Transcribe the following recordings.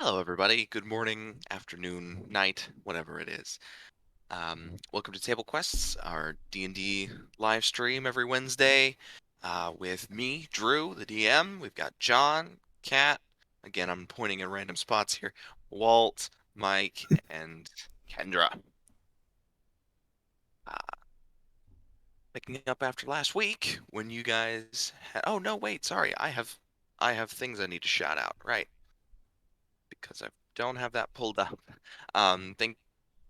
Hello, everybody. Good morning, afternoon, night, whatever it is. Welcome to Table Quests, our D&D live stream every Wednesday. With me, Drew, the DM. We've got John, Kat. Again, I'm pointing at random spots here. Walt, Mike, and Kendra. Uh, Picking up after last week when you guys had. Oh no, wait, sorry. I have things I need to shout out. Right, because I don't have that pulled up. Thank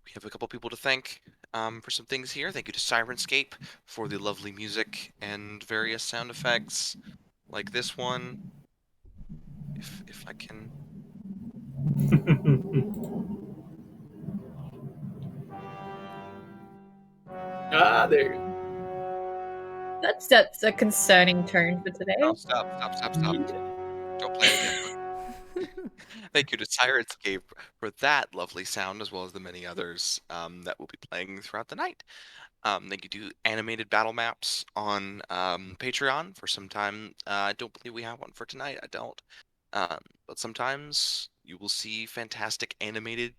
We have a couple people to thank for some things here. Thank you to Syrinscape for the lovely music and various sound effects, like this one. If I can. There. That's a concerning tone for today. Oh, stop. Don't play it again. Thank you to Syrinscape for that lovely sound, as well as the many others that will be playing throughout the night. Thank you to Animated Battle Maps on Patreon for some time. I don't believe we have one for tonight. I don't. But sometimes you will see fantastic animated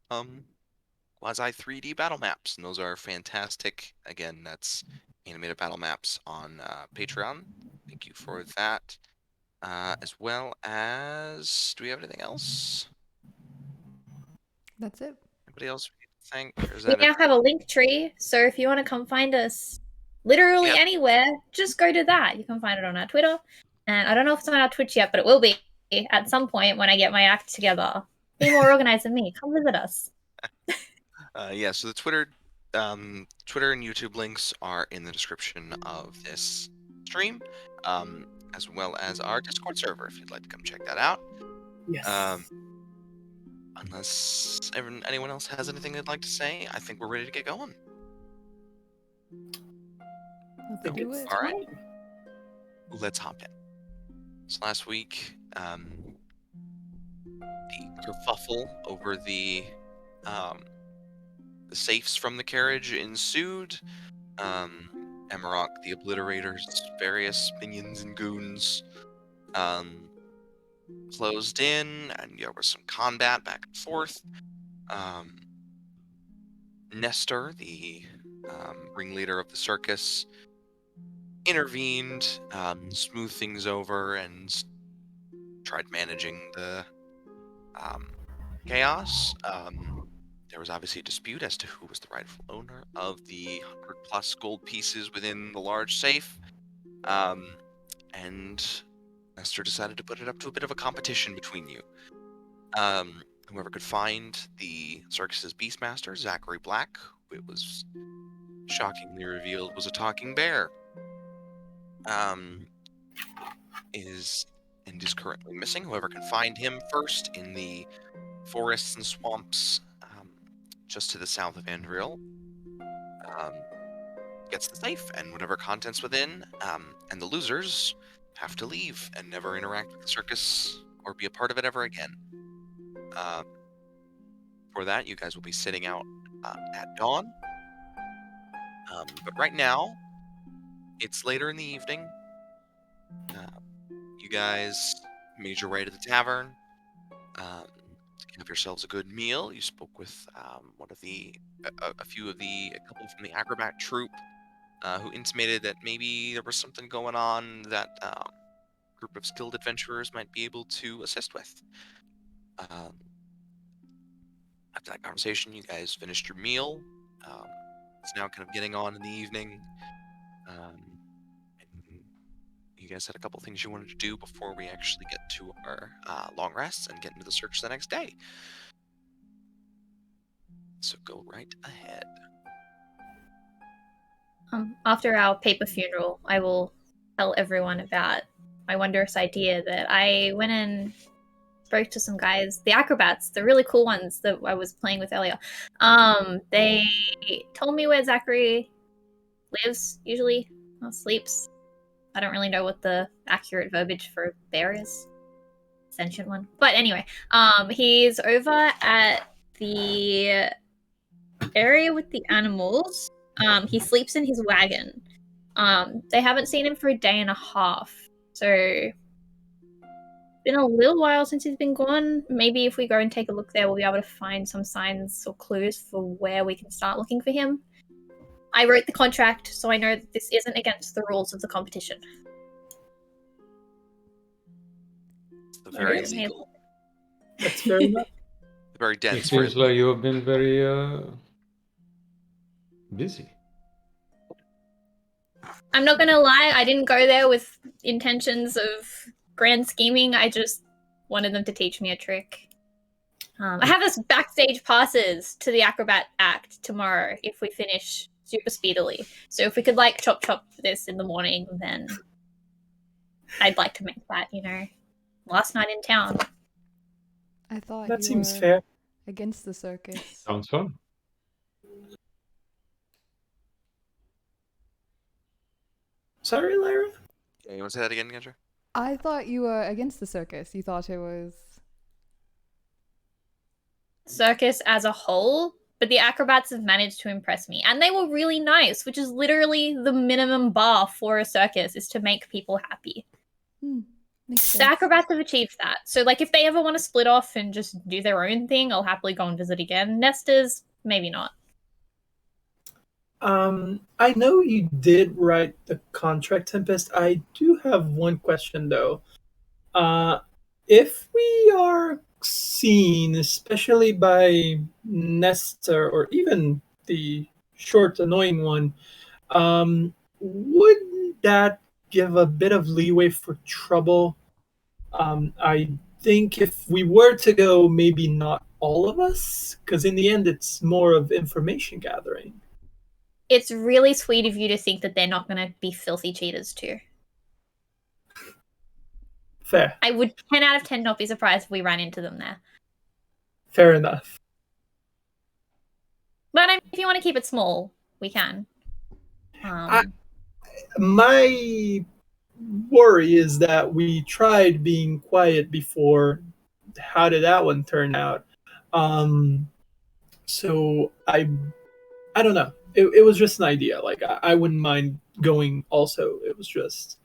quasi 3D battle maps, and those are fantastic. Again, that's Animated Battle Maps on Patreon. Thank you for that. As well as, do we have anything else? That's it. Anybody else we need to thank? Or is We that now have a link tree, so if you want to come find us literally Yep. anywhere, just go to that. You can find it on our Twitter. And I don't know if it's on our Twitch yet, but it will be at some point when I get my act together. Be more organized than me. Come visit us. Yeah, so the Twitter and YouTube links are in the description of this stream, as well as our Discord server if you'd like to come check that out. Yes. Unless anyone else has anything they'd like to say, I think we're ready to get going. Let's do it. All right, let's hop in. So last week, the kerfuffle over the safes from the carriage ensued. Amarok, the Obliterator's various minions and goons closed in, and there was some combat back and forth. Nestor, the ringleader of the circus, intervened, smoothed things over, and tried managing the chaos. There was obviously a dispute as to who was the rightful owner of the 100+ gold pieces within the large safe. And Nestor decided to put it up to a bit of a competition between you. Whoever could find the circus's beastmaster, Zachary Black, who it was shockingly revealed was a talking bear, is currently missing. Whoever can find him first in the forests and swamps just to the south of Andriel gets the safe and whatever contents within, and the losers have to leave and never interact with the circus or be a part of it ever again. For that, you guys will be sitting out at dawn. But right now, it's later in the evening. You guys made your way to the tavern. Have yourselves a good meal. You spoke with a couple from the acrobat troupe who intimated that maybe there was something going on that group of skilled adventurers might be able to assist with. After that conversation, you guys finished your meal. It's now kind of getting on in the evening. And you guys had a couple things you wanted to do before we actually get to our long rests and get into the search the next day. So go right ahead. After our paper funeral, I will tell everyone about my wondrous idea that I went and spoke to some guys, the acrobats, the really cool ones that I was playing with earlier. They told me where Zachary lives usually, or sleeps. I don't really know what the accurate verbiage for bear is. Sentient one. But anyway, he's over at the area with the animals. He sleeps in his wagon. They haven't seen him for a day and a half. So been a little while since he's been gone. Maybe if we go and take a look there, we'll be able to find some signs or clues for where we can start looking for him. I wrote the contract, so I know that this isn't against the rules of the competition. It's very Alright. legal. That's fair enough. Very It dense. seems like you have been very busy. I'm not gonna lie, I didn't go there with intentions of grand scheming. I just wanted them to teach me a trick. I have us backstage passes to the Acrobat Act tomorrow if we finish super speedily. So if we could like chop this in the morning, then I'd like to make that, last night in town. I thought That you seems were fair. against the circus. Sounds fun. Sorry, Lyra? Yeah, you want to say that again, Kendra? I thought you were against the circus. You thought it was... Circus as a whole, but the acrobats have managed to impress me. And they were really nice, which is literally the minimum bar for a circus, is to make people happy. Makes sense. The acrobats have achieved that. So, like, if they ever want to split off and just do their own thing, I'll happily go and visit again. Nesters, maybe not. I know you did write the contract, Tempest. I do have one question, though. If we are seen, especially by Nestor or even the short, annoying one, wouldn't that give a bit of leeway for trouble? I think if we were to go, maybe not all of us, because in the end, it's more of information gathering. It's really sweet of you to think that they're not going to be filthy cheaters too. Fair. I would 10 out of 10 not be surprised if we ran into them there. Fair enough. But I mean, if you want to keep it small, we can. My worry is that we tried being quiet before. How did that one turn out? So I don't know. It was just an idea. Like I wouldn't mind going also. It was just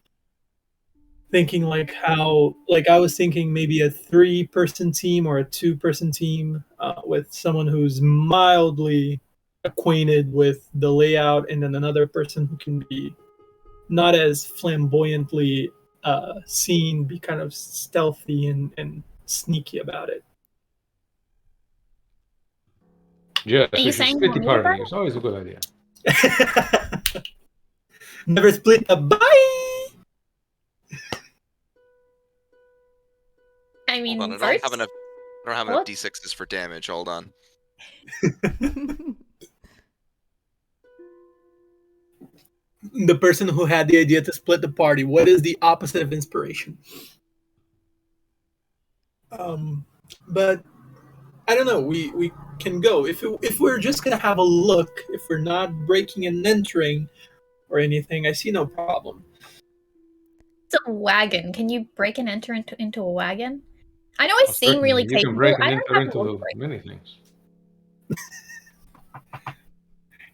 thinking like how, like I was thinking maybe a 3-person team or a 2-person team with someone who's mildly acquainted with the layout, and then another person who can be not as flamboyantly seen, be kind of stealthy and sneaky about it. Yes, Are you we should saying split the more about party. it? It's always a good idea. Never split a bye. I mean, Hold on, I don't votes? have enough D6s for damage. Hold on. The person who had the idea to split the party. What is the opposite of inspiration? But I don't know. We can go if we're just gonna have a look. If we're not breaking and entering or anything, I see no problem. It's a wagon. Can you break and enter into a wagon? I know I seem Certainly, really you capable. can break and I enter don't have one into break. many things.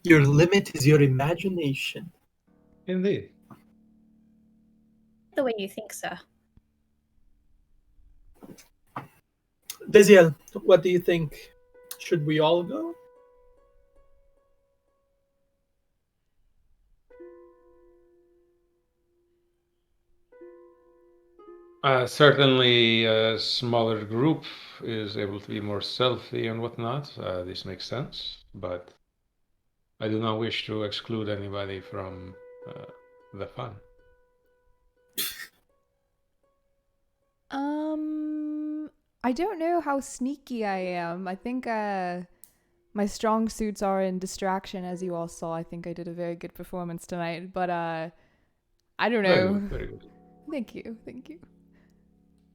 Your limit is your imagination. Indeed. The way you think, sir. Desiel, what do you think? Should we all go? Certainly, a smaller group is able to be more stealthy and whatnot. This makes sense, but I do not wish to exclude anybody from the fun. I don't know how sneaky I am. I think my strong suits are in distraction, as you all saw. I think I did a very good performance tonight, but I don't know. Very good. Thank you.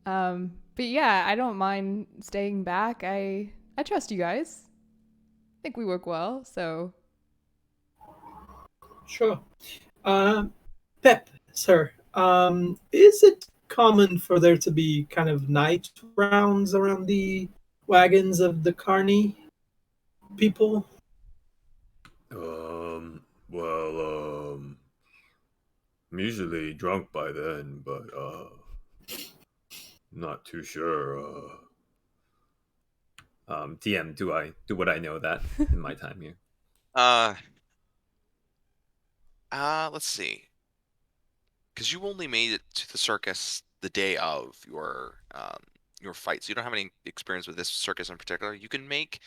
But yeah, I don't mind staying back. I trust you guys. I think we work well, so. Sure. Pep, sir, is it common for there to be kind of night rounds around the wagons of the Carney people? I'm usually drunk by then, but not too sure. TM, would I know that in my time here? Let's see. Because you only made it to the circus the day of your fight, so you don't have any experience with this circus in particular. You can make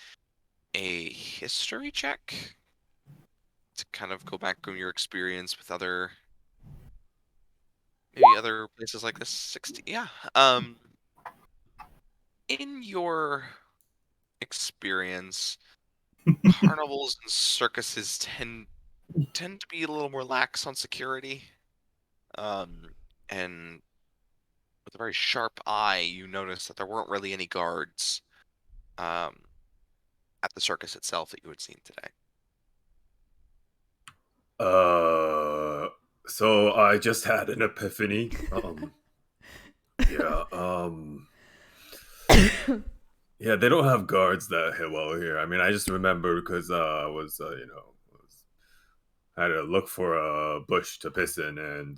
a history check to kind of go back on your experience with maybe other places like this. 60, yeah. In your experience, carnivals and circuses tend to be a little more lax on security. And with a very sharp eye, you notice that there weren't really any guards at the circus itself that you had seen today. So I just had an epiphany. Yeah, yeah, they don't have guards that well here. I mean, I just remember because had to look for a bush to piss in, and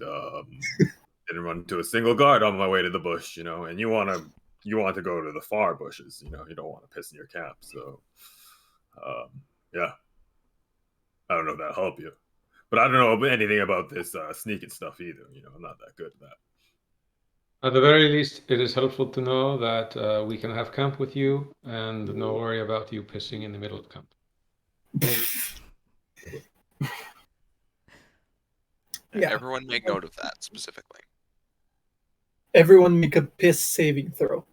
didn't run into a single guard on my way to the bush. And you want to go to the far bushes. You don't want to piss in your camp. So, yeah, I don't know if that'll help you. But I don't know anything about this sneaking stuff either. I'm not that good at that. At the very least, it is helpful to know that we can have camp with you and no worry about you pissing in the middle of camp. Yeah. Everyone make note of that specifically. Everyone make a piss saving throw.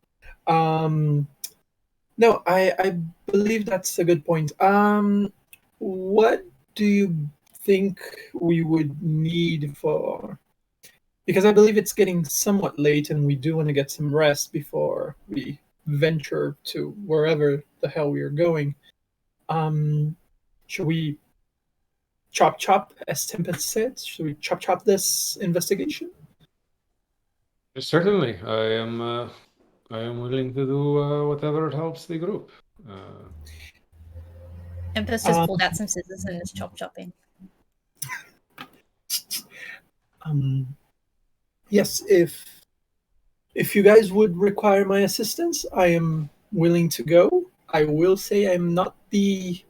No, I believe that's a good point. What do you think we would need for? Because I believe it's getting somewhat late, and we do want to get some rest before we venture to wherever the hell we are going. Should we chop, as Tempest said? Should we chop this investigation? Certainly, I am willing to do whatever helps the group. Tempest has pulled out some scissors and is chopping. Yes, if you guys would require my assistance, I am willing to go. I will say I'm not the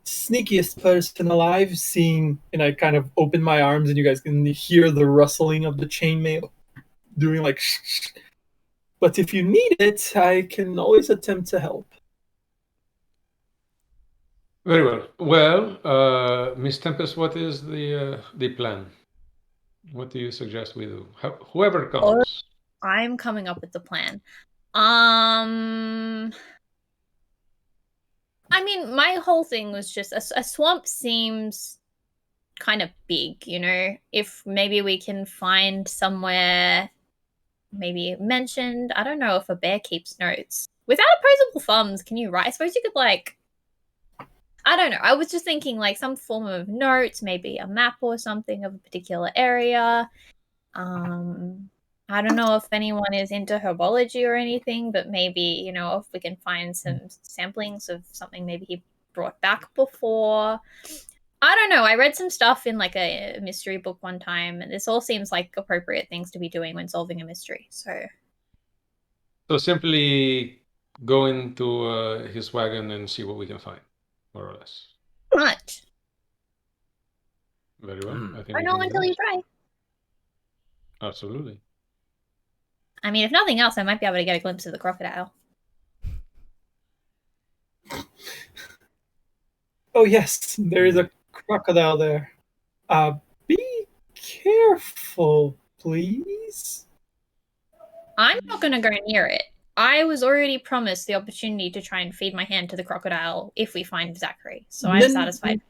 sneakiest person alive, seeing, and I kind of open my arms and you guys can hear the rustling of the chainmail doing like shh. But if you need it, I can always attempt to help. Very well. Well, Miss Tempest, what is the plan? What do you suggest we do? Whoever comes. I'm coming up with the plan. I mean, my whole thing was just a swamp seems kind of big, if maybe we can find somewhere maybe mentioned. I don't know if a bear keeps notes. Without opposable thumbs, can you write? I suppose you could I don't know. I was just thinking some form of notes, maybe a map or something of a particular area. I don't know if anyone is into herbology or anything, but maybe, if we can find some samplings of something maybe he brought back before. I don't know. I read some stuff in a mystery book one time, and this all seems like appropriate things to be doing when solving a mystery. So simply go into his wagon and see what we can find, more or less. much. Very well. I think I know until you try. Absolutely. I mean, if nothing else, I might be able to get a glimpse of the crocodile. Oh yes, there is a crocodile there. Be careful, please. I'm not going to go near it. I was already promised the opportunity to try and feed my hand to the crocodile if we find Zachary, so I'm satisfied.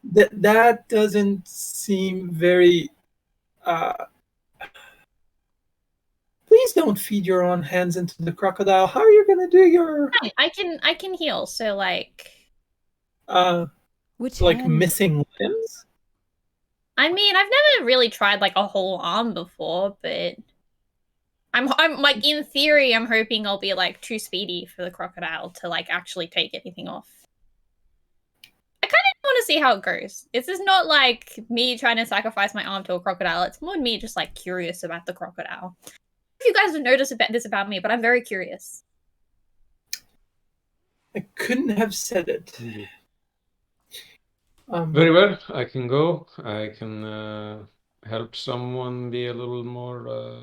That doesn't seem very... Please don't feed your own hands into the crocodile. How are you going to do your... I can heal, so Which hand? Missing limbs? I mean, I've never really tried a whole arm before, but I'm in theory, I'm hoping I'll be too speedy for the crocodile to actually take anything off. I kind of want to see how it goes. This is not me trying to sacrifice my arm to a crocodile. It's more me just curious about the crocodile. you guys have noticed this about me, but I'm very curious. I couldn't have said it. Indeed. Very well. I can go. I can help someone be a little more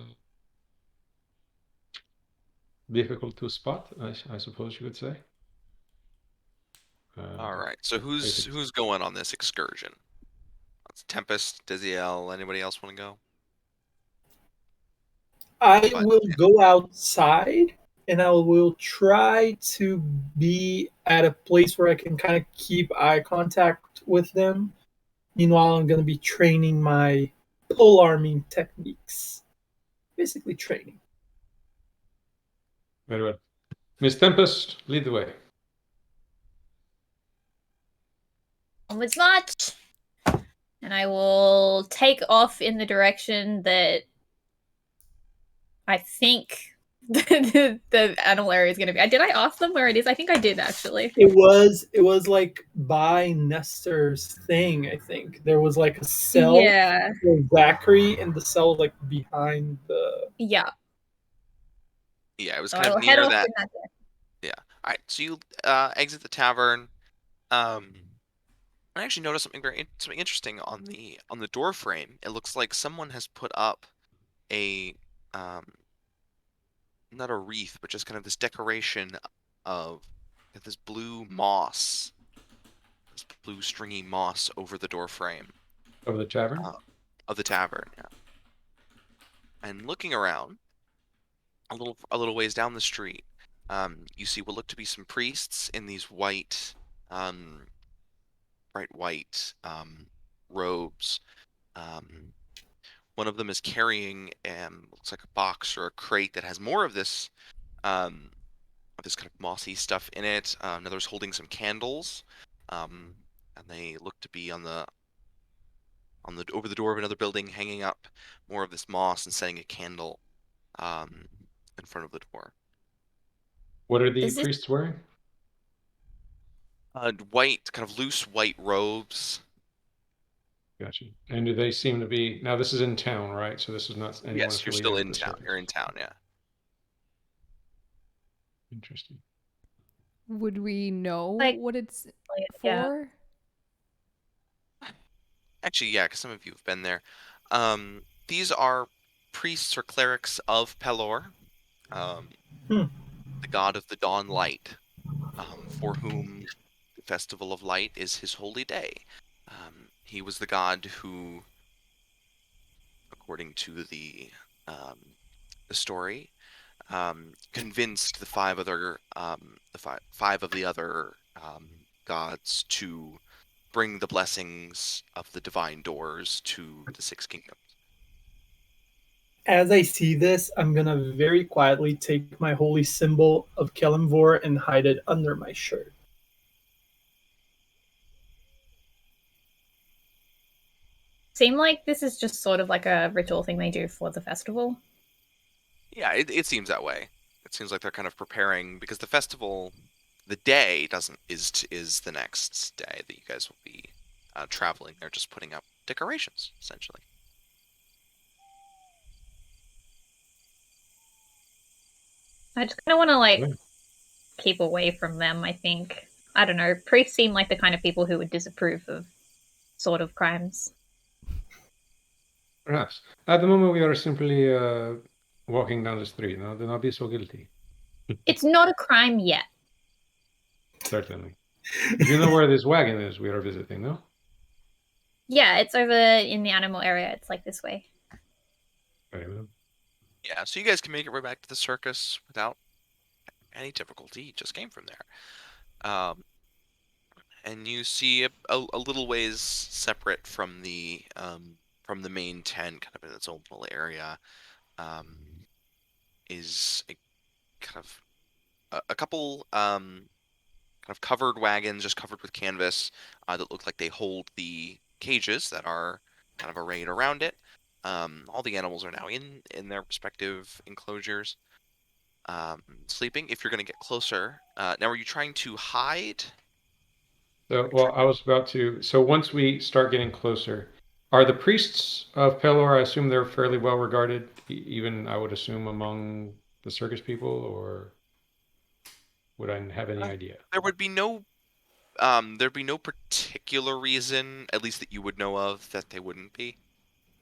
difficult to spot, I suppose you could say. All right. So who's going on this excursion? It's Tempest, Diziel. Anybody else want to go? I will go outside and I will try to be at a place where I can kind of keep eye contact with them. Meanwhile, I'm going to be training my pole arming techniques. Basically, training. Very well. Miss Tempest, lead the way. Onwards march! And I will take off in the direction that I think the animal area is going to be. Did I ask them where it is? I think I did, actually. It was like by Nestor's thing, I think. There was like a cell for Zachary, and the cell like behind the... Yeah. Yeah, it was So kind I of will head near off that. in that direction. Yeah. All right. So you exit the tavern. I actually noticed something interesting on the door frame. It looks like someone has put up a not a wreath, but just kind of this decoration of this blue moss, this blue stringy moss over the door frame Of the tavern? Of the tavern. Yeah. And looking around, a little ways down the street, you see what look to be some priests in these white, bright white robes. One of them is carrying looks like a box or a crate that has more of this kind of mossy stuff in it. Another's holding some candles, and they look to be on the over the door of another building, hanging up more of this moss and setting a candle in front of the door. What are the priests wearing? White, kind of loose white robes. Gotcha. And do they seem to be... Now, this is in town, right? So this is not anyone... Yes, you're still in town. You're in town, yeah. Interesting. Would we know what it's for? Actually, yeah, because some of you have been there. These are priests or clerics of Pellor, the god of the dawn light, for whom the Festival of Light is his holy day. He was the god who, according to the story, convinced the five of the other gods to bring the blessings of the divine doors to the Six Kingdoms. As I see this, I'm gonna very quietly take my holy symbol of Kelemvor and hide it under my shirt. Seem like this is just sort of like a ritual thing they do for the festival. Yeah, it seems that way. It seems like they're kind of preparing, because the festival, the day is the next day that you guys will be traveling. They're just putting up decorations, essentially. I just kind of want to keep away from them, I think. I don't know. Priests seem like the kind of people who would disapprove of sort of crimes. Perhaps. At the moment, we are simply walking down the street. No, do not be so guilty. It's not a crime yet. Certainly. You know where this wagon is we are visiting, no? Yeah, it's over in the animal area. It's like this way. Very well. Yeah, so you guys can make your way back to the circus without any difficulty. You just came from there. And you see a little ways separate from the main tent, kind of in its own little area, is a kind of a couple kind of covered wagons, just covered with canvas, that look like they hold the cages that are kind of arrayed around it. All the animals are now in their respective enclosures, sleeping. If you're going to get closer, now are you trying to hide? So, well, I was about to... So once we start getting closer, Are the priests of Pellor, I assume they're fairly well regarded, even I would assume among the circus people, or would I have any idea? There would be no there'd be no particular reason, at least that you would know of, that they wouldn't be.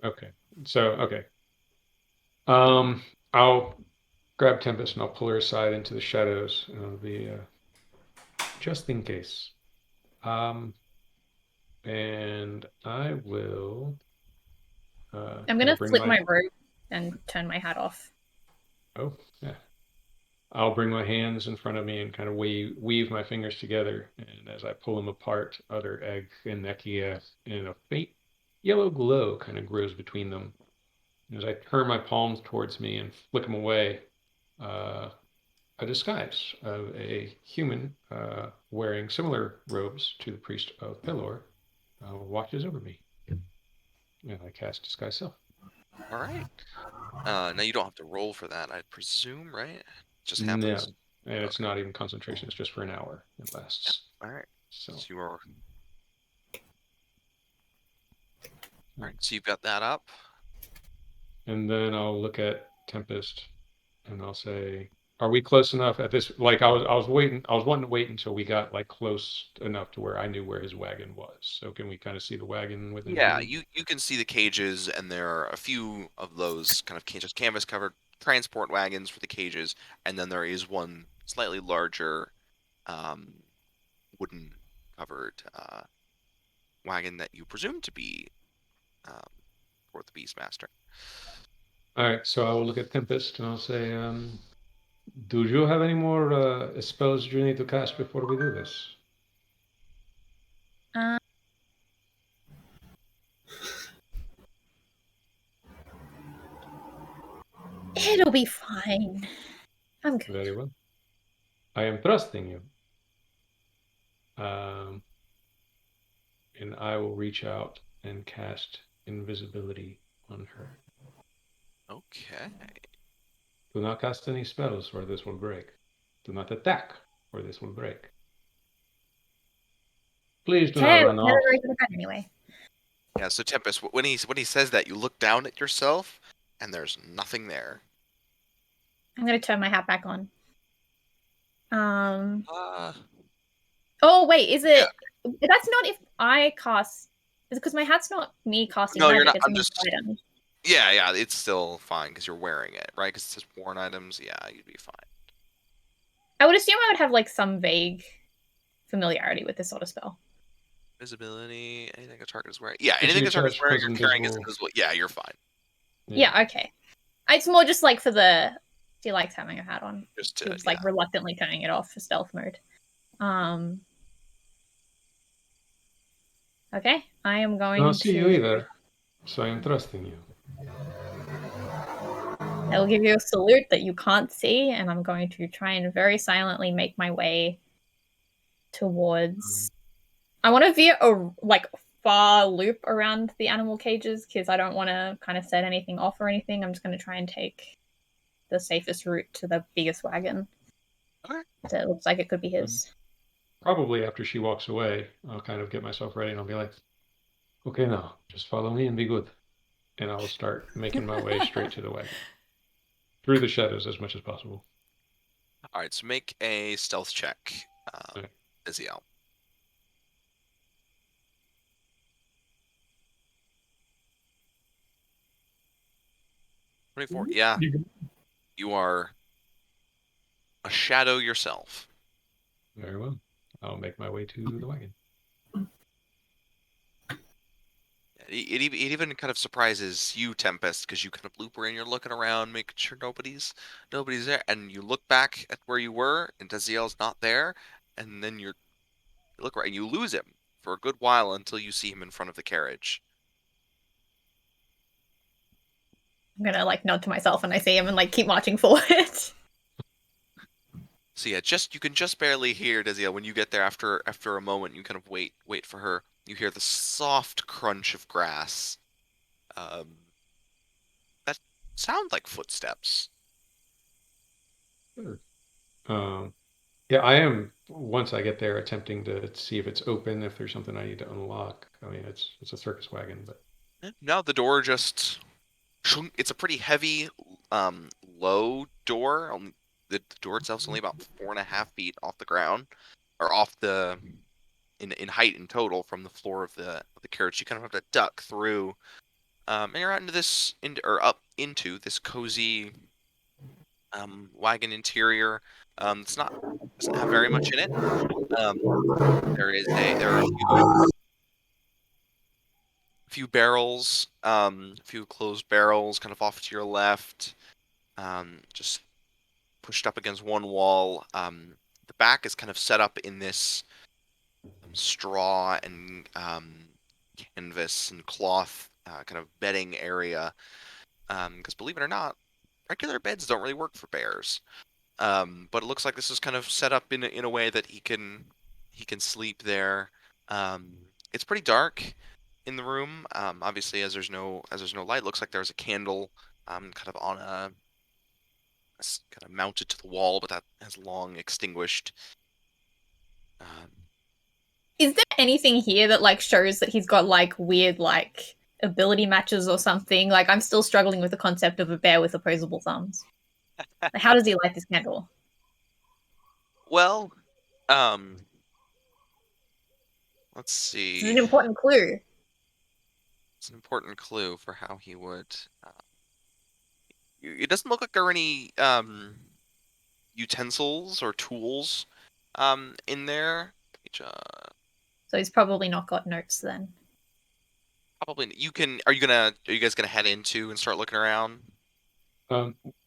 Okay. So, okay. I'll grab Tempest and I'll pull her aside into the shadows, and it'll be just in case. And I will. I'm gonna flip my robe and turn my hat off. Oh, yeah. I'll bring my hands in front of me and kind of weave my fingers together, and as I pull them apart, other egg and Nekia, and a faint yellow glow kind of grows between them. And as I turn my palms towards me and flick them away, a disguise of a human wearing similar robes to the priest of Pellor watches over me. And I cast Disguise Self. All right. Now you don't have to roll for that, I presume, right? It just No, happens. and it's not even concentration. It's just for an hour. It lasts. All right. So So you are. All right. So you've got that up. and then I'll look at Tempest and I'll say, "Are we close enough at this? Like I was waiting. I was wanting to wait until we got like close enough to where I knew where his wagon was. So can we kind of see the wagon within Yeah, view? you can see the cages, and there are a few of those kind of just canvas covered transport wagons for the cages, and then there is one slightly larger um, wooden covered wagon that you presume to be um, for the Beastmaster. All right. So I will look at Tempest and I'll say, "Do you have any more spells you need to cast before we do this?" Uh, It'll be fine. I'm good. Very well. I am trusting you. And I will reach out and cast invisibility on her. Okay. Do not cast any spells or this will break. Do not attack or this will break. Please do not Okay, run never off. very good at that anyway. Yeah. So Tempest, when he says that, you look down at yourself, and there's nothing there. I'm gonna turn my hat back on. Uh, Oh wait, is it? Yeah. That's not if I cast. Is it because my hat's not me casting No, you're magic? not. It's I'm an just. item. Yeah. It's still fine because you're wearing it, right? Because it says worn items. Yeah, you'd be fine. I would assume I would have like some vague familiarity with this sort of spell. Visibility. Anything a target is wearing. Yeah, If anything you a target is touch wearing becomes or carrying is invisible. invisible. Yeah, you're fine. Yeah, okay. It's more just like for the. He likes having a hat on. Just to, He was like reluctantly turning it off for stealth mode. Okay, I am going I'll see to. you either, so I am trusting you. I will give you a salute that you can't see, and I'm going to try and very silently make my way towards. I want to veer a far loop around the animal cages because I don't want to kind of set anything off or anything. I'm just going to try and take the safest route to the biggest wagon. Okay. So it looks like it could be his. Probably after she walks away, I'll kind of get myself ready and I'll be like, "Okay, now just follow me and be good." And I'll start making my way straight to the wagon. Through the shadows as much as possible. All right, so make a stealth check, Okay. Iziel. "24. Yeah, you are a shadow yourself. Very well. I'll make my way to the wagon. It even kind of surprises you, Tempest, because you kind of loop around, you're looking around, making sure nobody's there, and you look back at where you were, and Deziel's not there, and then you look right, and you lose him for a good while until you see him in front of the carriage. I'm gonna nod to myself when I see him and keep marching forward. So yeah, you can just barely hear Deziel when you get there. After a moment, you kind of wait for her. You hear the soft crunch of grass. That sound like footsteps. Sure. Yeah, I am, once I get there, attempting to see if it's open, if there's something I need to unlock. I mean, it's a circus wagon, but Now the door just it's a pretty heavy, low door. The door itself is only about 4.5 feet off the ground, or off the in height in total from the floor of the carriage. You kind of have to duck through, and you're out into this or up into this cozy wagon interior. It's not doesn't have very much in it. There are a few barrels, a few closed barrels, kind of off to your left. Just pushed up against one wall. The back is kind of set up in this straw and canvas and cloth kind of bedding area. Because believe it or not, regular beds don't really work for bears. But it looks like this is kind of set up in a way that he can sleep there. It's pretty dark in the room. Obviously, as there's no light, it looks like there's a candle kind of on a kind of mounted to the wall, but that has long extinguished. Is there anything here that like shows that he's got like weird like ability matches or something? Like I'm still struggling with the concept of a bear with opposable thumbs. Like, how does he light this candle? Well, let's This see. is an important clue. It's an important clue for how he would. It doesn't look like there are any utensils or tools in there. So he's probably not got notes then. Probably you can. Are you guys gonna head into and start looking around?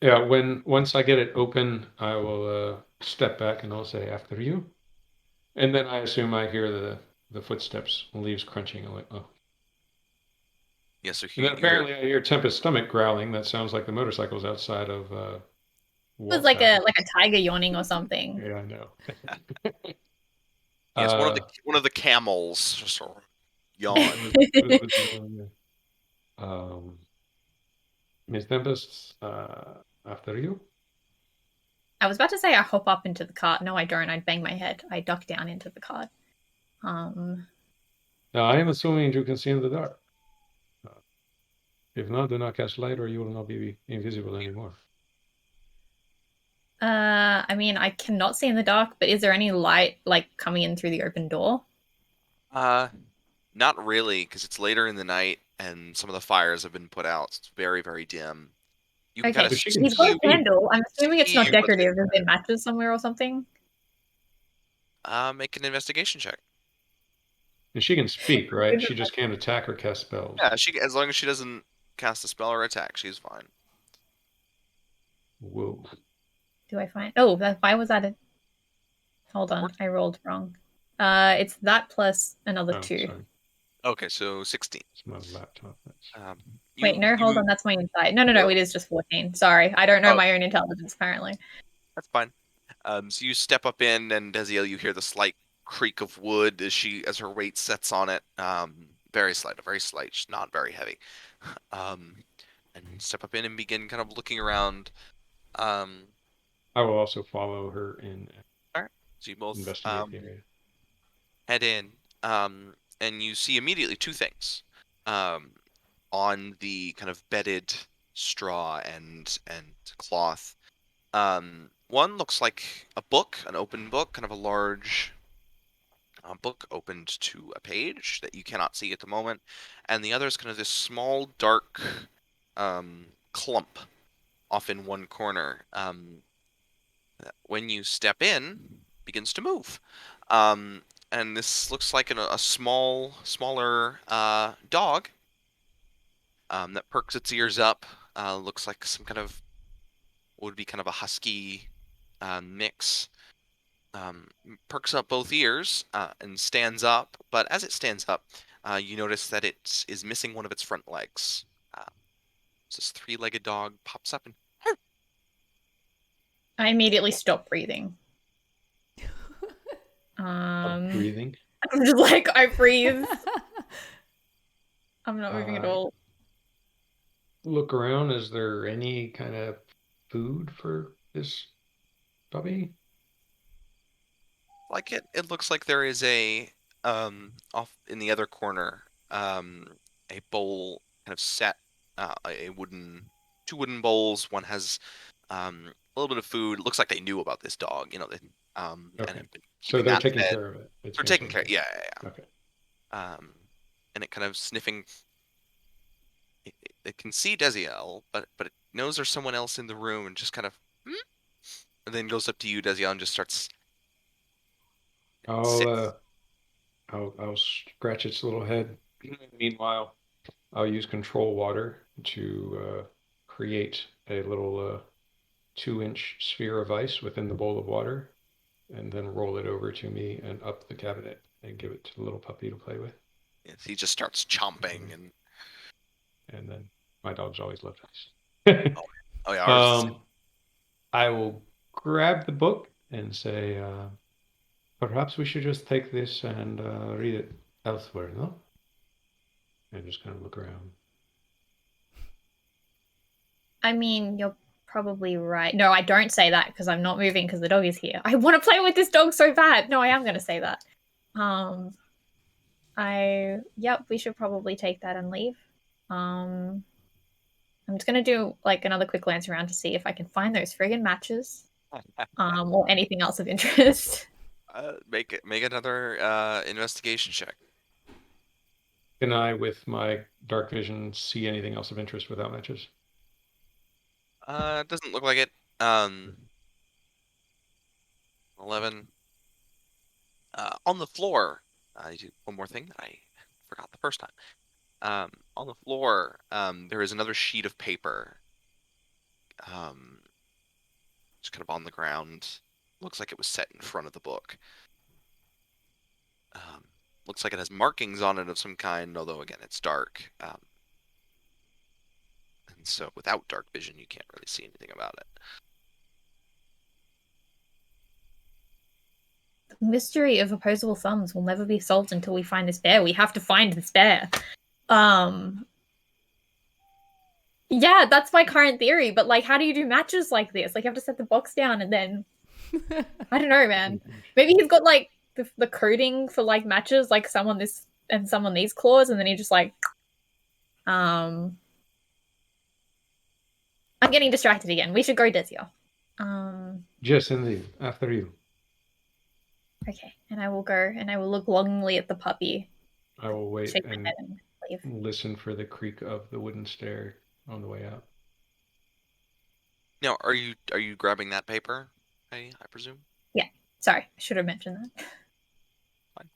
Yeah, once I get it open, I will step back and I'll say after you. And then I assume I hear the footsteps and leaves crunching. I'm like, oh. Yeah, so And then apparently I hear Tempest's stomach growling. That sounds like the motorcycles outside of It was like a tiger yawning or something. Yeah, I know. Yes, one of the camels just sort of yawned. Miss Tempest, after you. I was about to say I hop up into the cart. No, I don't. I'd bang my head. I duck down into the cart. Now, I am assuming you can see in the dark. If not, do not cast light or you will not be invisible anymore. I mean, I cannot see in the dark, but is there any light like coming in through the open door? Not really, because it's later in the night and some of the fires have been put out. So it's very, very dim. You can Okay, kind of he's got a candle. I'm assuming it's not decorative. Is there matches somewhere or something? Make an investigation check. And she can speak, right? She just can't attack or cast spells. Yeah, as long as she doesn't cast a spell or attack, she's fine. Whoa. Do I find? Oh, why was that? Hold on, I rolled wrong. It's that plus another 2. Sorry. Okay, so 16. It's my laptop. Wait, no, hold on. That's my insight. No. It is just 14. Sorry, I don't know my own intelligence apparently. That's fine. So you step up in, and Desiel, you hear the slight creak of wood as her weight sets on it. Very slight, just not very heavy. And step up in and begin kind of looking around. I will also follow her in. All right. So you both investigate the area. Head in, and you see immediately 2 things. On the kind of bedded straw and cloth. One looks like a book, an open book, kind of a large book opened to a page that you cannot see at the moment, and the other is kind of this small, dark clump off in one corner. When you step in, begins to move. And this looks like a smaller dog that perks its ears up. Looks like some kind of would be kind of a husky mix. Perks up both ears and stands up. But as it stands up, you notice that it is missing one of its front legs. This 3-legged dog pops up and. I immediately stop breathing. Breathing? I'm just like, I breathe. I'm not moving at all. Look around. Is there any kind of food for this puppy? Like it looks like there is a off in the other corner a bowl kind of set, two wooden bowls. One has a little bit of food. It looks like they knew about this dog, and Okay. have been So keeping they're that taking fed. care of it. It's They're being taking taken care. care Yeah, of. Okay. And it kind of sniffing. It can see Desiel, but it knows there's someone else in the room, and just kind of, and then goes up to you, Desiel, and just starts. Sits. I'll scratch its little head. Meanwhile, I'll use control water to create a little 2-inch sphere of ice within the bowl of water, and then roll it over to me and up the cabinet and give it to the little puppy to play with. Yes, he just starts chomping, and then my dogs always love ice. oh yeah, ours is. I will grab the book and say, perhaps we should just take this and read it elsewhere, no? And just kind of look around. I mean, you're probably right. No, I don't say that because I'm not moving because the dog is here. I want to play with this dog so bad. No, I am going to say that. Yep, we should probably take that and leave. I'm just going to do like another quick glance around to see if I can find those friggin' matches. Or anything else of interest. Make another investigation check. Can I, with my dark vision, see anything else of interest without matches? It doesn't look like it. 11. On the floor. I do one more thing that I forgot the first time. On the floor, there is another sheet of paper. Just kind of on the ground. Looks like it was set in front of the book. Looks like it has markings on it of some kind, although again it's dark. And so without dark vision, you can't really see anything about it. The mystery of opposable thumbs will never be solved until we find this bear. We have to find this bear. Yeah, that's my current theory, but like how do you do matches like this? Like you have to set the box down and then I don't know, man. Maybe he's got like the coding for like matches, like some on this and some on these claws, and then he just like I'm getting distracted again. We should go, Desio. Yes, indeed. After you. Okay, and I will go and I will look longingly at the puppy. I will wait Shake my and head and leave. listen for the creak of the wooden stair on the way out. Now, are you grabbing that paper? I presume. Yeah. Sorry, I should have mentioned that. Fine.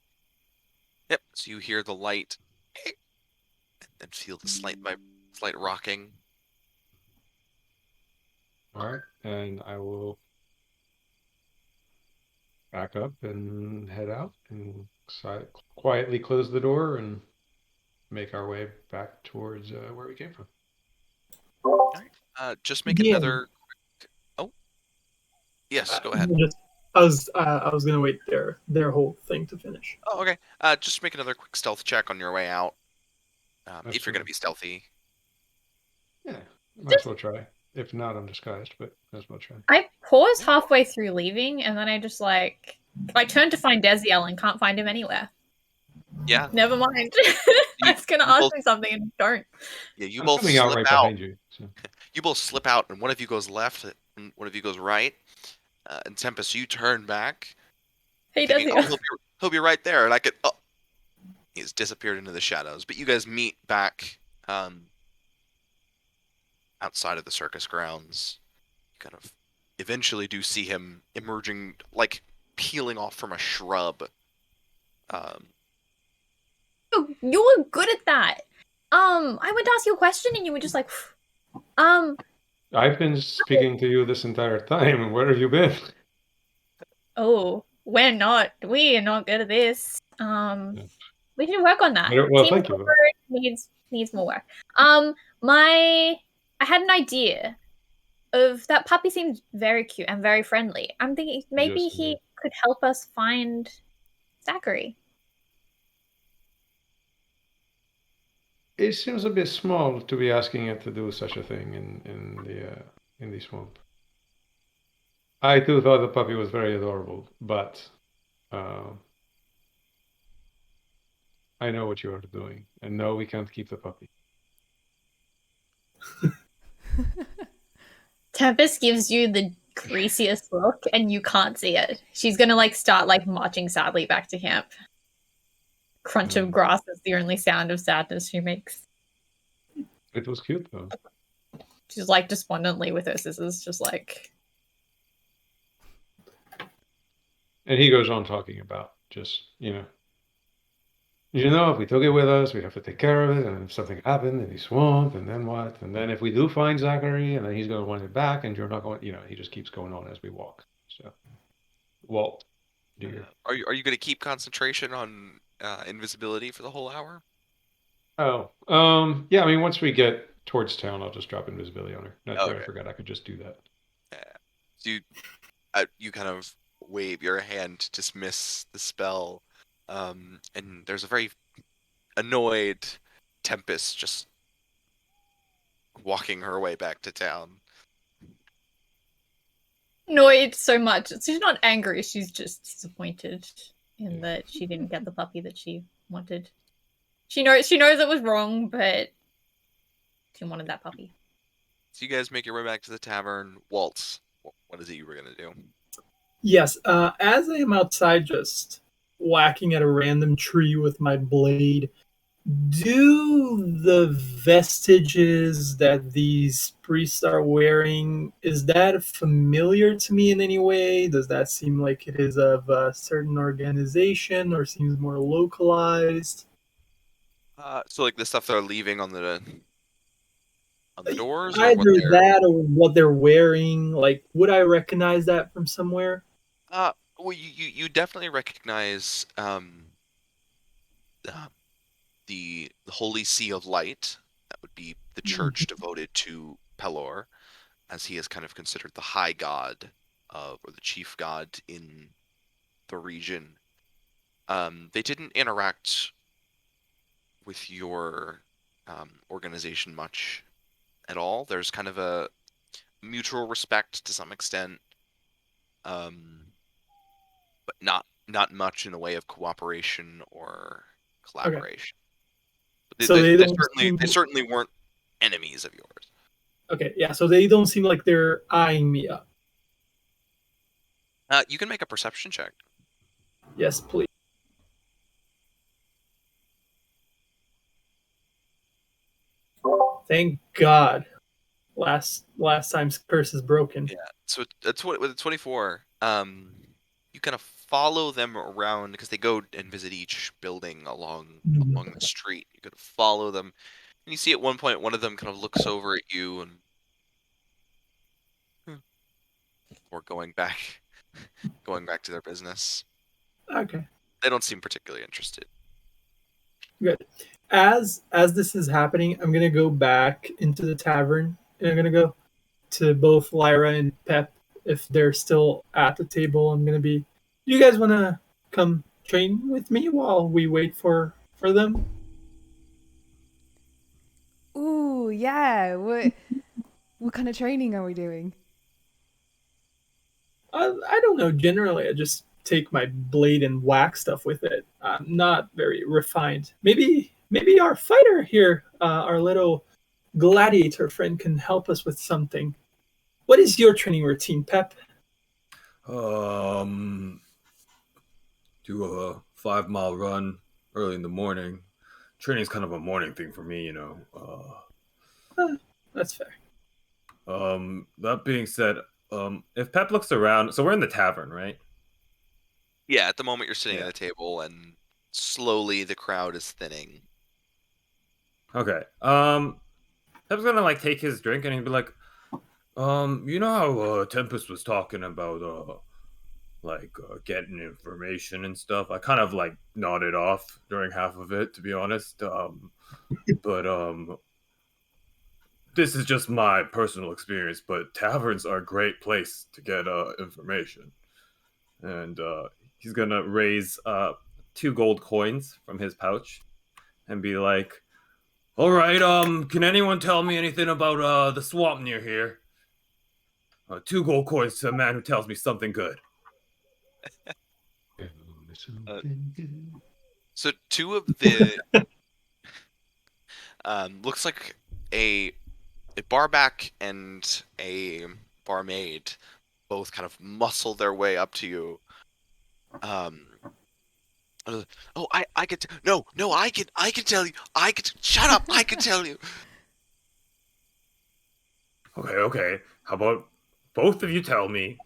Yep. So you hear the light, and feel the slight rocking. All right, and I will back up and head out and quietly close the door and make our way back towards where we came from. All right. Just make another. Oh, yes. Go ahead. I was gonna wait their whole thing to finish. Oh, okay. Just make another quick stealth check on your way out. If you're going to be stealthy. Yeah, might as well try. If not, I'm disguised, but might as well try. I pause halfway through leaving, and then I just like I turn to find Desiel and can't find him anywhere. Yeah. Never mind. I was gonna ask him something and don't. Yeah, you I'm both coming slip out right out. behind you. So. You both slip out, and one of you goes left, and one of you goes right. And Tempest, you turn back. Hey, Thinking, Desiel. he'll be right there, and I could. Oh, he's disappeared into the shadows. But you guys meet back outside of the circus grounds. You kind of eventually do see him emerging, like peeling off from a shrub. You were good at that. I went to ask you a question and you were just like, I've been speaking to you this entire time. Where have you been? Oh, we're not good at this. We should work on that. Well, thank you. Needs more work. I had an idea of that puppy seems very cute and very friendly. I'm thinking maybe he could help us find Zachary. It seems a bit small to be asking it to do such a thing in the swamp. I too thought the puppy was very adorable, but I know what you are doing. And no, we can't keep the puppy. Tempest gives you the greasiest look, and you can't see it. She's gonna like start like marching sadly back to camp. Crunch of grass is the only sound of sadness she makes. It was cute though. She's like despondently with her scissors, just like. And he goes on talking about just, if we took it with us, we'd have to take care of it, and if something happened in the swamp, and then what? And then if we do find Zachary, and then he's going to want it back, and you're not going, he just keeps going on as we walk. So, Walt, are you going to keep concentration on invisibility for the whole hour? Yeah. I mean, once we get towards town, I'll just drop invisibility on her. That's right. I forgot I could just do that. Yeah. So you kind of wave your hand to dismiss the spell. And there's a very annoyed Tempest just walking her way back to town. Annoyed so much. She's not angry, she's just disappointed in that she didn't get the puppy that she wanted. She knows it was wrong, but she wanted that puppy. So you guys make your way back to the tavern. Waltz, what is it you were going to do? Yes, as I am outside just whacking at a random tree with my blade, do the vestiges that these priests are wearing, is that familiar to me in any way? Does that seem like it is of a certain organization or seems more localized? So like the stuff they're leaving on the doors? Either that or what they're wearing. Like, would I recognize that from somewhere? Well, you definitely recognize the Holy See of Light. That would be the church devoted to Pellor, as he is kind of considered the high god or the chief god in the region. They didn't interact with your organization much at all. There's kind of a mutual respect to some extent, but not much in the way of cooperation or collaboration. Okay. So they certainly weren't enemies of yours. Okay, yeah, so they don't seem like they're eyeing me up. You can make a perception check. Yes, please. Thank God. Last time's curse is broken. Yeah, so with 24, you kind of follow them around because they go and visit each building along the street. You could follow them, and you see at one point one of them kind of looks over at you and or going back to their business. Okay. They don't seem particularly interested. Good. As this is happening, I'm gonna go back into the tavern and I'm gonna go to both Lyra and Pep if they're still at the table. I'm gonna be. Do you guys wanna come train with me while we wait for them? Ooh, yeah. What kind of training are we doing? I don't know. Generally, I just take my blade and whack stuff with it. I'm not very refined. Maybe our fighter here, our little gladiator friend, can help us with something. What is your training routine, Pep? Do a 5-mile run early in the morning. Training is kind of a morning thing for me, That's fair. That being said, if Pep looks around, so we're in the tavern, right? Yeah, at the moment you're sitting at a table, and slowly the crowd is thinning. Okay. Pep's gonna take his drink and he'd be like, you know how Tempest was talking about getting information and stuff? I kind of nodded off during half of it, to be honest. But this is just my personal experience, but taverns are a great place to get information. And he's gonna raise 2 gold coins from his pouch and be like, all right, can anyone tell me anything about the swamp near here? 2 gold coins to a man who tells me something good. So two of the looks like a barback and a barmaid both kind of muscle their way up to you. Oh, I could no, I can tell you. Shut up. I can tell you. Okay. How about both of you tell me,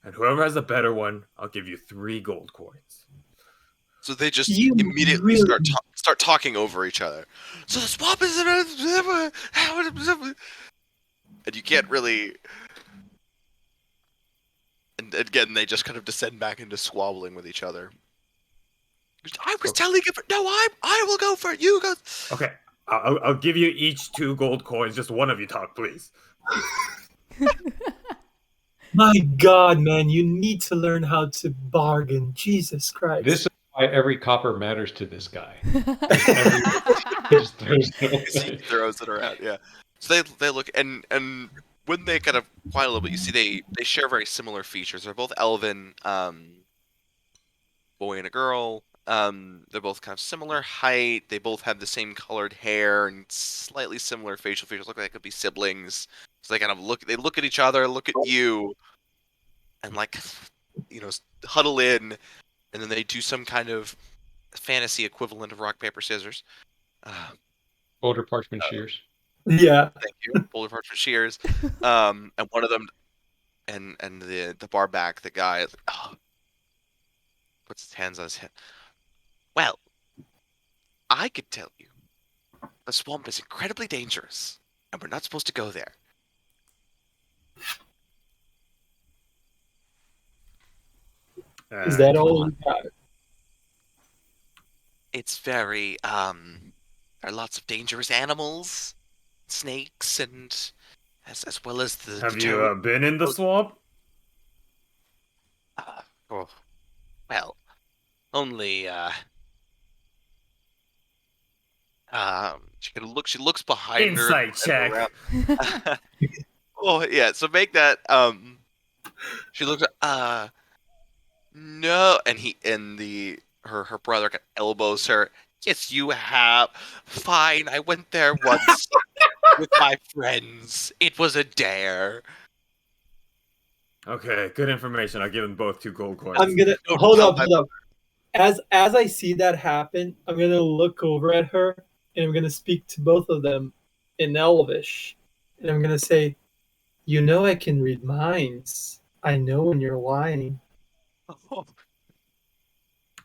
and whoever has a better one, I'll give you 3 gold coins. So they just You immediately really- start talking over each other. So the swamp is and you can't really. And again, they just kind of descend back into squabbling with each other. I was telling you, no, I will go for it. You go. Okay, I'll give you each 2 gold coins. Just one of you talk, please. My God, man, you need to learn how to bargain. Jesus Christ. This is why every copper matters to this guy. He just throws it He away. throws it around. Yeah. So they look and when they kind of quiet a little bit, you see they share very similar features. They're both elven, boy and a girl. They're both kind of similar height. They both have the same colored hair and slightly similar facial features. Look like they could be siblings. So they kind of look at each other, look at you, and like, huddle in, and then they do some kind of fantasy equivalent of rock paper scissors. Older parchment shears. Yeah. Thank you, boulder parchment shears. And one of them, and the barback, the guy, puts his hands on his head. Well, I could tell you, the swamp is incredibly dangerous, and we're not supposed to go there. Is that all you got? It's very, there are lots of dangerous animals, snakes, and as well as the. Have you been in the swamp? Well, only she looks behind her. Insight check. Oh yeah, so make that she looks no, and her brother elbows her. Yes, you have. Fine, I went there once with my friends. It was a dare. Okay, good information. I'll give them both 2 gold coins. I'm gonna hold up. As I see that happen, I'm gonna look over at her and I'm gonna speak to both of them in Elvish, and I'm gonna say, "You know I can read minds. I know when you're lying."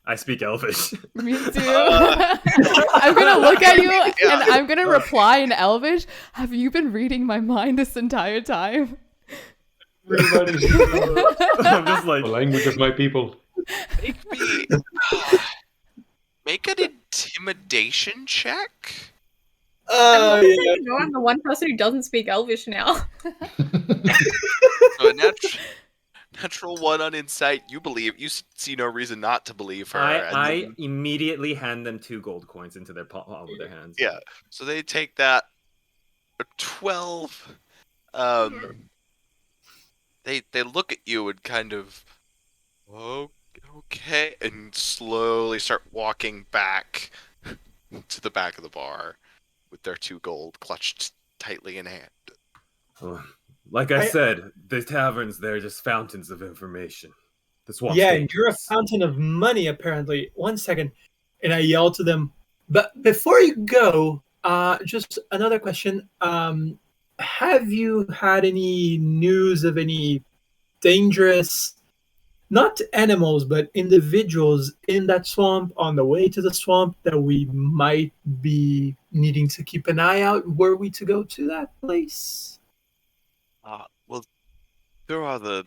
I speak Elvish. Me too. I'm gonna look at you and I'm gonna reply in Elvish. Have you been reading my mind this entire time? I'm just like The language of my people. Make an intimidation check. Yeah. I'm the one person who doesn't speak Elvish now. So a natural 1 on insight. You see no reason not to believe her. I immediately hand them 2 gold coins into their palm of their hands. Yeah. So they take that. A 12. They look at you and kind of, okay, and slowly start walking back to the back of the bar with their 2 gold clutched tightly in hand. Like I said, the taverns, they're just fountains of information. The swamp's Yeah, dangerous. you're a fountain of money, apparently. 1 second. And I yell to them, but before you go, just another question. Have you had any news of any dangerous, not animals, but individuals in that swamp, on the way to the swamp, that we might be needing to keep an eye out were we to go to that place? Well, there are the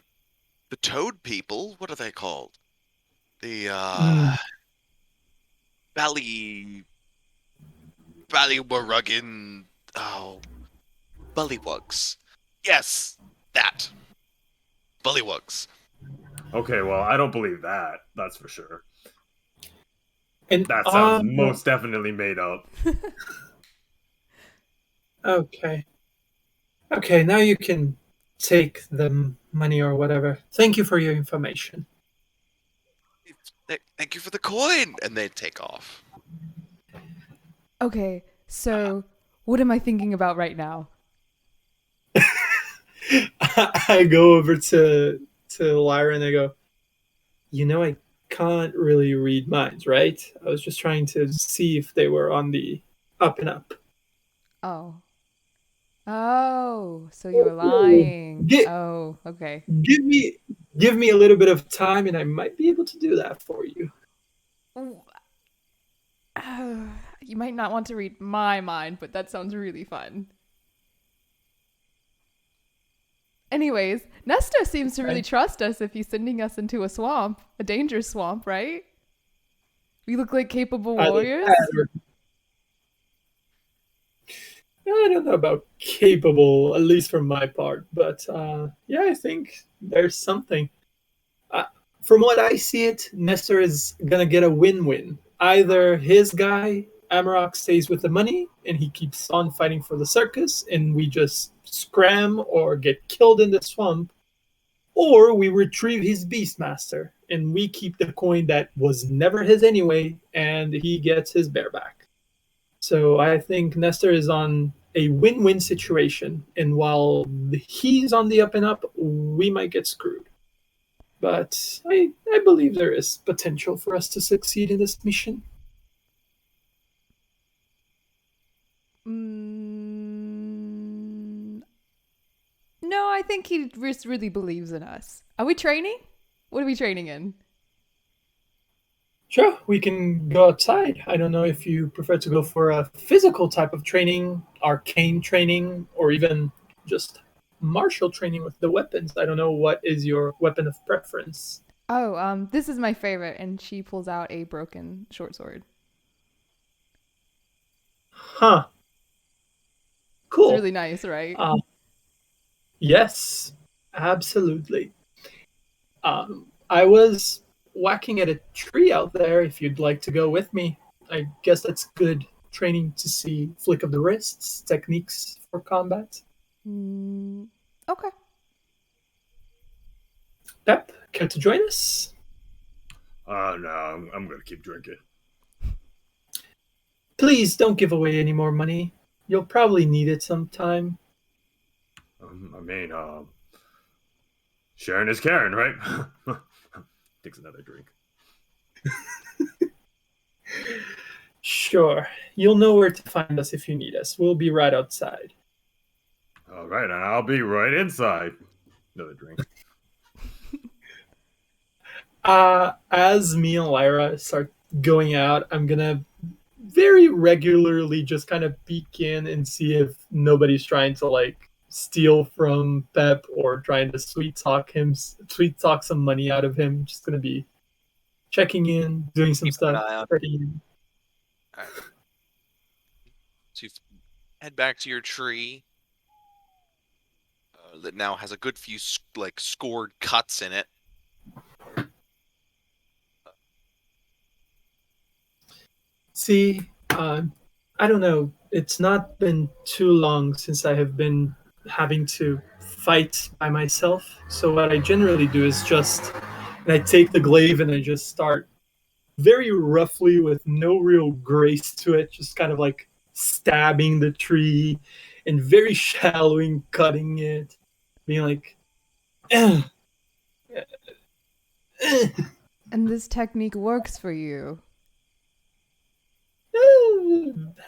toad people. What are they called? The Ballywurruggin. Oh, bullywugs. Yes, that. Bullywugs. Okay, well, I don't believe that. That's for sure. And That sounds most definitely made up. Okay. Okay, now you can take the money or whatever. Thank you for your information. Thank you for the coin, and they take off. Okay, so what am I thinking about right now? I go over to Lyra and I go, I can't really read minds, right? I was just trying to see if they were on the up and up. Oh. Oh, so you're lying. Oh, okay. Give me a little bit of time and I might be able to do that for you. You might not want to read my mind, but that sounds really fun. Anyways, Nestor seems to really trust us if he's sending us into a swamp, a dangerous swamp, right? We look like capable warriors. I don't know about capable, at least from my part, but yeah, I think there's something. From what I see it, Nestor is gonna get a win-win. Either his guy, Amarok, stays with the money and he keeps on fighting for the circus and we just scram or get killed in the swamp, or we retrieve his Beastmaster and we keep the coin that was never his anyway and he gets his bear back. So I think Nestor is on a win-win situation, and while he's on the up and up, we might get screwed. But I believe there is potential for us to succeed in this mission. No, I think he just really believes in us. Are we training? What are we training in? Sure, we can go outside. I don't know if you prefer to go for a physical type of training, arcane training, or even just martial training with the weapons. I don't know, what is your weapon of preference? Oh, this is my favorite, and she pulls out a broken short sword. Huh. Cool. It's really nice, right? Yes, absolutely. I was whacking at a tree out there. If you'd like to go with me, I guess that's good training to see flick of the wrists, techniques for combat. Okay. Pep, care to join us? No, I'm gonna keep drinking. Please don't give away any more money. You'll probably need it sometime. Sharing is caring, right? Takes another drink. Sure. You'll know where to find us if you need us. We'll be right outside. All right, and I'll be right inside. Another drink. As me and Lyra start going out, I'm gonna very regularly just kind of peek in and see if nobody's trying to steal from Pep or trying to sweet talk some money out of him. Just gonna be checking in, doing some stuff. All right. So you head back to your tree that now has a good few scored cuts in it. See, I don't know. It's not been too long since I have been having to fight by myself. So what I generally do is I take the glaive and I just start very roughly with no real grace to it, just kind of like stabbing the tree and very shallowing cutting it, being like, eh, eh. And this technique works for you.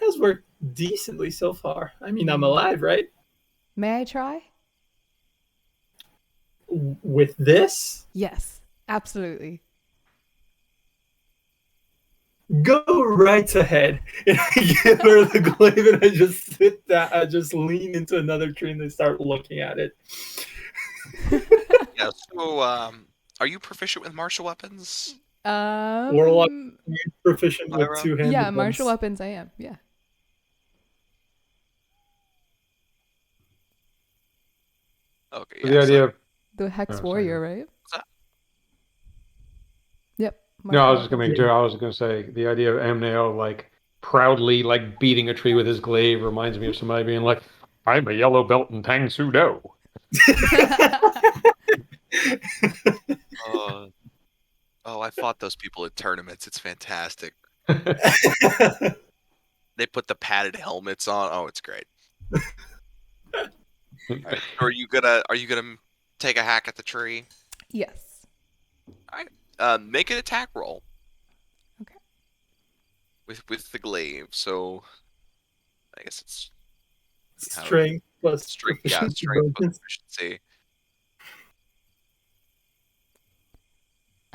Has worked decently so far. I mean, I'm alive, right? May I try? With this? Yes, absolutely. Go right ahead. And I give her the glaive and I just sit down, I just lean into another tree and they start looking at it. Yeah, so are you proficient with martial weapons? Warlock proficient with Lyra? two-handed Yeah, ones. martial weapons I am, yeah. Okay, So the idea of The Hex Warrior, right? What's that? Yep. no, I was just gonna make sure. I was gonna say the idea of Amneo proudly beating a tree with his glaive reminds me of somebody being like, "I'm a yellow belt in Tang Soo Do." Oh, I fought those people at tournaments. It's fantastic. They put the padded helmets on. Oh, it's great. All right. So are you gonna take a hack at the tree? Yes. All right. Make an attack roll. Okay. With the glaive. So I guess it's Strength plus strength. Yeah, proficiency strength plus bonus. efficiency.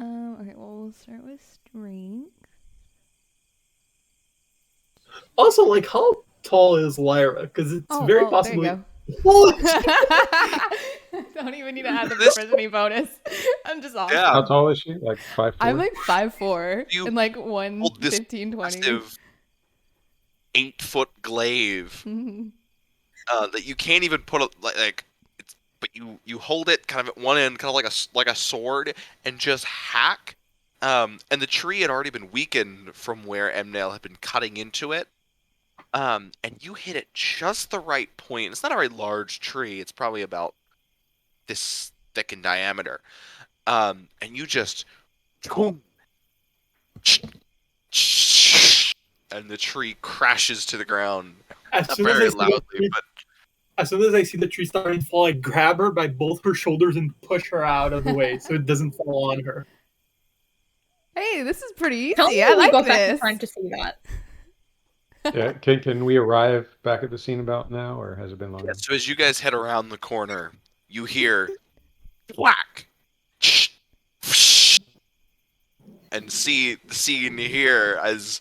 Okay, well, we'll start with strength. Also, like, how tall is Lyra? Because it's Oh, very well, possibly. there you Holy go. Don't even need to add the proficiency bonus. I'm just awesome. Yeah. How tall is she? Like 5'4"? I'm like 5'4" You and like hold this 115, 20. massive 8-foot glaive Mhm. that you can't even put but you hold it kind of at one end, kind of like a sword, and just hack. And the tree had already been weakened from where Emnail had been cutting into it. And you hit it just the right point. It's not a very large tree. It's probably about this thick in diameter. And you just boom, and the tree crashes to the ground. As Not soon as I very see the loudly, tree, but as soon as I see the tree starting to fall, I grab her by both her shoulders and push her out of the way so it doesn't fall on her. Hey, this is pretty Tell me easy. I when we like got back in this. time to see that. Yeah, can we arrive back at the scene about now, or has it been long? yeah, so as you guys head around the corner, you hear whack, and see the scene here as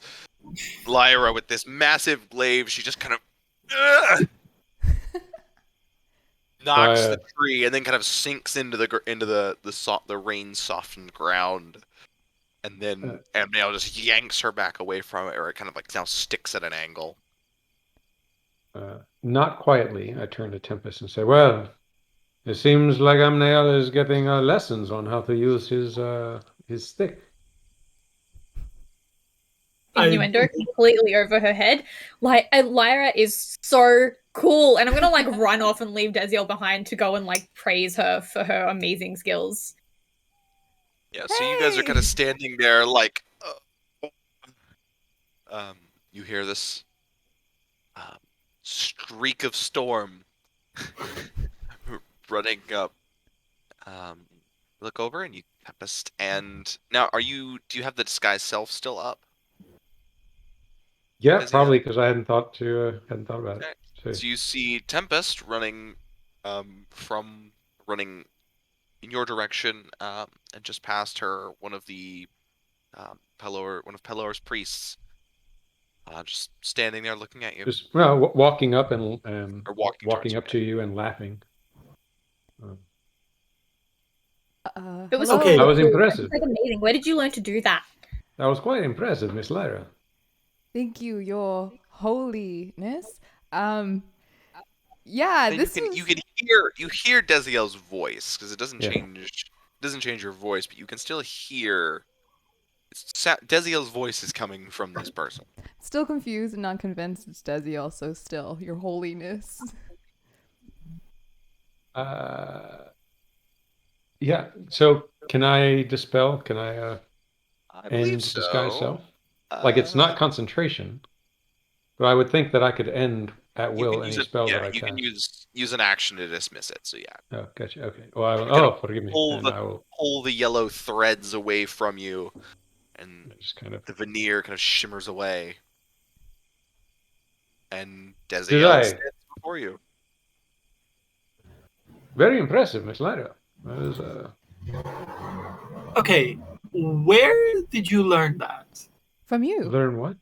Lyra with this massive glaive, she just kind of knocks the tree and then kind of sinks into the rain softened ground, and then Amnail just yanks her back away from it, or it kind of like now sticks at an angle. Not quietly, I turn to Tempest and say, "Well, it seems like Amnael is getting lessons on how to use his stick." Innuendo completely over her head. Like, Lyra is so cool, and I'm gonna like run off and leave Desiel behind to go and like praise her for her amazing skills. Yeah, so you guys are kind of standing there like, you hear this streak of storm running up. Look over and you Tempest. And now, do you have the disguise self still up? Yeah, probably because I hadn't thought about Okay. it. So you see Tempest running in your direction, and just past her, one of Pellor's priests, just standing there looking at you. Just walking up and Or walking up to you and laughing. It was Okay. That was cool. impressive. It's like amazing. Where did you learn to do that? That was quite impressive, Miss Lyra. Thank you, your holiness. Yeah, And this you hear Desiel's voice, because it doesn't change your voice, but you can still hear Desiel's voice is coming from this person. Still confused and not convinced it's Desi, also still, your holiness. Yeah, so can I dispel? Can I believe end disguise so. self? Like, it's not concentration, but I would think that I could end at will any spell that I cast. You can use an action to dismiss it, so yeah. Oh, gotcha. Okay. Well, forgive me. I will pull the yellow threads away from you, and just kind of the veneer kind of shimmers away. And Desiel stands before you. Very impressive, Miss Lyra. That was, Okay, where did you learn that? From you. Learn what?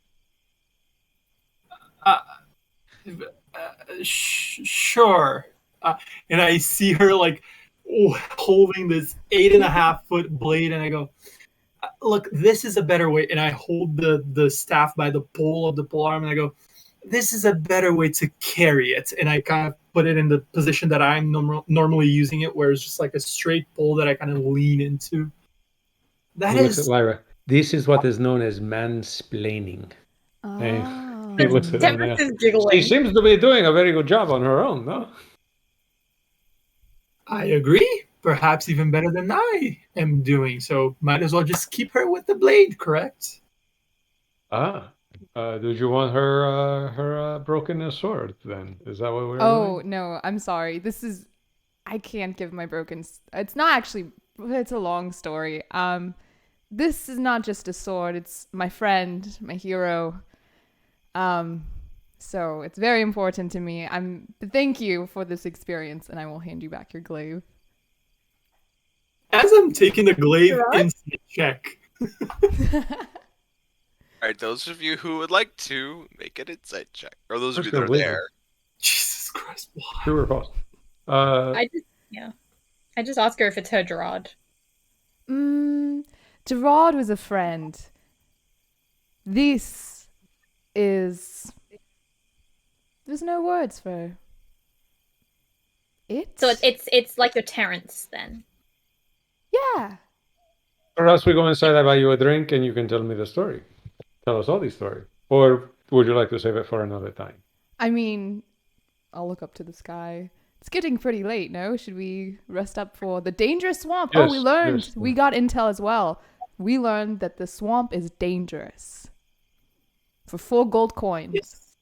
Sure. And I see her like holding this 8.5-foot blade, and I go, "Look, this is a better way." And I hold the staff by the pole of the polearm, and I go, "This is a better way to carry it." And I kind of put it in the position that I'm normally using it, where it's just like a straight pole that I kind of lean into. That He looks is at Lyra. This is what is known as mansplaining. Oh. He looks at Tempest Amnael. is giggling. She seems to be doing a very good job on her own, no? I agree. perhaps even better than I am doing. So might as well just keep her with the blade, correct? Did you want her broken sword then? Is that what we're Oh, doing? no, I'm sorry. I can't give my it's not actually, it's a long story. This is not just a sword, it's my friend, my hero. So it's very important to me. Thank you for this experience, and I will hand you back your glaive. As I'm taking the glaive, Gerard? insight check. All right, those of you who would like to make an insight check, or those of Let's you go that are blade. there. Jesus Christ, why? True or false? I just ask her if it's her Gerard. Gerard was a friend. This is. There's no words for it. So it's like your Terrence then. Yeah. Or else we go inside, I buy you a drink, and you can tell me the story. Tell us all the story. Or would you like to save it for another time? I mean, I'll look up to the sky. It's getting pretty late, no? Should we rest up for the dangerous swamp? Yes, we learned. yes. We got intel as well. We learned that the swamp is dangerous. For 4 gold coins. Yes.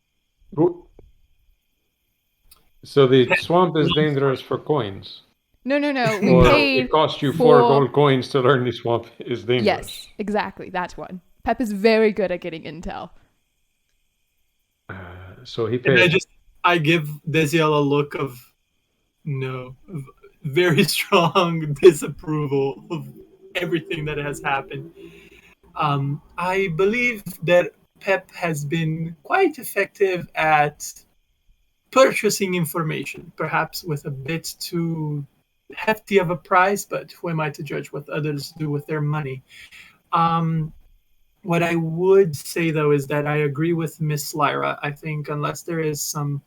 So the swamp is dangerous for coins. No. We Or paid it cost you for 4 gold coins to learn the swamp is dangerous. Yes, exactly. That one. Pep is very good at getting intel. So he And paid. I give Desiel a look of very strong disapproval of everything that has happened. I believe that Pep has been quite effective at purchasing information, perhaps with a bit too hefty of a price, but who am I to judge what others do with their money? What I would say, though, is that I agree with Miss Lyra. I think unless there is some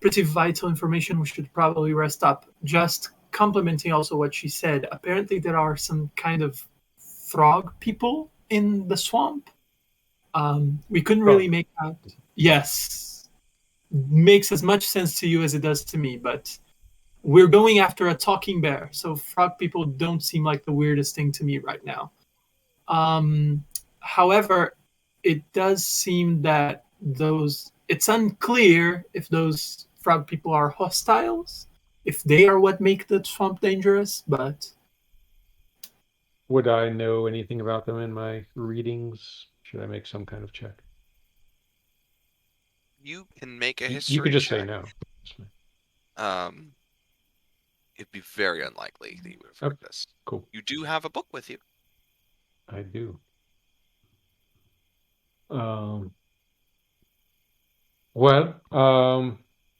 pretty vital information, we should probably rest up. Just complimenting also what she said. Apparently, there are some kind of frog people in the swamp. We couldn't really make out. Yes, makes as much sense to you as it does to me, but we're going after a talking bear, so frog people don't seem like the weirdest thing to me right now. However, it does seem that it's unclear if those frog people are hostiles, if they are what make the swamp dangerous, but Would I know anything about them in my readings? Should I make some kind of check? You can make a history You could just check. say no. It'd be very unlikely that you would have heard this. Cool. You do have a book with you. I do. I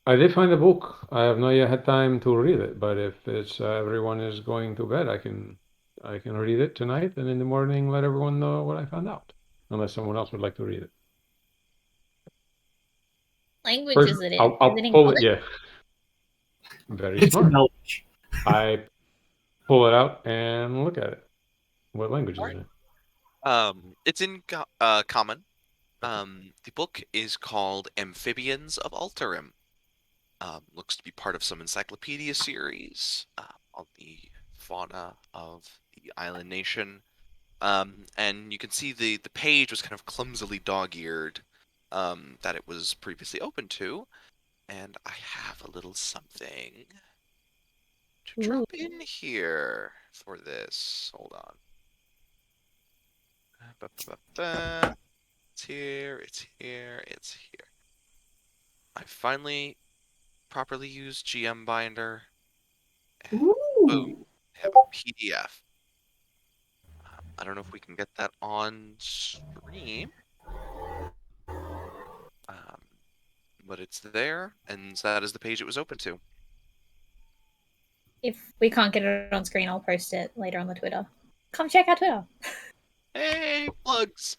did find a book. I have not yet had time to read it, but if it's everyone is going to bed, I can read it tonight, and in the morning let everyone know what I found out. Unless someone else would like to read it. Language First, is it in? I'll Is it in pull Gothic? it. Yeah. Very it's smart. knowledge. I pull it out and look at it. What language is it? It's in common. The book is called Amphibians of Alterim. Looks to be part of some encyclopedia series on the fauna of the island nation. And you can see the page was kind of clumsily dog-eared that it was previously open to. And I have a little something to drop in here for this. Hold on. It's here, it's here, it's here. I finally properly used GM Binder. And boom, I have a PDF. I don't know if we can get that on stream. But it's there, and that is the page it was open to. If we can't get it on screen, I'll post it later on the Twitter. Come check out Twitter. Hey, plugs!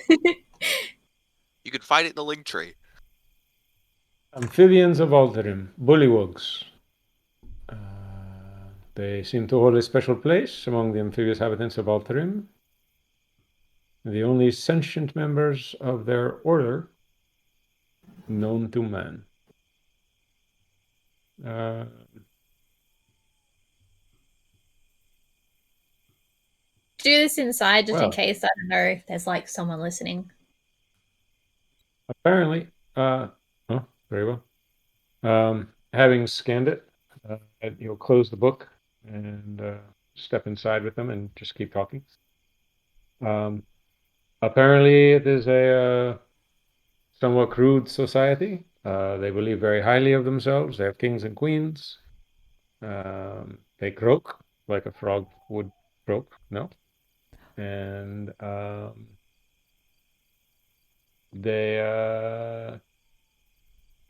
You can find it in the link tree. Amphibians of Alterim, bullywugs. They seem to hold a special place among the amphibious inhabitants of Alterim. The only sentient members of their order known to man. do this inside just in Well. case, I don't know, there's like someone listening. Apparently, oh, very well. Having scanned it, you'll close the book and step inside with them and just keep talking. Apparently, it is a somewhat crude society. They believe very highly of themselves. They have kings and queens. They croak like a frog would croak, no? And they,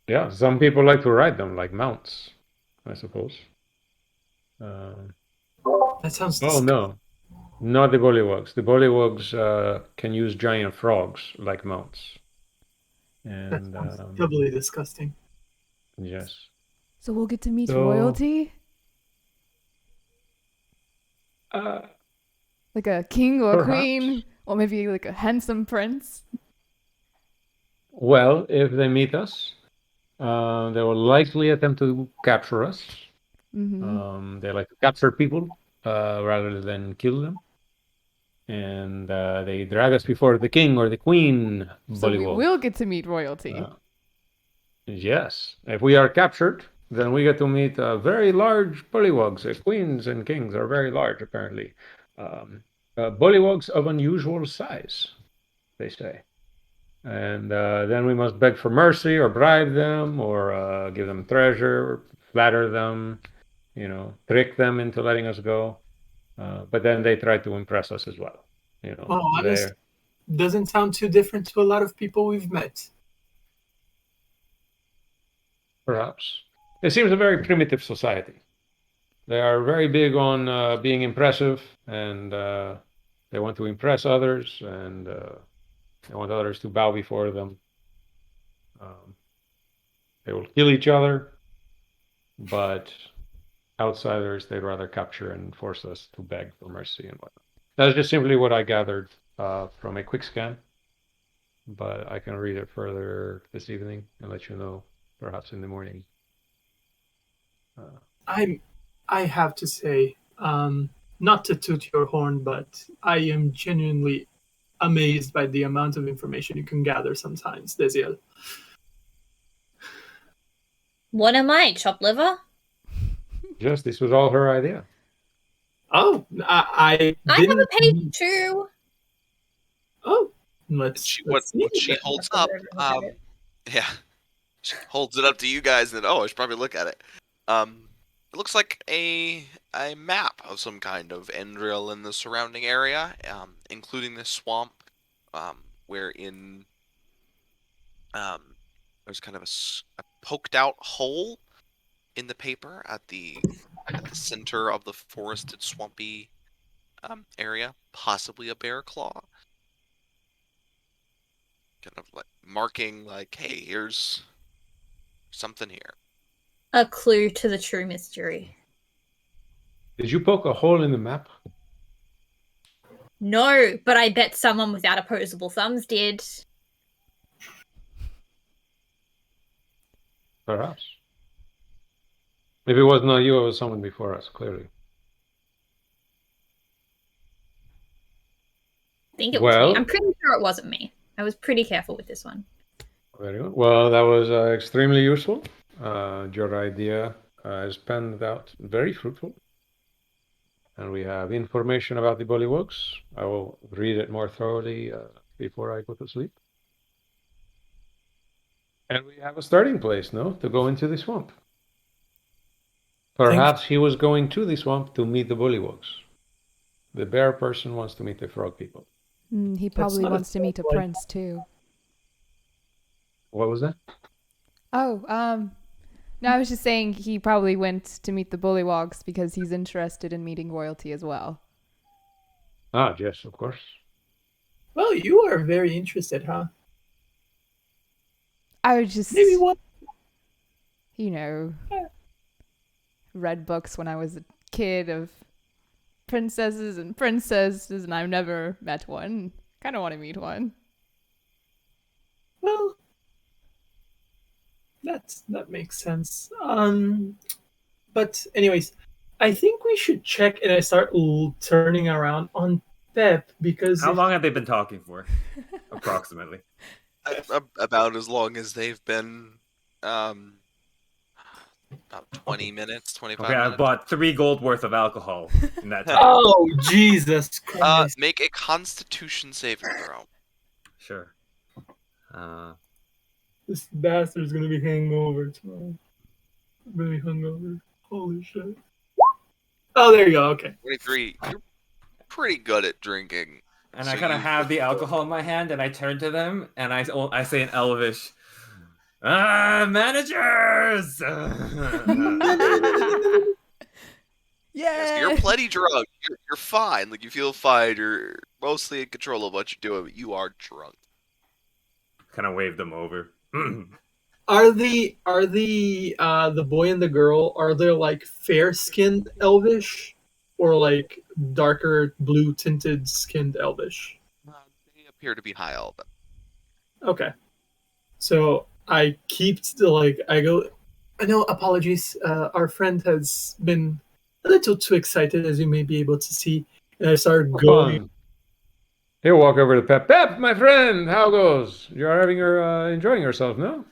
yeah, some people like to ride them like mounts, I suppose. That sounds Oh, disgusting. no, not the bullywugs. The bullywugs can use giant frogs like mounts. That And sounds doubly disgusting. yes. So we'll get to meet So- royalty? Like a king or a Perhaps. queen? Or maybe like a handsome prince? Well, if they meet us, they will likely attempt to capture us. Mm-hmm. They like to capture people rather than kill them. And they drag us before the king or the queen. So we bullywug. will get to meet royalty. Yes. If we are captured, then we get to meet very large bullywugs. Queens and kings are very large, apparently. Bullywugs of unusual size, they say. And then we must beg for mercy or bribe them or give them treasure, flatter them, trick them into letting us go. But then they try to impress us as well. Well, honest, they're- doesn't sound too different to a lot of people we've met. Perhaps. It seems a very primitive society. They are very big on being impressive, and they want to impress others, and they want others to bow before them. They will kill each other, but outsiders they'd rather capture and force us to beg for mercy and whatnot. That's just simply what I gathered from a quick scan, but I can read it further this evening and let you know perhaps in the morning. I have to say, not to toot your horn, but I am genuinely amazed by the amount of information you can gather sometimes, Desiel. What am I, chopped liver? Just this was all her idea. Oh, I I have didn't. a page too. Oh, let's What see. she holds up, yeah, she holds it up to you guys, and then I should probably look at it. It looks like a map of some kind of Endril in the surrounding area, including this swamp, wherein there's kind of a poked out hole in the paper at the center of the forested, swampy area, possibly a bear claw. Kind of like marking, like, hey, here's something here. A clue to the true mystery. Did you poke a hole in the map? No, but I bet someone without opposable thumbs did. Perhaps. If it was not you, it was someone before us, clearly. I think it was me. Well- I'm pretty sure it wasn't me. I was pretty careful with this one. Very good. Well, that was extremely useful. Your idea is panned out very fruitful. And we have information about the bullywugs. I will read it more thoroughly before I go to sleep. And we have a starting place, no? To go into the swamp. Perhaps he was going to the swamp to meet the bullywugs. The bear person wants to meet the frog people. He probably not a wants to meet a spoiler. prince too. What was that? Oh, no, I was just saying he probably went to meet the bullywugs because he's interested in meeting royalty as well. Ah, yes, of course. Well, you are very interested, huh? I was just, Maybe one. read books when I was a kid of princesses and princesses, and I've never met one. Kind of want to meet one. Well, that makes sense. But anyways, I think we should check, and I start turning around on Pep, because How long have they been talking for? Approximately. About as long as they've been, about 20 minutes, 25 Okay, I minutes. bought 3 gold worth of alcohol in that time. Oh, Jesus Christ. Make a Constitution saving throw. Sure. This bastard's gonna be hangover tomorrow. I'm gonna be hungover. Holy shit. Oh, there you go. Okay. 23. You're pretty good at drinking. And So I kind of you- have the alcohol in my hand, and I turn to them, and I say in Elvish, managers! Yes, Yeah. you're plenty drunk. You're fine. Like, you feel fine. You're mostly in control of what you're doing, but you are drunk. Kind of wave them over. Are the boy and the girl, are they like fair skinned elvish or like darker blue tinted skinned elvish? They appear to be high elven. Okay. So I keep like I go no apologies. Our friend has been a little too excited, as you may be able to see. And I start going. Fun. He'll walk over to Pep. Pep, my friend, how goes? You're having your enjoying yourself, no?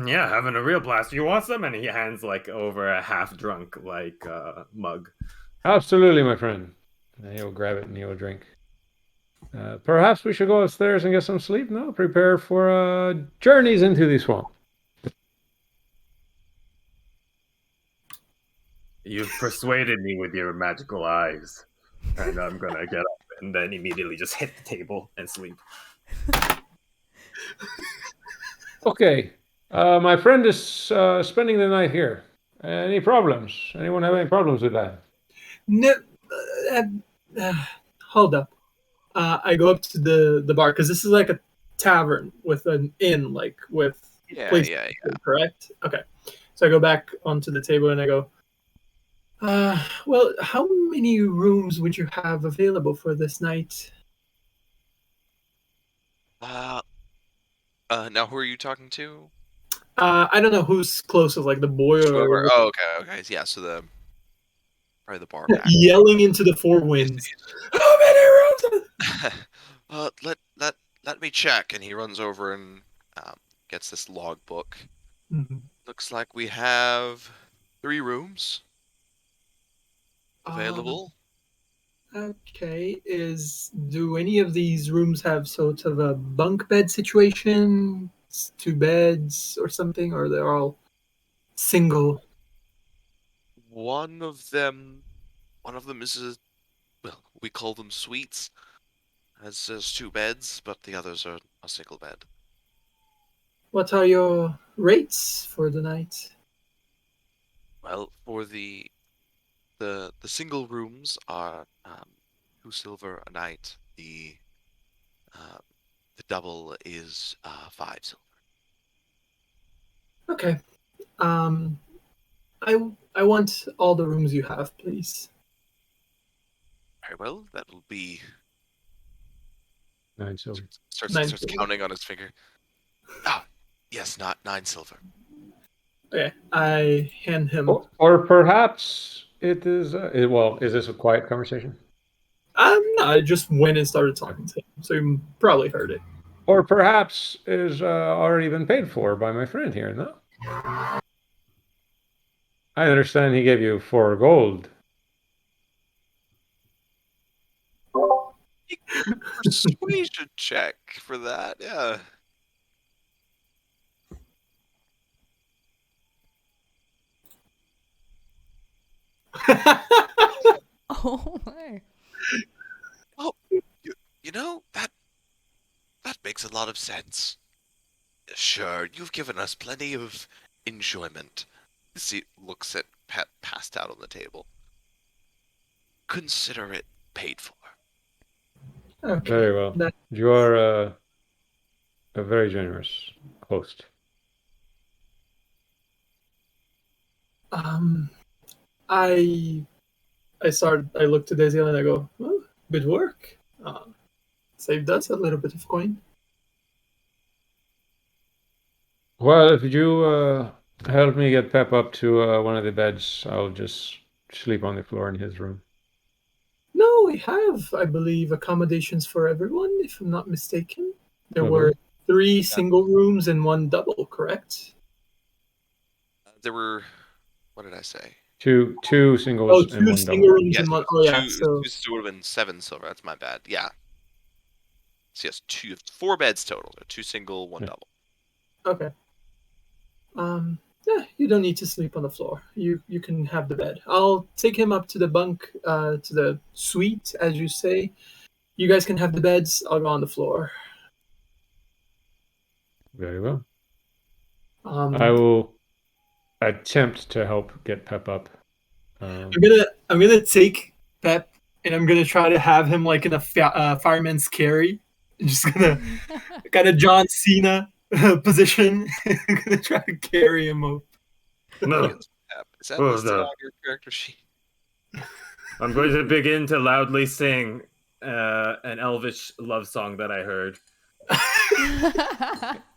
Yeah, having a real blast. You want some? And he hands like over a half drunk like mug. Absolutely, my friend. And he'll grab it and he'll drink. Perhaps we should go upstairs and get some sleep, no? Prepare for journeys into the swamp. You've persuaded me with your magical eyes. And I'm gonna get up and then immediately just hit the table and sleep. Okay. My friend is spending the night here. Any problems? Anyone have any problems with that? No, hold up. I go up to the bar because this is like a tavern with an inn, like with places, Yeah. correct? Okay. So I go back onto the table and I go, well, how many rooms would you have available for this night? Now who are you talking to? I don't know who's closest, like the boy Whoever. or Oh, okay. Yeah, so probably the bar back. yelling into the four winds. How many rooms? Let me check. And he runs over and gets this logbook. Mhm. Looks like we have 3 rooms available. Okay. Do any of these rooms have sort of a bunk bed situation? 2 beds or something, or they're all single? One of them is we call them suites. Has 2 beds, but the others are a single bed. What are your rates for the night? Well, for the single rooms are 2 silver a night. The double is 5 silver. Okay. I want all the rooms you have, please. Very well. That will be. 9 silver. Starts 9 silver. counting on his finger. Ah, yes, not 9 silver. Okay. I hand him. Or perhaps it is. Well, is this a quiet conversation? No, I just went and started talking to him, so you probably heard it. Or perhaps is already been paid for by my friend here, no? I understand he gave you 4 gold. Persuasion check for that, yeah. Oh my. Oh, you know, that makes a lot of sense. Sure, you've given us plenty of enjoyment. He looks at Pet passed out on the table. Consider it paid for. Okay. Very well. That- You are a very generous host. I look to Daisy and I go, well, good work. Saved us a little bit of coin. Well, if you help me get Pep up to one of the beds, I'll just sleep on the floor in his room. No, we have, I believe, accommodations for everyone, if I'm not mistaken. There were 3 single rooms and 1 double, correct? There were, what did I say? Two Oh, singles and 2 one single double. rooms Yes, and it 1. was Oh, yeah. two. So, It would have been 7 silver. That's my bad. Yeah. So yes, 4 beds total. 2 single, 1 Yeah. double. okay. Yeah, you don't need to sleep on the floor. You can have the bed. I'll take him up to the bunk, to the suite, as you say. You guys can have the beds. I'll go on the floor. Very well. Um, I will attempt to help get Pep up. I'm gonna take Pep and I'm gonna try to have him like in a fireman's carry. I'm just gonna kind of John Cena position. I'm gonna try to carry him up. No. Is that Oh, listed no. on your character sheet? I'm going to begin to loudly sing an elvish love song that I heard.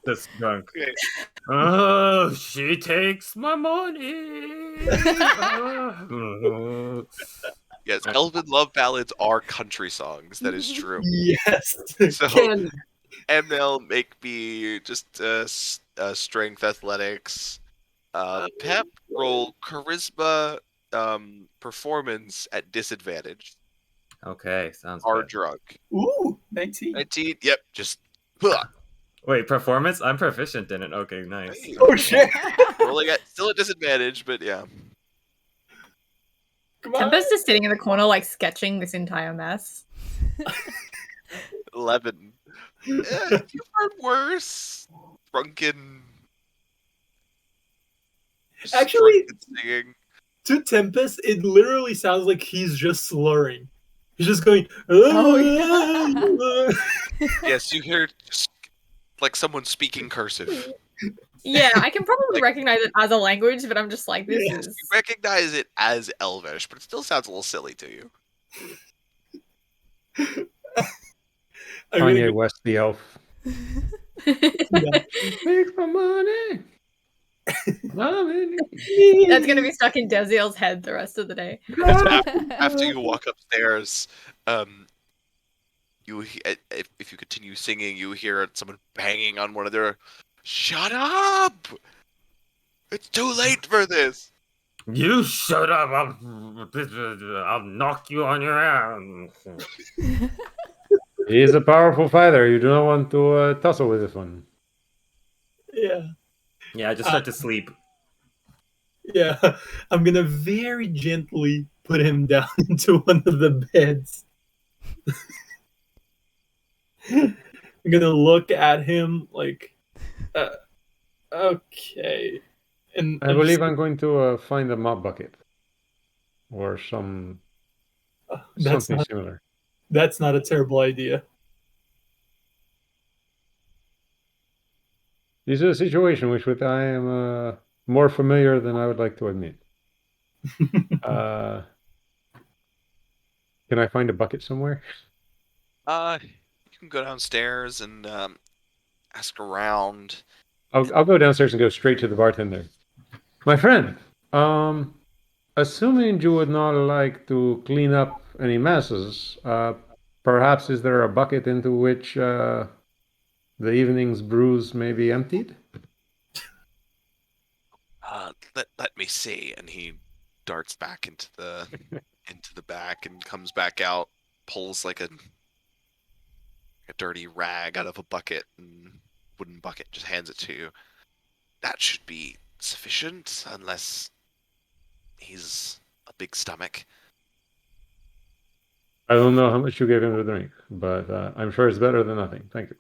This drunk. Okay. Oh, she takes my money. Oh. Yes, elven love ballads are country songs. That is true. Yes. So- Ken. ML, make me just strength athletics. Pep, roll charisma performance at disadvantage. Okay, sounds Are good. drunk. Ooh, 19. 19. Yep, just Wait, performance? I'm proficient in it. Okay, nice. Hey. Oh shit! rolling at still at disadvantage, but yeah. Come on. Tempest is sitting in the corner, like sketching this entire mess. 11. You've heard worse. Drunken. just Actually- drunken singing. To Tempest, it literally sounds like he's just slurring. He's just going. Oh, Yes, you hear just like someone speaking cursive. Yeah, I can probably Like- recognize it as a language, but I'm just like, this Yes. is. You recognize it as Elvish, but it still sounds a little silly to you. I'm Kanye gonna West the elf. go- yeah. Take my money. Money. That's gonna be stuck in Desiel's head the rest of the day. After you walk upstairs, if you continue singing, you hear someone banging on one of their. Shut up! It's too late for this. You shut up! I'll knock you on your ass. He is a powerful fighter. You do not want to tussle with this one. Yeah. Yeah, I just start to sleep. Yeah. I'm gonna very gently put him down into one of the beds. I'm gonna look at him like, okay. And I believe I'm going to find a mop bucket or something similar. That's not a terrible idea. This is a situation which I am more familiar than I would like to admit. Can I find a bucket somewhere? You can go downstairs and ask around. I'll go downstairs and go straight to the bartender. My friend, assuming you would not like to clean up any messes, perhaps is there a bucket into which the evening's brews may be emptied? Let me see. And he darts back into the back and comes back out, pulls like a dirty rag out of a bucket and wooden bucket, just hands it to you. That should be sufficient, unless he's a big stomach. I don't know how much you gave him to drink, but I'm sure it's better than nothing. Thank you.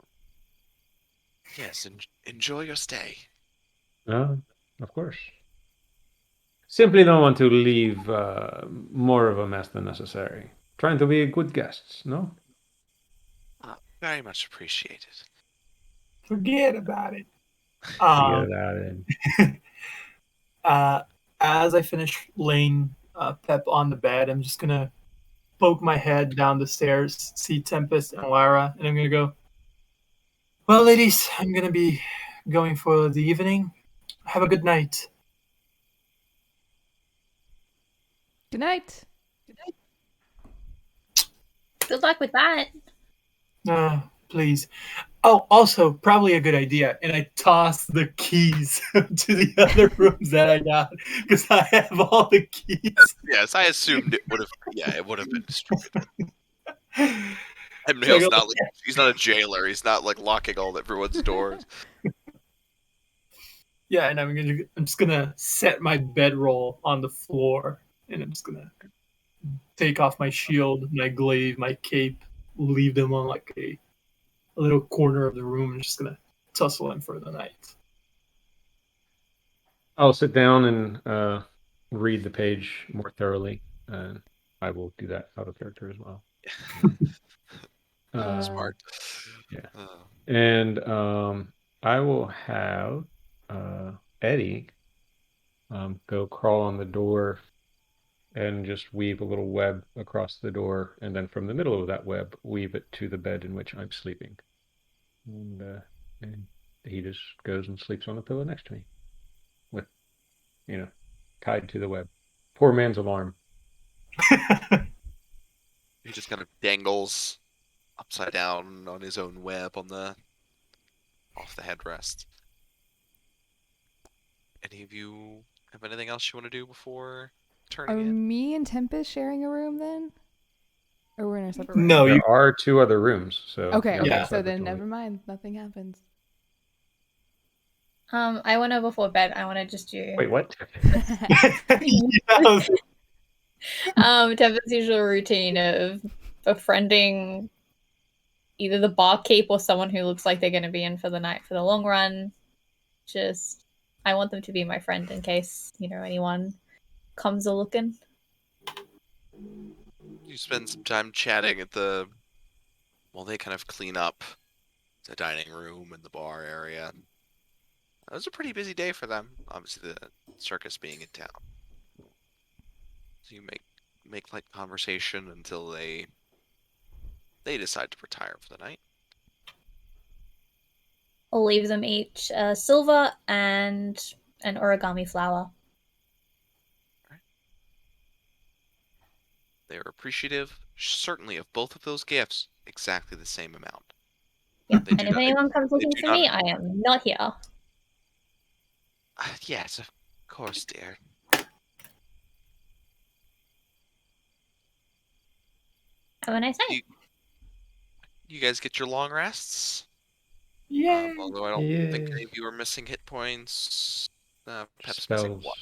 Yes, enjoy your stay. Of course. Simply don't want to leave more of a mess than necessary. Trying to be good guests, no? Very much appreciated. Forget about it. Yeah, that is. As I finish laying Pep on the bed, I'm just gonna poke my head down the stairs, see Tempest and Lara, and I'm gonna go, well, ladies, I'm gonna be going for the evening. Have a good night. Good night. Good luck with that. Please. Oh, also, probably a good idea. And I toss the keys to the other rooms that I got because I have all the keys. Yes, I assumed it would have. Yeah, it would have been distributed. And It's like, Nail's not like he's not a jailer. He's not like locking all everyone's doors. yeah, and I'm just gonna set my bedroll on the floor, and I'm just gonna take off my shield, my glaive, my cape, leave them on like a little corner of the room, and just gonna tussle in for the night. I'll sit down and read the page more thoroughly, and I will do that out of character as well. Smart. Yeah. And I will have Eddie go crawl on the door and just weave a little web across the door, and then from the middle of that web, weave it to the bed in which I'm sleeping. And he just goes and sleeps on the pillow next to me, with, tied to the web. Poor man's alarm. He just kind of dangles upside down on his own web off the headrest. Any of you have anything else you want to do before turning Are in? me and Tempest sharing a room then? Or we're in a separate room? No, you. There are 2 other rooms, so Okay, Yeah. so then never mind. Nothing happens. I want to before bed. I want to just do. Wait, what? Tempest's usual routine of befriending either the barkeep or someone who looks like they're going to be in for the night for the long run. Just, I want them to be my friend in case, anyone comes a looking. You spend some time chatting while they kind of clean up the dining room and the bar area. It was a pretty busy day for them. Obviously, the circus being in town. So you make light conversation until they decide to retire for the night. I'll leave them each a silver and an origami flower. They're appreciative, certainly, of both of those gifts, exactly the same amount. Yeah. They And do if not- anyone comes looking do for not- me, I am not here. Yes, of course, dear. Have a nice night. You guys get your long rests? Yeah. Although I don't think any of you are missing hit points. Pep's missing Spells. one.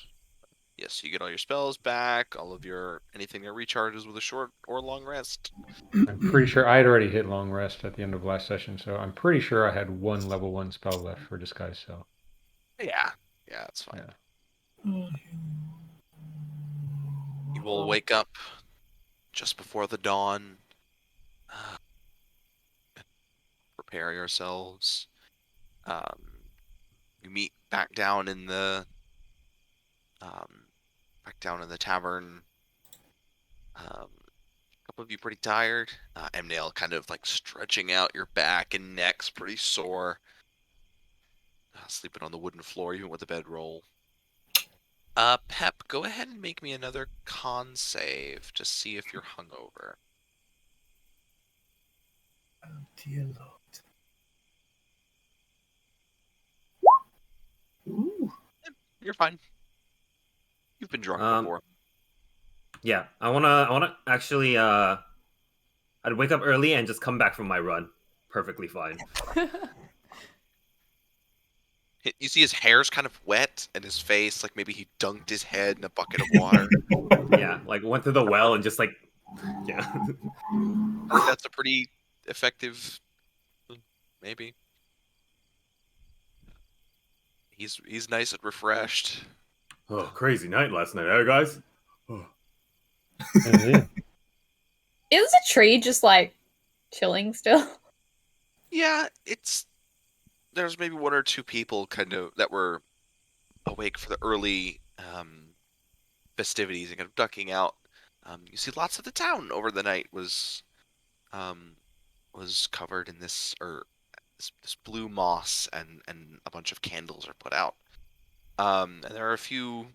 Yes, you get all your spells back, all of your anything that recharges with a short or long rest. I'm pretty sure I had already hit long rest at the end of last session, so I'm pretty sure I had 1 level 1 spell left for disguise self. Yeah, that's fine. Yeah. You will wake up just before the dawn. Prepare yourselves. You meet back down in the tavern. A couple of you pretty tired. Emnail kind of like stretching out your back and neck's pretty sore. Sleeping on the wooden floor, even with the bedroll. Pep, go ahead and make me another con save to see if you're hungover. Oh, dear Lord. Ooh. You're fine. You've been drunk before. Yeah, I wanna actually I'd wake up early and just come back from my run. Perfectly fine. You see his hair's kind of wet and his face, like maybe he dunked his head in a bucket of water. Yeah, like went to the well and just like, yeah. That's a pretty effective, maybe. He's nice and refreshed. Oh, crazy night last night, eh, guys? Oh. Yeah. Is the tree just like chilling still? Yeah, there's maybe 1 or 2 people kind of that were awake for the early festivities and kind of ducking out. You see lots of the town over the night was covered in this blue moss, and a bunch of candles are put out. And there are a few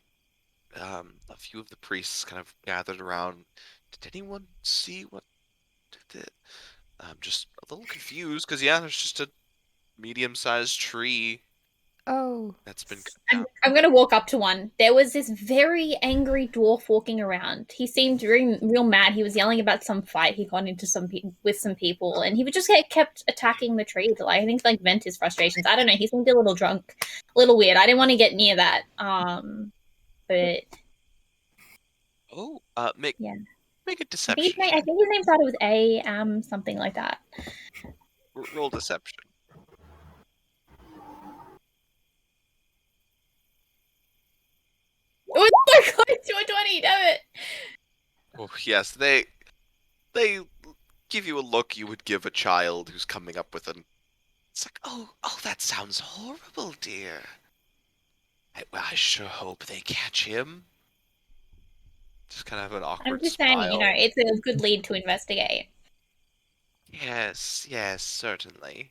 of the priests kind of gathered around. Did anyone see what I'm just a little confused because yeah, there's just a medium-sized tree Oh, that's been cut I'm, out. I'm gonna walk up to one. There was this very angry dwarf walking around. He seemed real mad. He was yelling about some fight he got into with some people, and he would just kept attacking the tree to I think vent his frustrations. I don't know. He seemed a little drunk, a little weird. I didn't want to get near that. But Oh, yeah, make a I deception. think his name started with A, something like that. Roll deception. It was so close to a 20, damn it. Oh yes, they give you a look you would give a child who's coming up with an. It's like, oh, that sounds horrible, dear. I sure hope they catch him. Just kind of have an awkward I'm just smile. saying, it's a good lead to investigate. Yes, certainly.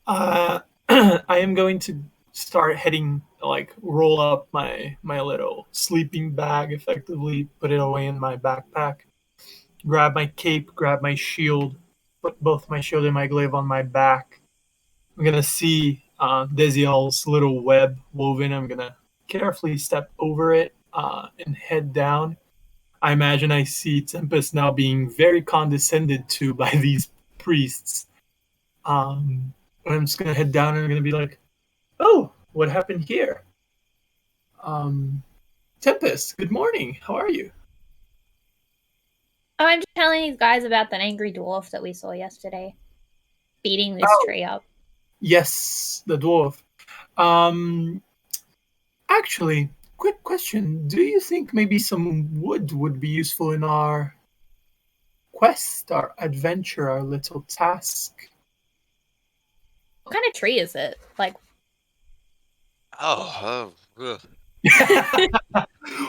I am going to start heading, roll up my little sleeping bag, effectively put it away in my backpack, grab my cape, grab my shield, put both my shield and my glaive on my back. I'm gonna see Desiel's little web woven. I'm gonna carefully step over it and head down. I imagine I see Tempest now being very condescended to by these priests. I'm just gonna head down and I'm gonna be like, "Oh, what happened here?" Tempest, good morning. How are you? Oh, I'm just telling these guys about that angry dwarf that we saw yesterday, beating this tree up. Yes, the dwarf. Actually, quick question. Do you think maybe some wood would be useful in our quest, our adventure, our little task? What kind of tree is it? Ugh.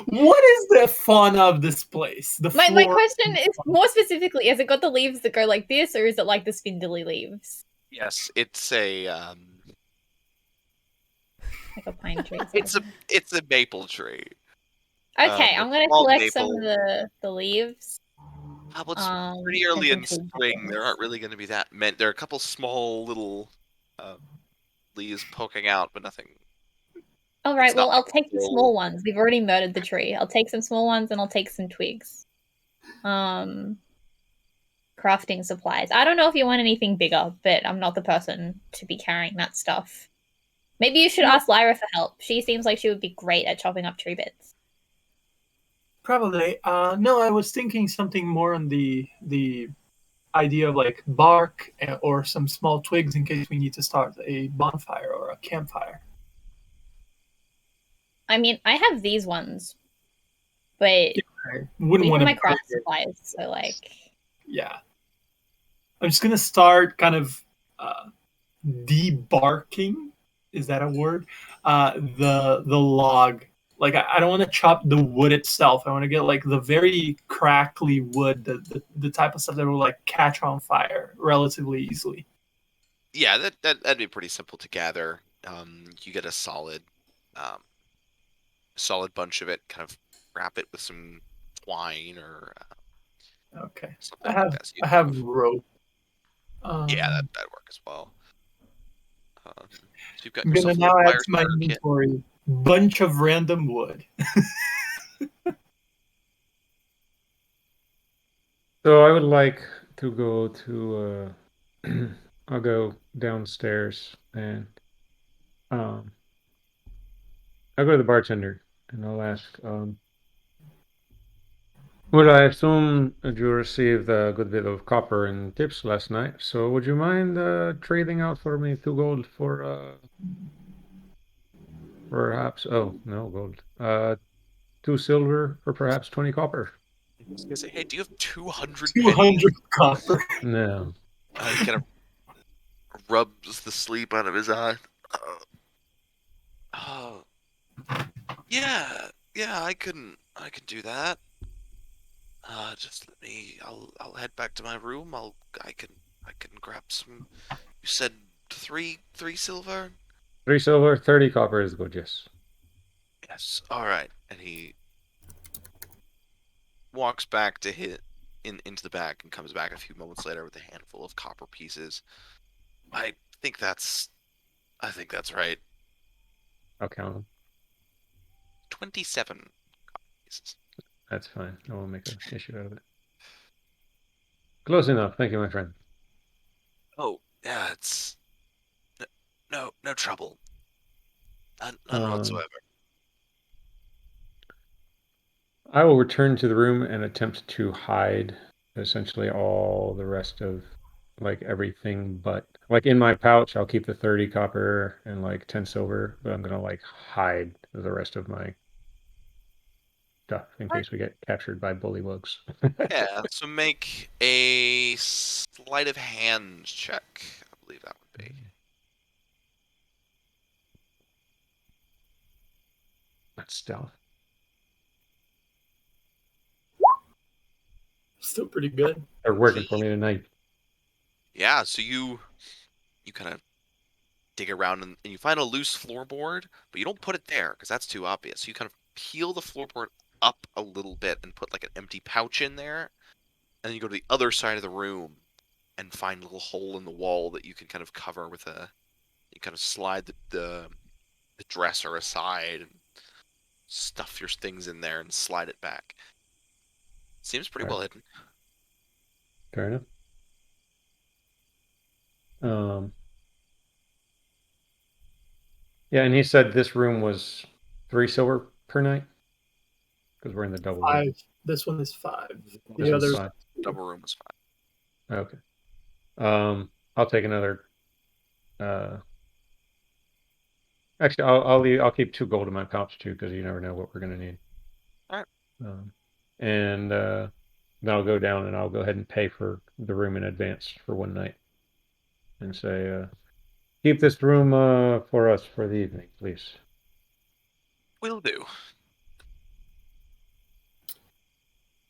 What is the fauna of this place? My question is more specifically: has it got the leaves that go like this, or is it like the spindly leaves? Yes, it's a Like a pine tree. it's a maple tree. Okay, I'm gonna small collect some maple. of the leaves. Well, it's pretty early in and some spring. twigs. There aren't really going to be that many. There are a couple small little leaves poking out, but nothing. All right, It's not well, I'll like take the full- small ones. We've already murdered the tree. I'll take some small ones and I'll take some twigs. Crafting supplies. I don't know if you want anything bigger, but I'm not the person to be carrying that stuff. Maybe you should ask Lyra for help. She seems like she would be great at chopping up tree bits. Probably. No, I was thinking something more on the idea of like bark or some small twigs in case we need to start a bonfire or a campfire. I mean, I have these ones, but I wouldn't these want are to my craft supplies, so Yeah. I'm just gonna start kind of debarking. Is that a word? The log. Like I don't want to chop the wood itself. I want to get like the very crackly wood, the type of stuff that will like catch on fire relatively easily. Yeah, that'd be pretty simple to gather. You get a solid bunch of it. Kind of wrap it with some twine or Okay. something I like that. So I have rope. yeah, that'd work as well. So you've got I'm gonna yourself a now little add fire to my starter kit. inventory bunch of random wood. So I would like to go to. I'll go downstairs and I'll go to the bartender and I'll ask. Well, I assume you received a good bit of copper and tips last night. So would you mind trading out for me 2 gold for perhaps? Oh no, gold. 2 silver for perhaps 20 copper. I was gonna say, hey, do you have 200 pennies? 200 copper. No. He kind of rubs the sleep out of his eye. Yeah, I can do that. Just let me. I'll head back to my room. I can grab some. You said three silver. 3 silver, 30 copper is good. Yes. Yes. All right. And he walks back to into the bag and comes back a few moments later with a handful of copper pieces. I think that's right. I'll count them. 27 pieces. That's fine. I won't make an issue out of it. Close enough. Thank you, my friend. Oh, yeah, it's no trouble. None Um, whatsoever. I will return to the room and attempt to hide essentially all the rest of like everything but like in my pouch I'll keep the 30 copper and like 10 silver, but I'm gonna like hide the rest of my stuff in case we get captured by bullywugs. Yeah, so make a sleight of hand check. I believe that would be. That's stealth. Still pretty good. They're working for me tonight. Yeah, so you kind of dig around and you find a loose floorboard, but you don't put it there because that's too obvious. So you kind of peel the floorboard up a little bit and put like an empty pouch in there, and then you go to the other side of the room and find a little hole in the wall that you can kind of cover with a. You kind of slide the dresser aside and stuff your things in there and slide it back. Seems pretty well hidden. Fair enough. Yeah, and he said this room was 3 silver per night because we're in the double room. 5. This one is 5. This The one's other 5. Double room was 5. Okay. I'll take another. Actually, I'll keep 2 gold in my pouch too because you never know what we're gonna need. All right. And then I'll go down and I'll go ahead and pay for the room in advance for one night, and say, keep this room for us for the evening, please. Will do.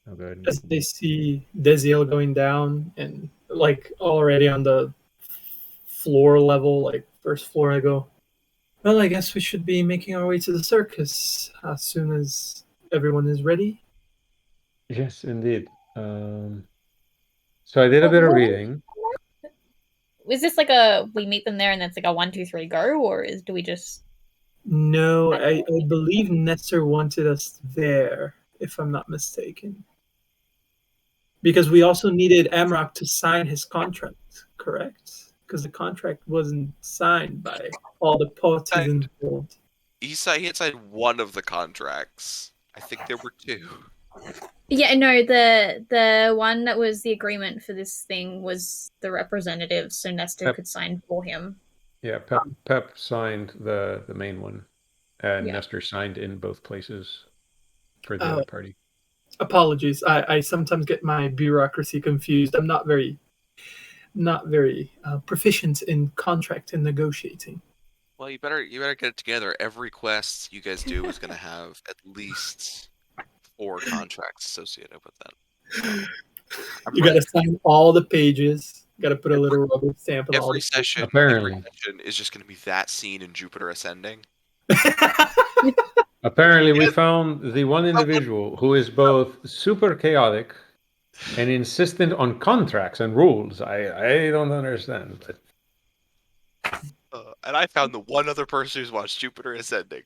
I'll go ahead As and they see Desiel going down and like already on the floor level, like first floor, I go, well, I guess we should be making our way to the circus as soon as everyone is ready. yes, indeed. So I did a bit of reading. Is this like we meet them there and that's like a 1, 2, 3 go, or do we just? No, I believe Nestor wanted us there, if I'm not mistaken. Because we also needed Amrock to sign his contract, correct? Because the contract wasn't signed by all the parties involved. He had signed one of the contracts. I think there were 2. Yeah, no, the one that was the agreement for this thing was the representative, so Nestor could sign for him. Yeah, Pep signed the main one, and Yeah. Nestor signed in both places for the other party. Apologies, I sometimes get my bureaucracy confused. I'm not very proficient in contract and negotiating. Well, you better get it together. Every quest you guys do is going to have at least 4 contracts associated with that. You got to sign all the pages. Got to put a little rubber stamp on all Every the session. Apparently. Every session is just going to be that scene in Jupiter Ascending. Apparently, we found the one individual who is both super chaotic and insistent on contracts and rules. I don't understand. But And I found the one other person who's watched Jupiter Ascending.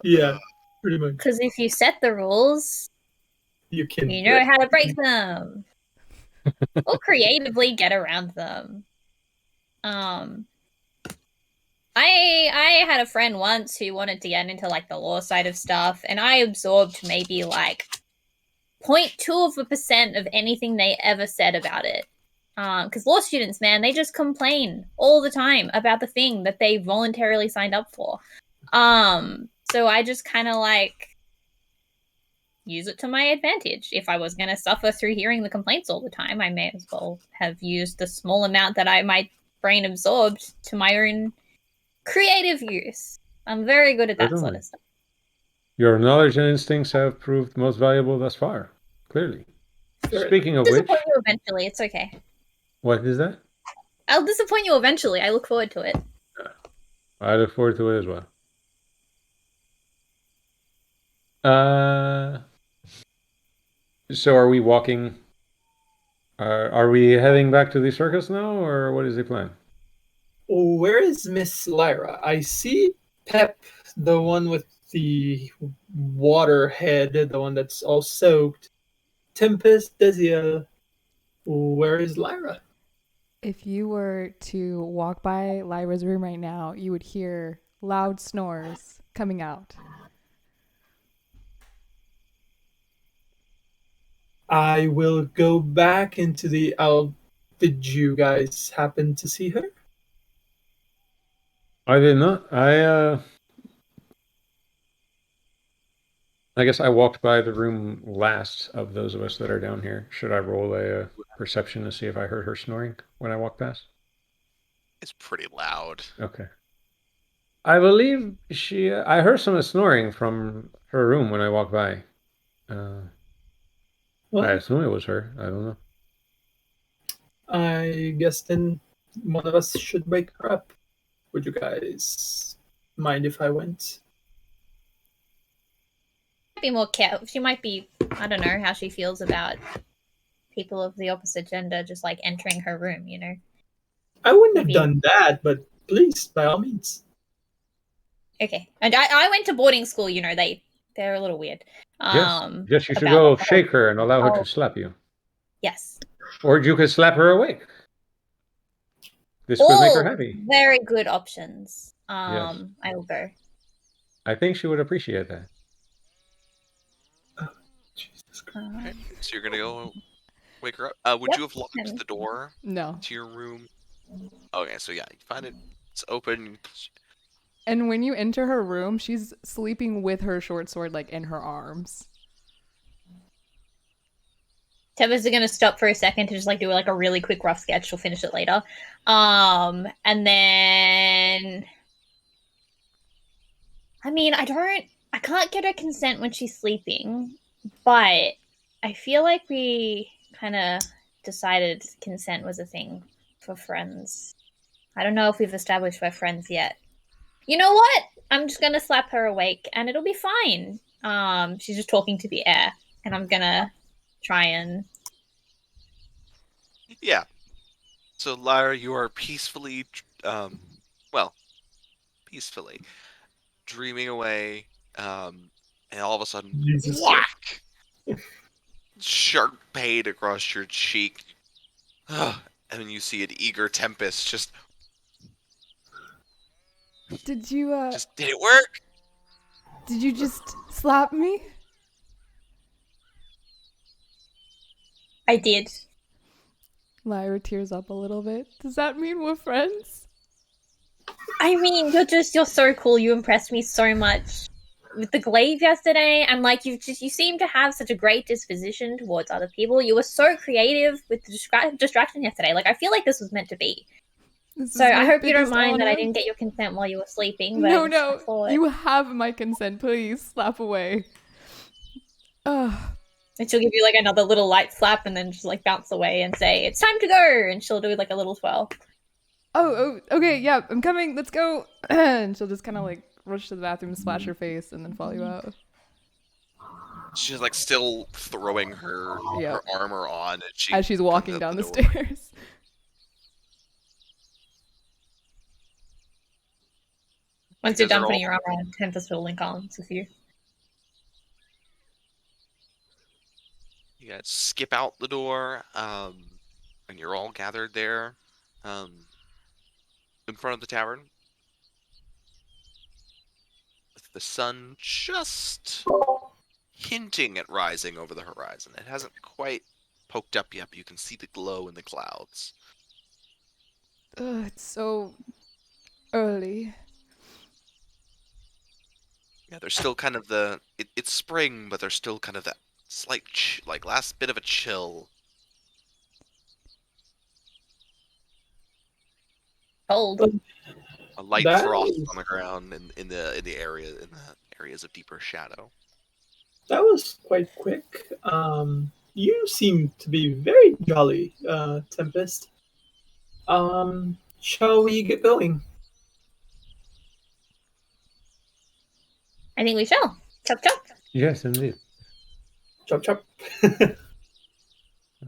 Yeah, pretty much. Because if you set the rules, you know how to break them. Or creatively get around them. I had a friend once who wanted to get into like the law side of stuff, and I absorbed maybe like 0.2% of anything they ever said about it. Because law students, man, they just complain all the time about the thing that they voluntarily signed up for. So I just kind of like use it to my advantage. If I was going to suffer through hearing the complaints all the time, I may as well have used the small amount that my brain absorbed to my own creative use. I'm very good at that sort of stuff. Your knowledge and instincts have proved most valuable thus far, clearly. Speaking of which... I'll disappoint you eventually, it's okay. What is that? I'll disappoint you eventually, I look forward to it. I look forward to it as well. So are we walking Are we heading back to the circus now, or what is the plan? Where is Miss Lyra? I see Pep, the one with the water head, the one that's all soaked. Tempest, Desiel. Where is Lyra? If you were to walk by Lyra's room right now, you would hear loud snores coming out. I will go back into the. Did you guys happen to see her? I did not. I guess I walked by the room last of those of us that are down here. Should I roll a perception to see if I heard her snoring when I walked past? It's pretty loud. Okay. I believe I heard some snoring from her room when I walked by. I Well, assume it was her. I don't know. I guess then one of us should wake her up. Would you guys mind if I went? Be more careful. She might be. I don't know how she feels about people of the opposite gender just like entering her room. You know. I wouldn't Maybe. have done that, but please, by all means. Okay. And I went to boarding school. You know they're a little weird. Yes, you should about go the shake her and allow her Oh. to slap you. Yes. Or you could slap her awake. This could make her happy. Very good options. Yes. I will go. I think she would appreciate that. Jesus Christ. Okay, so you're gonna go wake her up. Would Yep. you have locked the door No. to your room? Okay, so yeah, you find it's open. And when you enter her room, she's sleeping with her short sword like in her arms. Tevis is gonna stop for a second to just like do like a really quick rough sketch. She'll finish it later. And then I mean, I can't get her consent when she's sleeping, but I feel like we kind of decided consent was a thing for friends. I don't know if we've established we're friends yet. You know what? I'm just gonna slap her awake and it'll be fine. She's just talking to the air, and I'm gonna try and Yeah. So Lyra, you are peacefully, peacefully dreaming away, and all of a sudden, Jesus whack! Sharp pain across your cheek. And then you see an eager Tempest just Did you did it work? did you just slap me? I did. Lyra tears up a little bit. Does that mean we're friends? I mean, you're so cool. You impressed me so much with the glaive yesterday, and like you seem to have such a great disposition towards other people. You were so creative with the distraction yesterday. Like I feel like this was meant to be. This So is I my hope you don't biggest mind that I honor. didn't get your consent while you were sleeping. But No, I thought... you have my consent. Please slap away. Ugh. And she'll give you like another little light slap, and then just like bounce away and say, "It's time to go." And she'll do like a little twirl. Oh, okay, yeah, I'm coming. Let's go. And she'll just kind of like rush to the bathroom, splash her face, and then follow you out. She's like still throwing her armor on as she's walking down the door. stairs. Once you're done putting your armor on, Tempest will link arms with you. You guys skip out the door, and you're all gathered there, in front of the tavern, with the sun just hinting at rising over the horizon. It hasn't quite poked up yet, but you can see the glow in the clouds. Ugh, it's so early. Yeah, there's still kind of it's spring, but there's still kind of that slight, last bit of a chill. Cold. A light frost on the ground in the areas of deeper shadow. That was quite quick. You seem to be very jolly, Tempest. Shall we get going? I think we shall. Chop chop. Yes, indeed. Chop chop.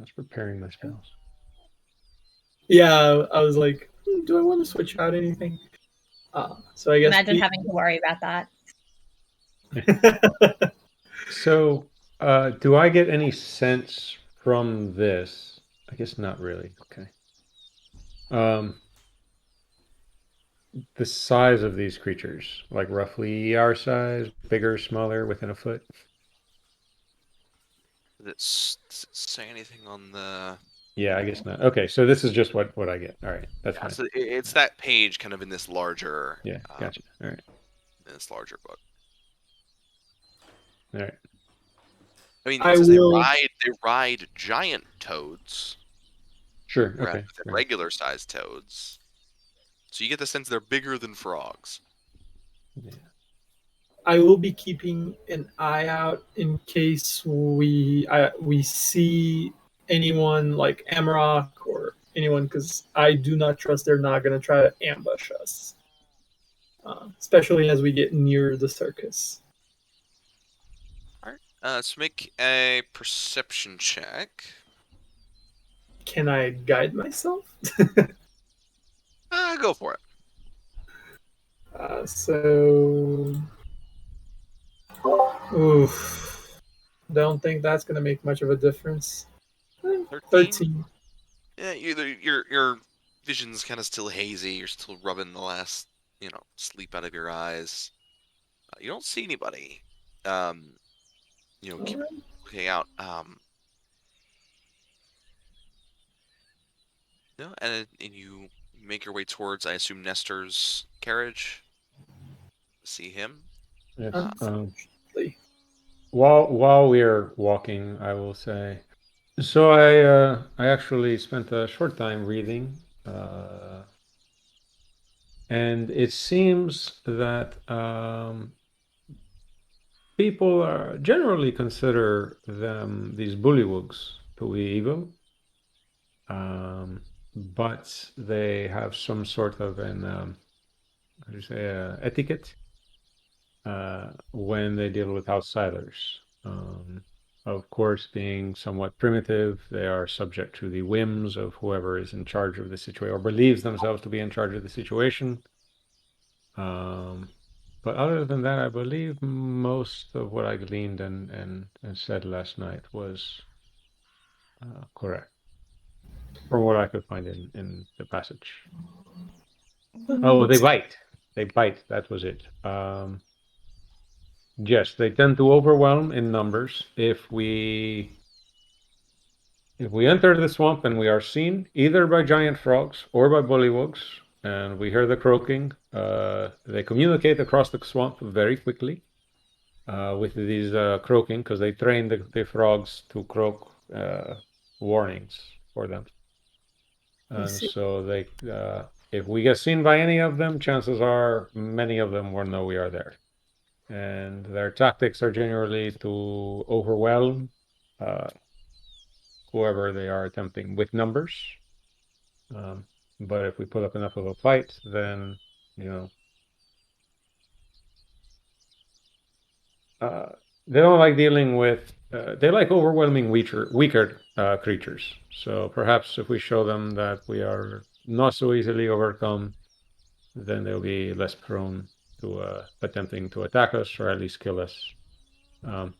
I was preparing my spells. Yeah, I was like, do I want to switch out anything? So I guess Imagine having to worry about that. So, do I get any sense from this? I guess not really. Okay. The size of these creatures, like roughly our size, bigger, smaller, within a foot. Does it say anything on the? Yeah, I guess not. Okay, so this is just what I get. All right, that's Yeah, fine. so it's that page kind of in this larger. Yeah, gotcha. All right. In this larger book. All right. I mean, I it says will- they ride giant toads Sure. rather Okay. than Right. regular sized toads. So you get the sense they're bigger than frogs. Yeah. I will be keeping an eye out in case we see anyone like Amrock or anyone, because I do not trust they're not going to try to ambush us, especially as we get near the circus. All right. So make a perception check. Can I guide myself? Go for it. So, oof, don't think that's going to make much of a difference. 13. Yeah, your vision's kind of still hazy. You're still rubbing the last, sleep out of your eyes. You don't see anybody. Keep looking out. No, and you make your way towards, I assume, Nestor's carriage. See him. Yes. Unfortunately. While we're walking, I will say. So I actually spent a short time reading, and it seems that people generally consider these bullywugs to be evil, but they have some sort of an how do you say etiquette when they deal with outsiders. Of course, being somewhat primitive, they are subject to the whims of whoever is in charge of the situation or believes themselves to be in charge of the situation. But other than that, I believe most of what I gleaned and said last night was correct from what I could find in the passage. Oh, they bite. They bite. That was it. Yes, they tend to overwhelm in numbers. If we enter the swamp and we are seen either by giant frogs or by bullywugs, and we hear the croaking, they communicate across the swamp very quickly with these croaking, because they train the frogs to croak warnings for them. And so they, if we get seen by any of them, chances are many of them will know we are there. And their tactics are generally to overwhelm whoever they are attempting with numbers. But if we put up enough of a fight, then, they don't like dealing with, they like overwhelming weaker creatures. So perhaps if we show them that we are not so easily overcome, then they'll be less prone to attempting to attack us or at least kill us.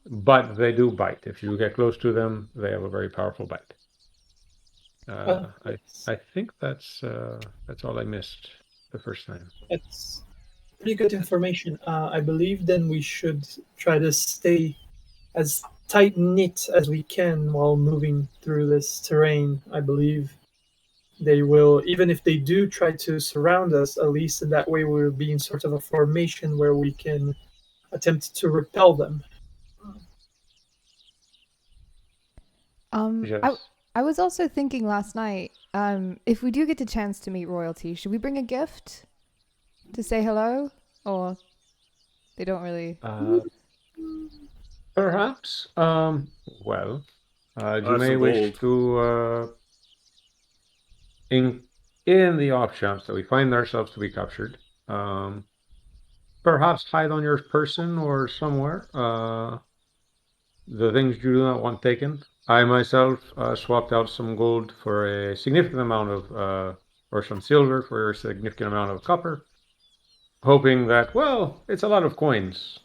But they do bite. If you get close to them, they have a very powerful bite. I think that's all I missed the first time. That's pretty good information. I believe then we should try to stay as tight knit as we can while moving through this terrain. I believe they will, even if they do try to surround us, at least in that way we'll be in sort of a formation where we can attempt to repel them. Yes. I was also thinking last night, if we do get a chance to meet royalty, should we bring a gift to say hello? Or they don't really... Perhaps. Well, you Some may wish gold. to, in the off chance that we find ourselves to be captured, perhaps hide on your person or somewhere. the things you do not want taken. I myself swapped out some gold for a significant amount of, or some silver for a significant amount of copper, hoping that, well, it's a lot of coins.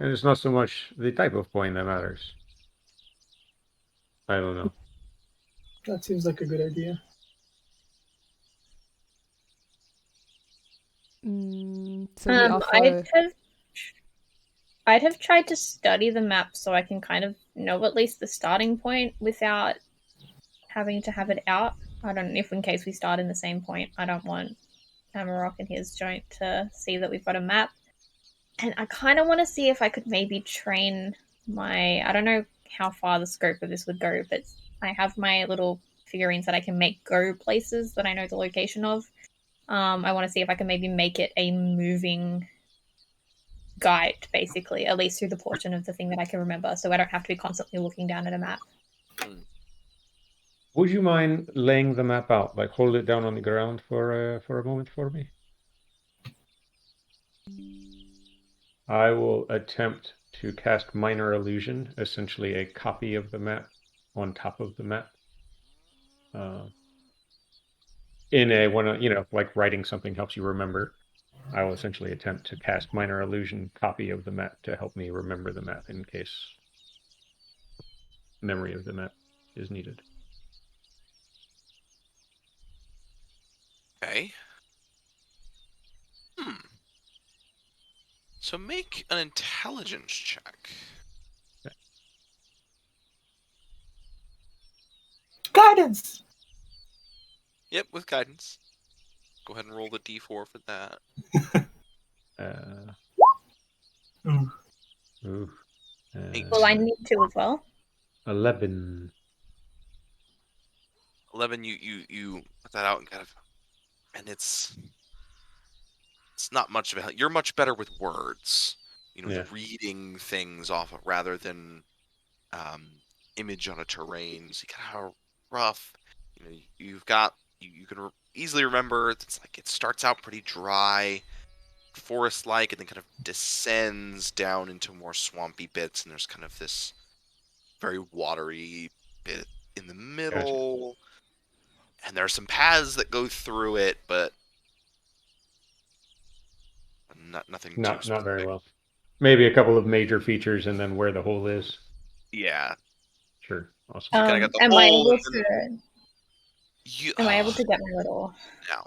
And it's not so much the type of coin that matters. I don't know. That seems like a good idea. So we offer. I'd have tried to study the map so I can kind of know at least the starting point without having to have it out. I don't know if in case we start in the same point, I don't want Amarok and his joint to see that we've got a map. And I kind of want to see if I could maybe train I don't know how far the scope of this would go, but I have my little figurines that I can make go places that I know the location of. I want to see if I can maybe make it a moving guide, basically, at least through the portion of the thing that I can remember, so I don't have to be constantly looking down at a map. Would you mind laying the map out, like hold it down on the ground for a moment for me? I will attempt to cast Minor Illusion, essentially a copy of the map on top of the map. In a one, like writing something helps you remember. I will essentially attempt to cast Minor Illusion copy of the map to help me remember the map in case memory of the map is needed. Okay. So make an intelligence check. Okay. Guidance! Yep, with guidance. Go ahead and roll the d4 for that. Well, I need to as well. 11. 11, you put that out and kind of, and it's not much of a help. You're much better with words, reading things off rather than image on a terrain. So you kind of rough. You've got you can easily remember. It's like it starts out pretty dry, forest-like, and then kind of descends down into more swampy bits. And there's kind of this very watery bit in the middle. Gotcha. And there are some paths that go through it, but nothing not very well. Maybe a couple of major features, and then where the hole is. Yeah. Sure. Awesome. Am I able to get my little? No.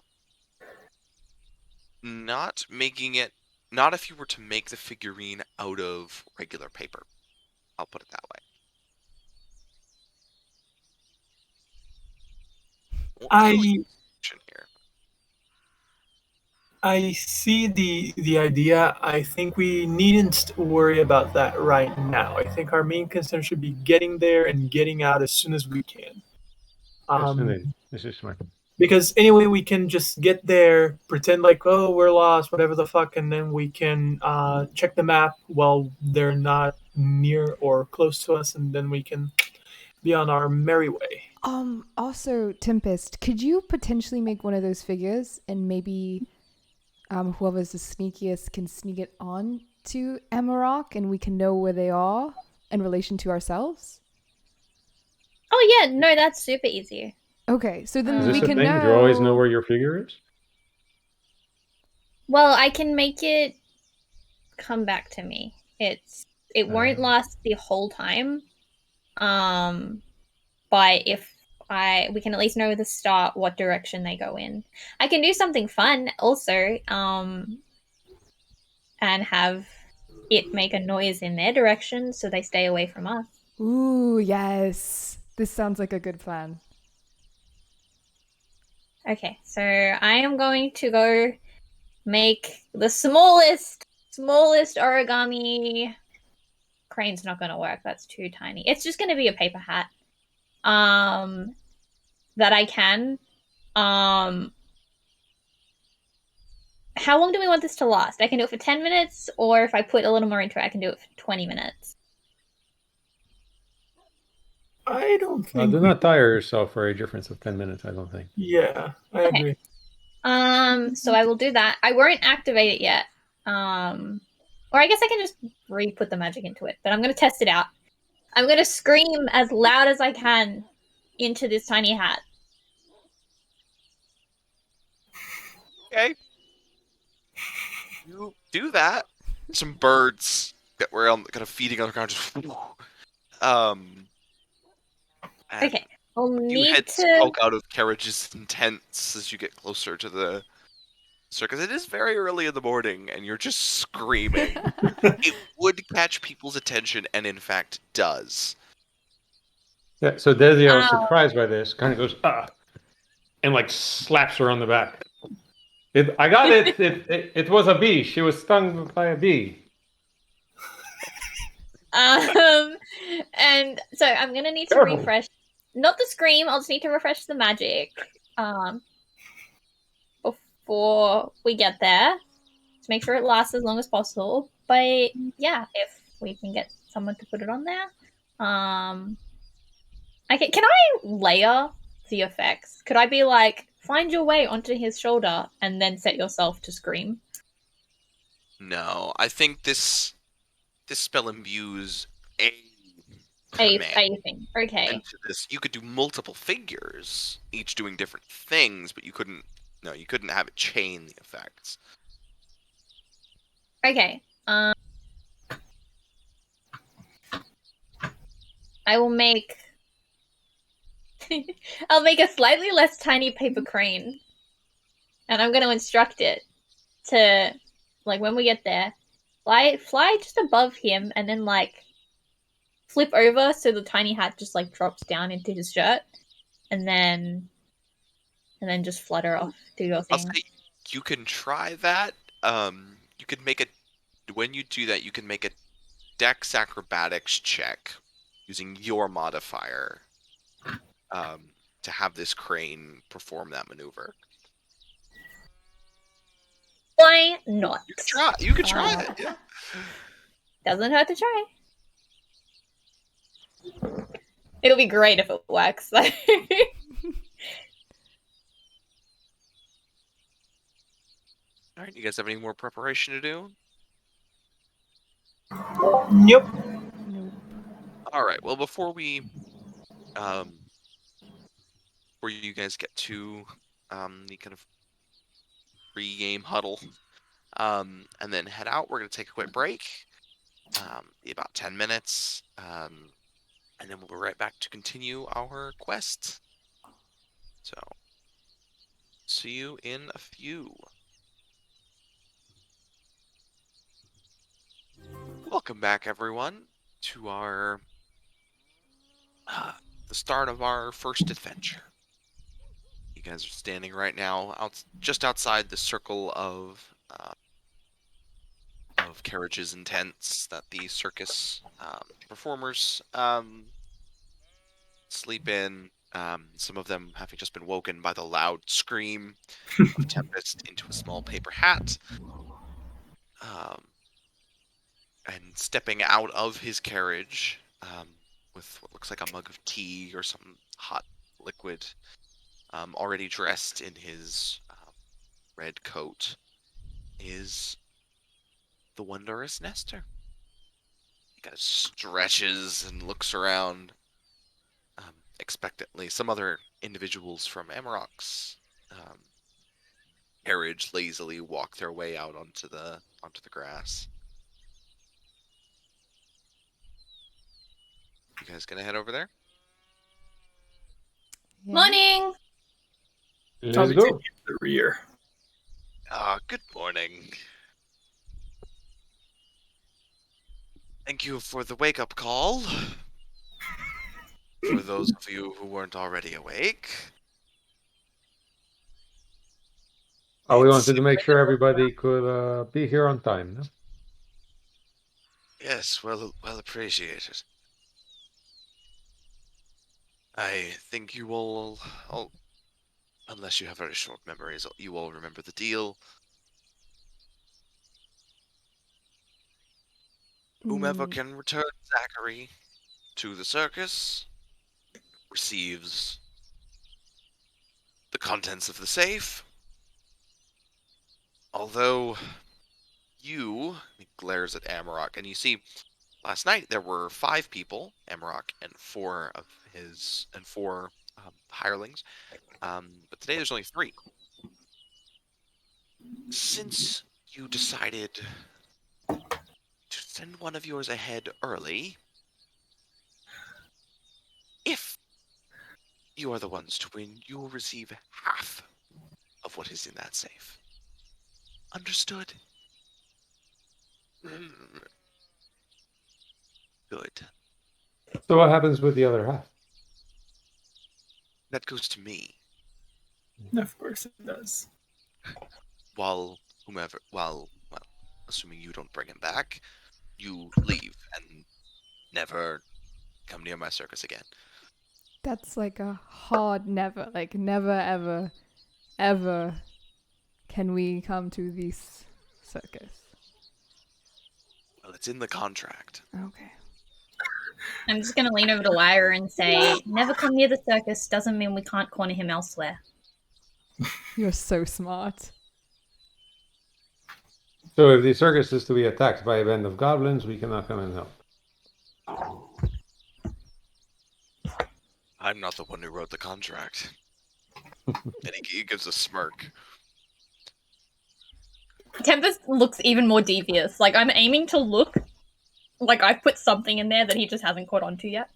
Not making it. Not if you were to make the figurine out of regular paper. I'll put it that way. I see the idea. I think we needn't worry about that right now. I think our main concern should be getting there and getting out as soon as we can. This is smart. Because anyway, we can just get there, pretend like, oh, we're lost, whatever the fuck, and then we can check the map while they're not near or close to us, and then we can be on our merry way. Also, Tempest, could you potentially make one of those figures and maybe whoever's the sneakiest can sneak it on to Amarok and we can know where they are in relation to ourselves? Oh yeah, no, that's super easy. Okay, so then we can know. Do you always know where your figure is? Well, I can make it come back to me. It won't last the whole time. But if we can at least know the start, what direction they go in. I can do something fun also, and have it make a noise in their direction so they stay away from us. Ooh, yes. This sounds like a good plan. Okay, so I am going to go make the smallest origami. Crane's not going to work. That's too tiny. It's just going to be a paper hat. That I can. How long do we want this to last? I can do it for 10 minutes, or if I put a little more into it, I can do it for 20 minutes. I don't think. Do not tire yourself for a difference of 10 minutes, I don't think. Yeah, I agree. So I will do that. I won't activate it yet. Or I guess I can just re-put the magic into it, but I'm going to test it out. I'm going to scream as loud as I can into this tiny hat. Okay. You do that. Some birds that were kind of feeding on the ground just and Okay. I'll you need heads to... poke out of carriages and tents as you get closer to the circus. It is very early in the morning, and you're just screaming. It would catch people's attention, and in fact does. Yeah, so Desiel is surprised by this, kind of goes, and like slaps her on the back. I got it. It was a bee. She was stung by a bee. And so I'm gonna need to refresh, not the scream. I'll just need to refresh the magic, before we get there to make sure it lasts as long as possible. But yeah, if we can get someone to put it on there, can I layer the effects? Could I be like, find your way onto his shoulder and then set yourself to scream? No, I think this spell imbues a A command thing. Okay. into this. You could do multiple figures, each doing different things, but you couldn't. No, you couldn't have it chain the effects. Okay. I will make. I'll make a slightly less tiny paper crane, and I'm going to instruct it to, like, when we get there, fly just above him, and then like flip over so the tiny hat just like drops down into his shirt, and then just flutter off. Do your I'll thing. say you can try that. You could make a when you do that, you can make a Dex acrobatics check using your modifier to have this crane perform that maneuver. Why not? You could try it. Yeah. Doesn't hurt to try. It'll be great if it works. All right, you guys have any more preparation to do? Nope. Nope. All right. Well, before you guys get to the kind of pre-game huddle, and then head out, we're gonna take a quick break, be about 10 minutes, and then we'll be right back to continue our quest. So, see you in a few. Welcome back, everyone, to our the start of our first adventure. You guys are standing right now just outside the circle of carriages and tents that the circus performers sleep in. Some of them having just been woken by the loud scream of Tempest into a small paper hat. And stepping out of his carriage with what looks like a mug of tea or some hot liquid, already dressed in his red coat, is the wondrous Nestor. He kind of stretches and looks around expectantly. Some other individuals from Amarok's carriage lazily walk their way out onto the grass. You guys gonna head over there? Yeah. Morning. I'll Let's be go. taking the rear. Good morning. Thank you for the wake-up call. For those of you who weren't already awake. We wanted to make sure everybody could be here on time. No? Yes, well appreciated. I think you all, unless you have very short memories, you all remember the deal. Whomever can return Zachary to the circus receives the contents of the safe. Although he glares at Amarok, and you see, last night there were 5 people, Amarok, and 4 hirelings. But today there's only 3. Since you decided to send one of yours ahead early, if you are the ones to win, you will receive half of what is in that safe. Understood? Good. So what happens with the other half? That goes to me. Of course it does. While assuming you don't bring him back, you leave and never come near my circus again. That's like a hard never. Like never, ever, ever can we come to this circus. Well, it's in the contract. Okay. I'm just gonna lean over to Lyra and say, "Never come near the circus doesn't mean we can't corner him elsewhere." You're so smart. So if the circus is to be attacked by a band of goblins, we cannot come and help. I'm not the one who wrote the contract. And he gives a smirk. Tempest looks even more devious. Like, I'm aiming to look like I've put something in there that he just hasn't caught on to yet.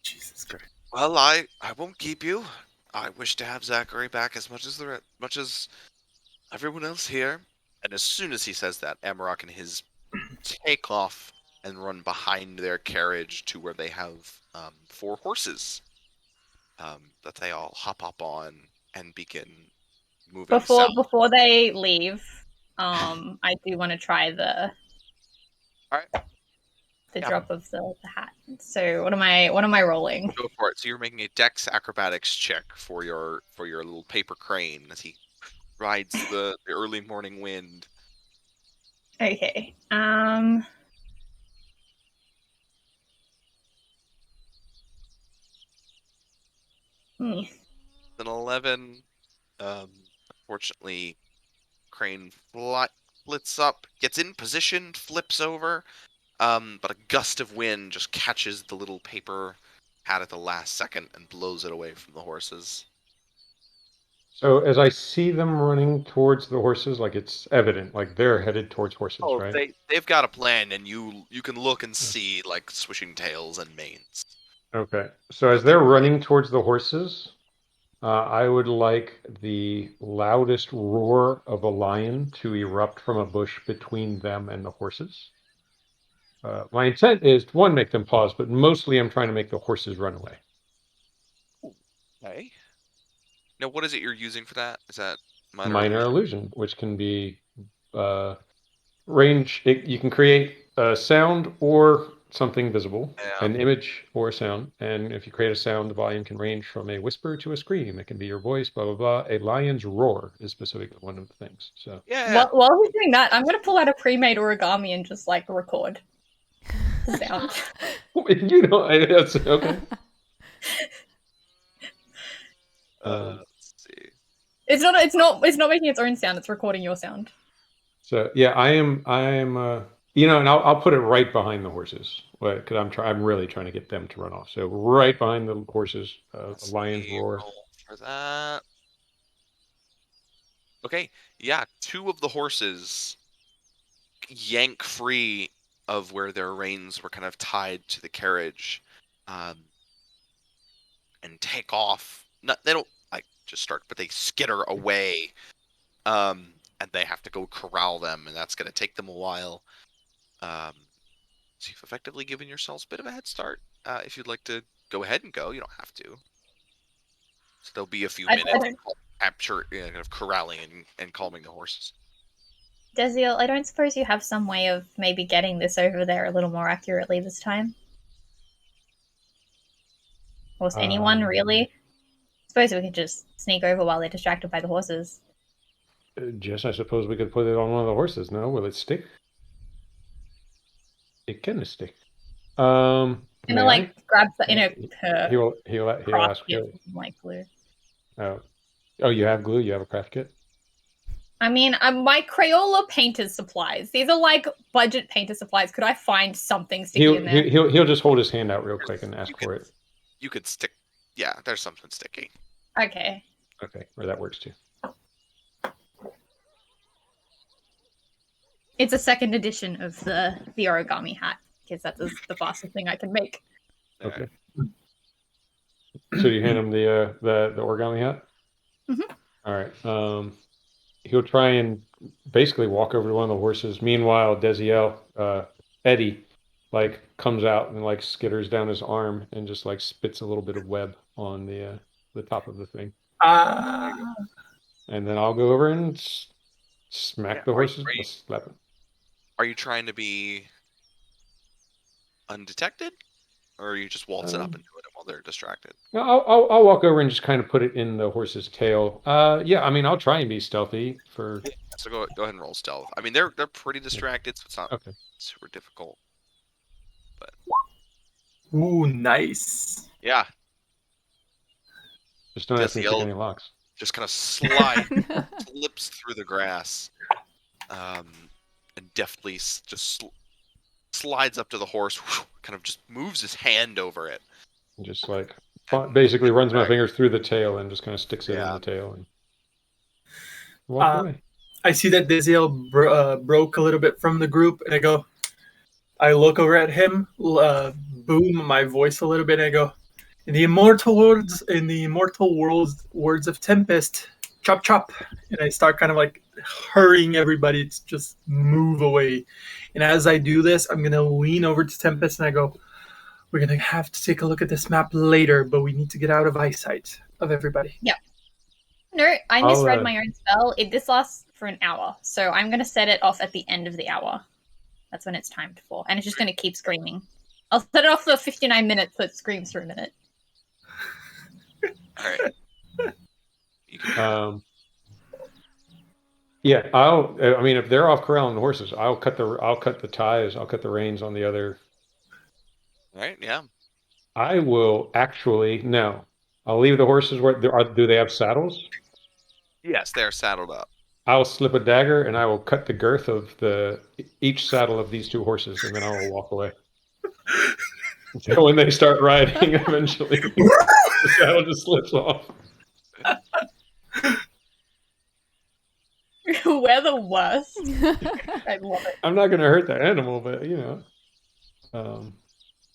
Jesus Christ. Well, I won't keep you. I wish to have Zachary back as much as everyone else here. And as soon as he says that, Amarok and his take off and run behind their carriage to where they have 4 horses that they all hop on and begin moving south. Before they leave, I do want to try the drop of the hat. So what am I rolling? Go for it. So you're making a Dex acrobatics check for your little paper crane as he rides the early morning wind. Okay. An 11. Unfortunately, crane flits up, gets in position, flips over. But a gust of wind just catches the little paper hat at the last second and blows it away from the horses. So as I see them running towards the horses, like it's evident, like they're headed towards horses, right? They've got a plan, and you can look and see like swishing tails and manes. Okay. So as they're running towards the horses, I would like the loudest roar of a lion to erupt from a bush between them and the horses. My intent is to, 1, make them pause, but mostly I'm trying to make the horses run away. Okay. Now, what is it you're using for that? Is that Minor illusion, which can be range. You can create a sound or something visible, an image or a sound. And if you create a sound, the volume can range from a whisper to a scream. It can be your voice, blah, blah, blah. A lion's roar is specifically one of the things. So While he's doing that, I'm going to pull out a pre-made origami and just like record the sound. You know, that's okay. Let's see. It's not making its own sound. It's recording your sound. So yeah, I am. You know, and I'll put it right behind the horses, because I'm really trying to get them to run off. So right behind the horses, the lion's roar. Roll for that. Okay, yeah, 2 of the horses yank free of where their reins were kind of tied to the carriage, and take off. They don't like just start, but they skitter away, and they have to go corral them, and that's going to take them a while. So you've effectively given yourselves a bit of a head start. If you'd like to go ahead and go, you don't have to. So there'll be a few minutes capture, kind of corralling and calming the horses. Desiel, I don't suppose you have some way of maybe getting this over there a little more accurately this time? Or is anyone really? I suppose we could just sneak over while they're distracted by the horses. Jess, I suppose we could put it on one of the horses. No, will it stick? It can stick. Gonna like grab the He'll ask you. like glue. Oh, you have glue. You have a craft kit. I mean, my Crayola painter's supplies. These are like budget painter supplies. Could I find something sticky in there? He'll just hold his hand out real quick and ask for it. You could stick. Yeah, there's something sticky. Okay. Okay, or that works too. It's a second edition of the Origami Hat because that's the fastest thing I can make. Okay. So you hand him the origami hat. Mhm. All right. He'll try and basically walk over to one of the horses. Meanwhile, Desiel, Eddie, like comes out and like skitters down his arm and just like spits a little bit of web on the top of the thing. And then I'll go over and smack the horses. Slap it. Are you trying to be undetected, or are you just waltzing up and doing it while they're distracted? I'll walk over and just kind of put it in the horse's tail. Yeah, I mean, I'll try and be stealthy for. So go ahead and roll stealth. I mean, they're pretty distracted, so it's not Okay. super difficult. But Ooh, nice. yeah, Just don't have to pick any locks. just kind of slips through the grass, and deftly just slides up to the horse, kind of just moves his hand over it. And just like basically runs my fingers through the tail and just kind of sticks it in the tail and walk away. I see that Desiel broke a little bit from the group, and I look over at him, boom my voice a little bit, and I go, in the immortal words of Tempest, chop chop. And I start kind of like hurrying everybody to just move away. And as I do this, I'm going to lean over to Tempest and I go, we're going to have to take a look at this map later, but we need to get out of eyesight of everybody. Yeah. No, I misread my own spell. This lasts for an hour, so I'm going to set it off at the end of the hour. That's when it's timed for, and it's just going to keep screaming. I'll set it off for 59 minutes, so it screams for a minute. All right. Yeah, I mean, if they're off corralling the horses, I'll cut the ties, I'll cut the reins on the other. All right. Yeah. I will actually no. I'll leave the horses where do they have saddles? Yes, they're saddled up. I'll slip a dagger and I will cut the girth of each saddle of these two horses, and then I will walk away. So when they start riding, eventually the saddle just slips off. We're the worst. I love it. I'm not going to hurt that animal, but you know.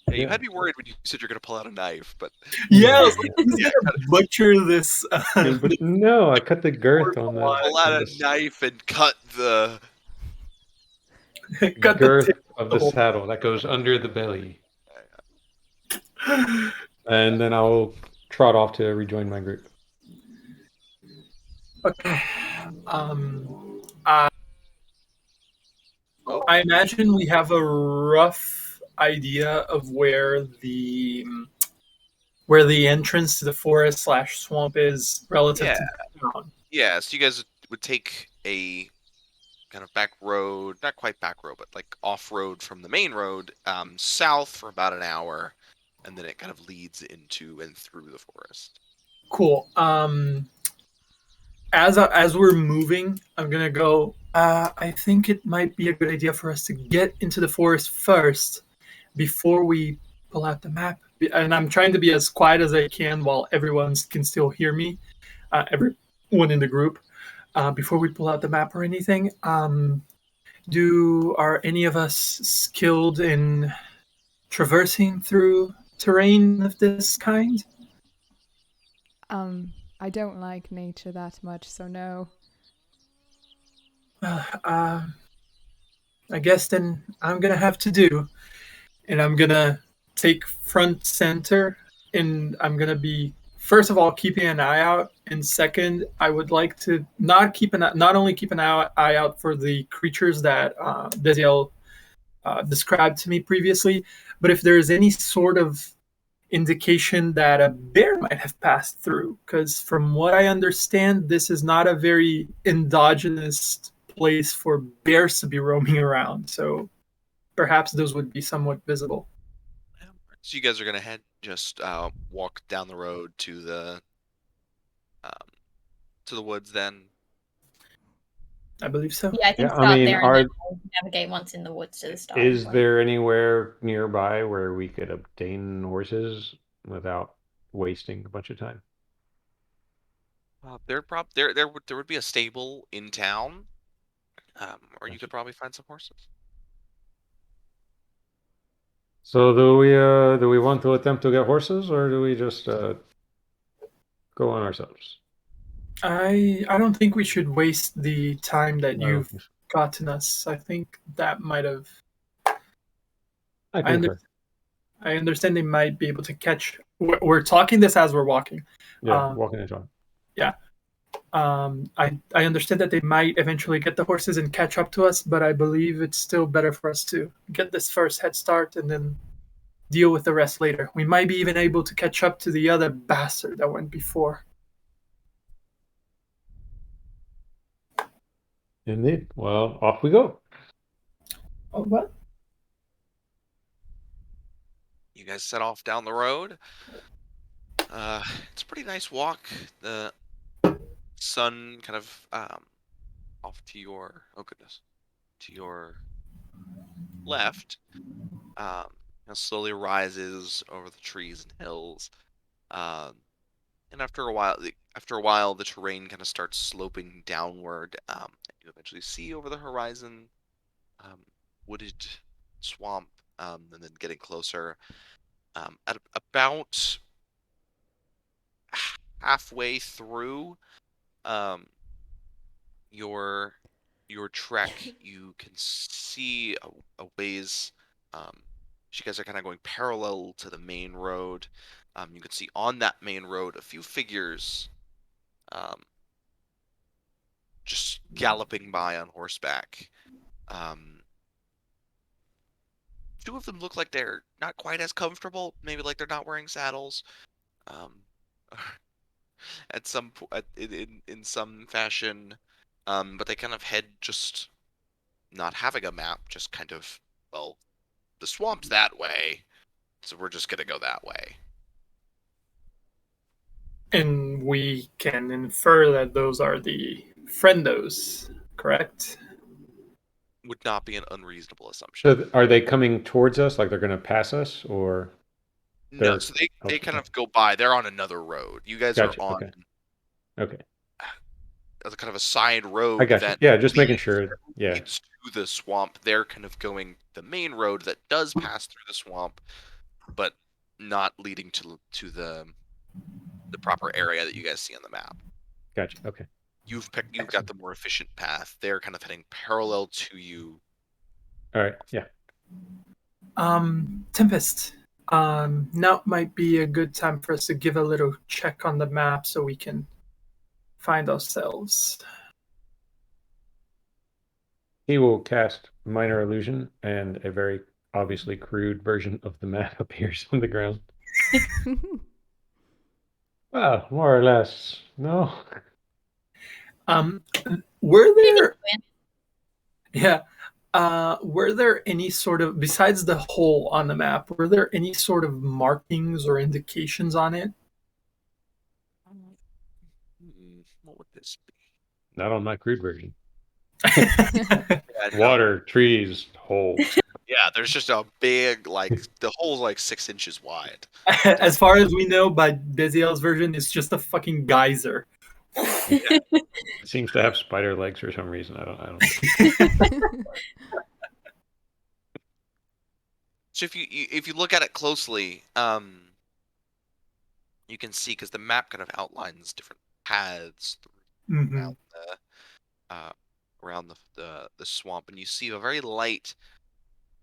Yeah, you had me worried when you said you're going to pull out a knife, but yeah, I was like, he's gonna butcher this. But no, I cut the girth on the. Pull out a knife and cut the girth of the saddle that goes under the belly, and then I'll trot off to rejoin my group. Okay. I imagine we have a rough idea of where the entrance to the forest / swamp is relative to the town. Yeah, so you guys would take a kind of back road, not quite back road, but like off road from the main road, south for about an hour, and then it kind of leads into and through the forest. Cool. As we're moving, I'm gonna go. I think it might be a good idea for us to get into the forest first before we pull out the map. And I'm trying to be as quiet as I can while everyone can still hear me. Everyone in the group. Before we pull out the map or anything, are any of us skilled in traversing through terrain of this kind? I don't like nature that much, so no. I guess then I'm gonna have to do, and I'm gonna take front center, and I'm gonna be first of all keeping an eye out, and second, I would like to not only keep an eye out for the creatures that Desiel described to me previously, but if there is any sort of indication that a bear might have passed through, because from what I understand, this is not a very endogenous place for bears to be roaming around, so perhaps those would be somewhat visible. So you guys are going to just walk down the road to the woods then? I believe so. Yeah, I think Yeah, start I mean, there and then I'll navigate once in the woods to the starting is point. there anywhere nearby where we could obtain horses without wasting a bunch of time? There would be a stable in town, or you Gotcha. could probably find some horses. So do we want to attempt to get horses, or do we just go on ourselves? I don't think we should waste the time that No, you've gotten us. I think that might have. I I, concur. I understand they might be able to catch. We're talking this as we're walking. Yeah, walking and talking. Yeah. I understand that they might eventually get the horses and catch up to us, but I believe it's still better for us to get this first head start and then deal with the rest later. We might be even able to catch up to the other bastard that went before. Indeed. Well, off we go. Oh, what? You guys set off down the road. It's a pretty nice walk. The sun kind of off to your to your left, slowly rises over the trees and hills. And after a while, the terrain kind of starts sloping downward. You eventually see over the horizon, wooded swamp, and then getting closer. At about halfway through your trek, you can see a ways. You guys are kind of going parallel to the main road. You can see on that main road a few figures just galloping by on horseback. Two of them look like they're not quite as comfortable, maybe like they're not wearing saddles. At some in some fashion, but they kind of head just not having a map, just kind of, well, the swamp's that way, so we're just gonna go that way. And we can infer that those are the friendos, correct? Would not be an unreasonable assumption. So are they coming towards us, like they're going to pass us, or No, so they kind of go by. They're on another road. You guys gotcha. are on Okay. kind of a side road I got you. that Yeah, just making sure. Yeah. leads to the swamp. They're kind of going the main road that does pass through the swamp, but not leading to the proper area that you guys see on the map. Gotcha. Okay. You've got the more efficient path. They're kind of heading parallel to you. All right. Yeah. Tempest. Now might be a good time for us to give a little check on the map so we can find ourselves. He will cast Minor Illusion, and a very obviously crude version of the map appears on the ground. Well, more or less. No. Were there? Yeah. Were there any sort of, besides the hole on the map, were there any sort of markings or indications on it? What would this be? Not on my crude version. Yeah, no. Water, trees, hole. Yeah, there's just a big, the hole's like 6 inches wide. As far as we know, by Beziel's version, it's just a fucking geyser. Yeah. It seems to have spider legs for some reason. I don't. So if you look at it closely, you can see, because the map kind of outlines different paths around the swamp, and you see a very light,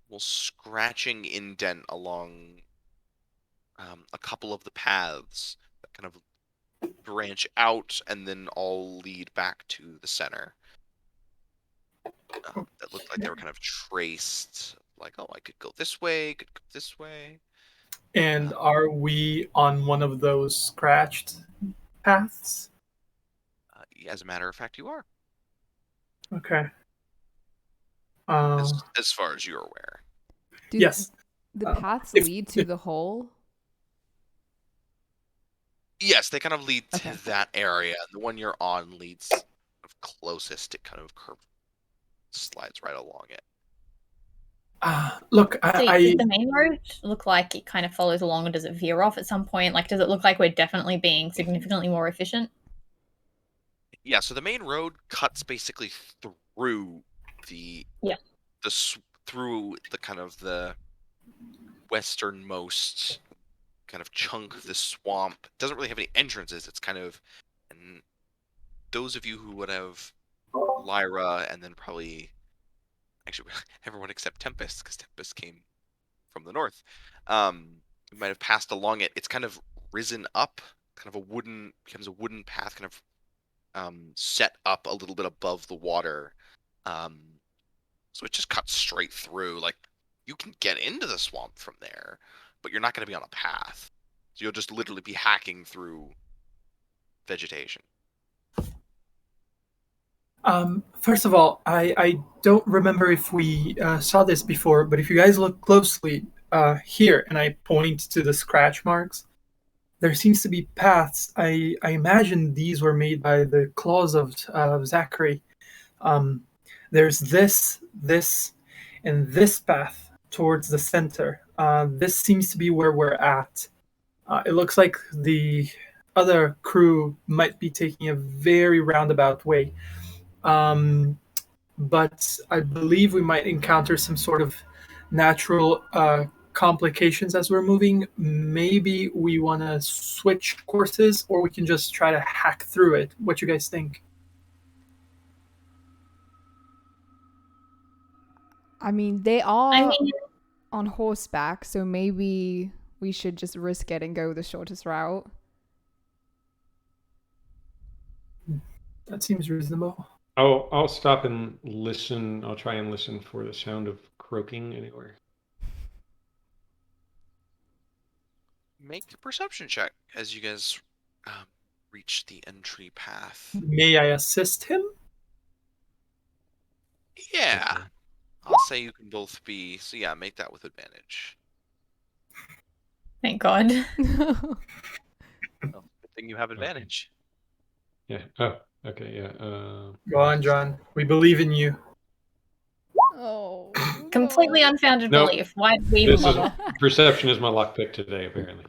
well, scratching indent along a couple of the paths that kind of branch out and then all lead back to the center. That looked like they were kind of traced, like, oh, I could go this way, could go this way. And are we on one of those scratched paths? As a matter of fact, you are. Okay. As far as you're aware. Yes. The paths lead to the hole? Yes, they kind of lead to that area. The one you're on leads closest, it kind of slides right along it. Look, Does the main road look like it kind of follows along, or does it veer off at some point? Like, does it look like we're definitely being significantly more efficient? Yeah, so the main road cuts basically through through the kind of the westernmost kind of chunk of the swamp. It doesn't really have any entrances. It's kind of, and those of you who would have Lyra and then probably actually everyone except Tempest, because Tempest came from the north, might have passed along it. It's kind of risen up, kind of becomes a wooden path, kind of set up a little bit above the water. So it just cuts straight through. Like, you can get into the swamp from there, but you're not going to be on a path. So you'll just literally be hacking through vegetation. First of all, I don't remember if we saw this before, but if you guys look closely here, and I point to the scratch marks, there seems to be paths. I imagine these were made by the claws of Zachary. There's this, and this path towards the center. This seems to be where we're at. It looks like the other crew might be taking a very roundabout way. But I believe we might encounter some sort of natural complications as we're moving. Maybe we want to switch courses, or we can just try to hack through it. What you guys think? I mean, they are on horseback, so maybe we should just risk it and go the shortest route. That seems reasonable. I'll stop and listen. I'll try and listen for the sound of croaking anywhere. Make a perception check as you guys reach the entry path. May I assist him? Yeah. Okay. I'll say you can both be. So yeah, make that with advantage. Thank God. Well, good thing you have advantage. Yeah. Oh, okay. Yeah. Go on, John. We believe in you. Oh. Completely no. unfounded Nope. belief. Why did we even bother? Perception is my lockpick today, apparently.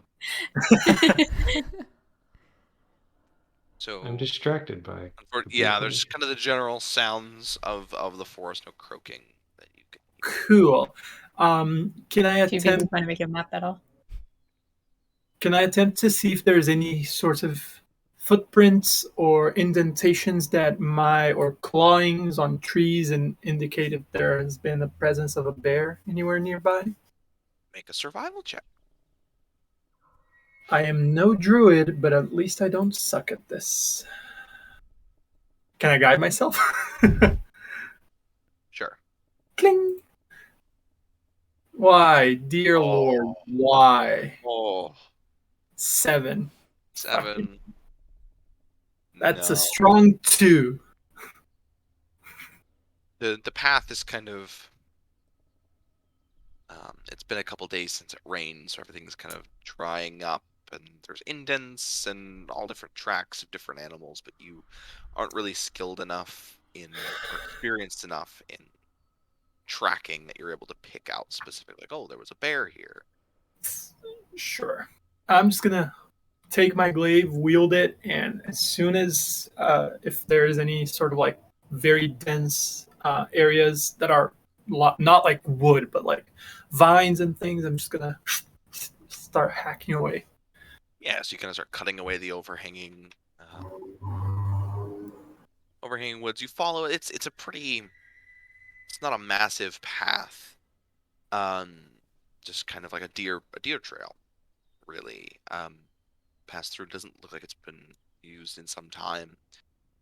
So I'm distracted by. yeah, there's kind of the general sounds of the forest, no croaking that you can. Cool. Can I Too busy attempt? trying to make your map better. Can I attempt to see if there's any sort of footprints or indentations that or clawings on trees and indicate if there has been a presence of a bear anywhere nearby? Make a survival check. I am no druid, but at least I don't suck at this. Can I guide myself? Sure. Cling. Why, dear Lord, why? Oh, 7. 7. That's No. a strong 2. The path is kind of. It's been a couple days since it rained, so everything's kind of drying up, and there's indents and all different tracks of different animals, but you aren't really skilled enough or experienced enough in tracking that you're able to pick out specifically, like, oh, there was a bear here. Sure. I'm just gonna take my glaive, wield it, and as soon as if there's any sort of like very dense areas that are not like wood, but like vines and things, I'm just gonna start hacking away. Yeah, so you kind of start cutting away the overhanging woods. You follow it. It's a pretty. It's not a massive path. Just kind of like a deer trail, really. Pass through doesn't look like it's been used in some time.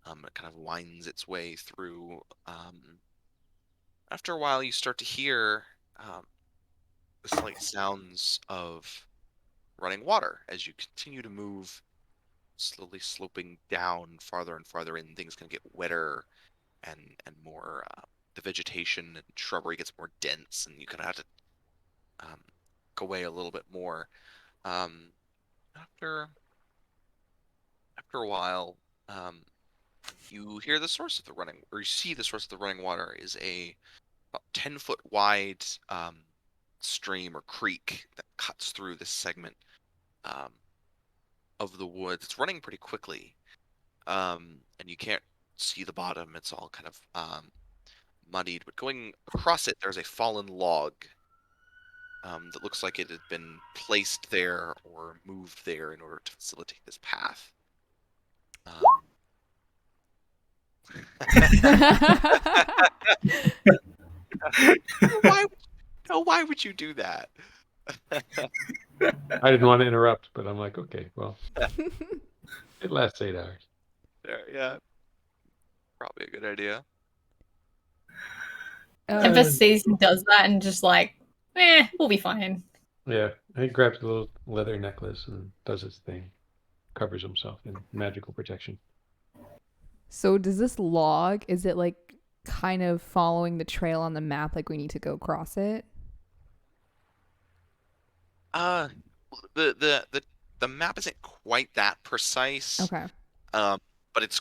It kind of winds its way through. After a while, you start to hear the slight sounds of running water as you continue to move, slowly sloping down farther and farther in. Things can get wetter and more. The vegetation and shrubbery gets more dense, and you kind of have to go away a little bit more. After a while, you hear the source of the running, or you see the source of the running water is a about 10-foot wide stream or creek that cuts through this segment of the woods. It's running pretty quickly, and you can't see the bottom. It's all kind of muddied. But going across it, there's a fallen log that looks like it had been placed there or moved there in order to facilitate this path. Why would you do that? I didn't want to interrupt, but I'm like, okay, well, it lasts 8 hours. Yeah, probably a good idea. Tempest sees and does that and just like, we'll be fine. Yeah, he grabs the little leather necklace and does his thing. Covers himself in magical protection. So does this log, is it like kind of following the trail on the map, like we need to go across it? The map isn't quite that precise. Okay. But it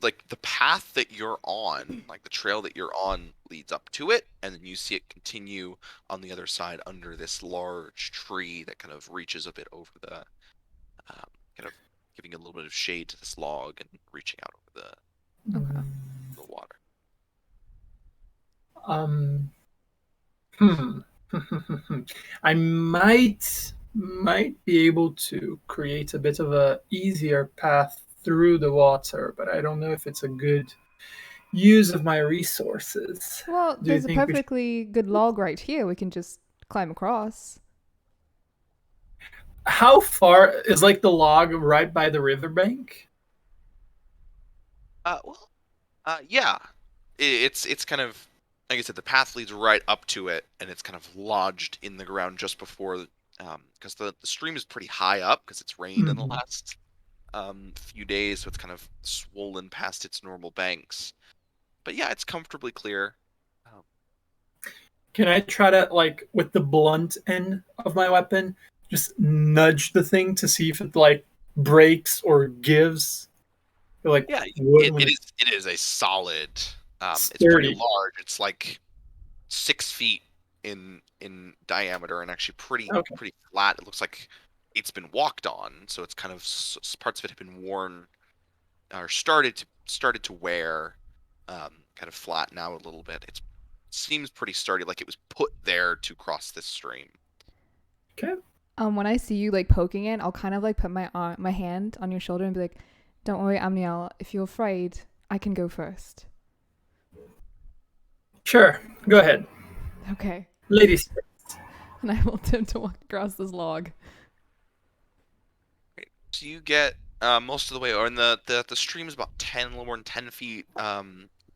like the path that you're on, like the trail that you're on, leads up to it, and then you see it continue on the other side under this large tree that kind of reaches a bit over the, kind of giving a little bit of shade to this log and reaching out over the water. I might be able to create a bit of a easier path through the water, but I don't know if it's a good use of my resources. Well, there's a perfectly good log right here. We can just climb across. How far is like the log right by the riverbank? Yeah, it's kind of, like I said, the path leads right up to it, and it's kind of lodged in the ground just before, because the stream is pretty high up because it's rained in the last few days, so it's kind of swollen past its normal banks. But yeah, it's comfortably clear. Can I try to, like, with the blunt end of my weapon, just nudge the thing to see if it like breaks or gives? Like, yeah, it is a solid. It's pretty large. It's like 6 feet in diameter and actually pretty flat. It looks like it's been walked on, so it's kind of parts of it have been worn or started to wear, kind of flatten out a little bit. It seems pretty sturdy, like it was put there to cross this stream. Okay. When I see you like poking it, I'll kind of like put my hand on your shoulder and be like, "Don't worry, Amniel. If you're afraid, I can go first." Sure, go ahead. Okay. Ladies first. And I will attempt to walk across this log. Great. So you get most of the way, or in the stream is about a little more than 10 feet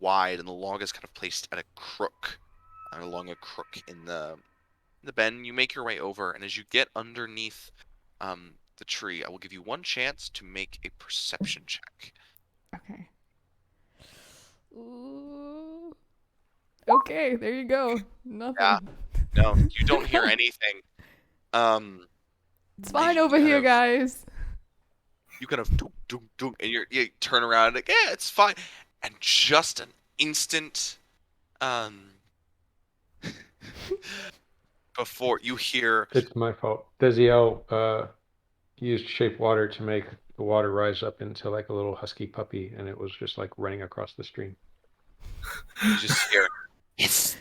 wide, and the log is kind of placed at a crook, along a crook in the bend. You make your way over, and as you get underneath the tree, I will give you one chance to make a perception check. Okay. Ooh. Okay, there you go. Nothing. Yeah. No, you don't hear anything. It's fine over here, guys. You kind of dunk, and you turn around and like, yeah, it's fine. And just an instant before you hear, it's my fault. Desiel used shape water to make the water rise up into like a little husky puppy, and it was just like running across the stream. You just hear hiss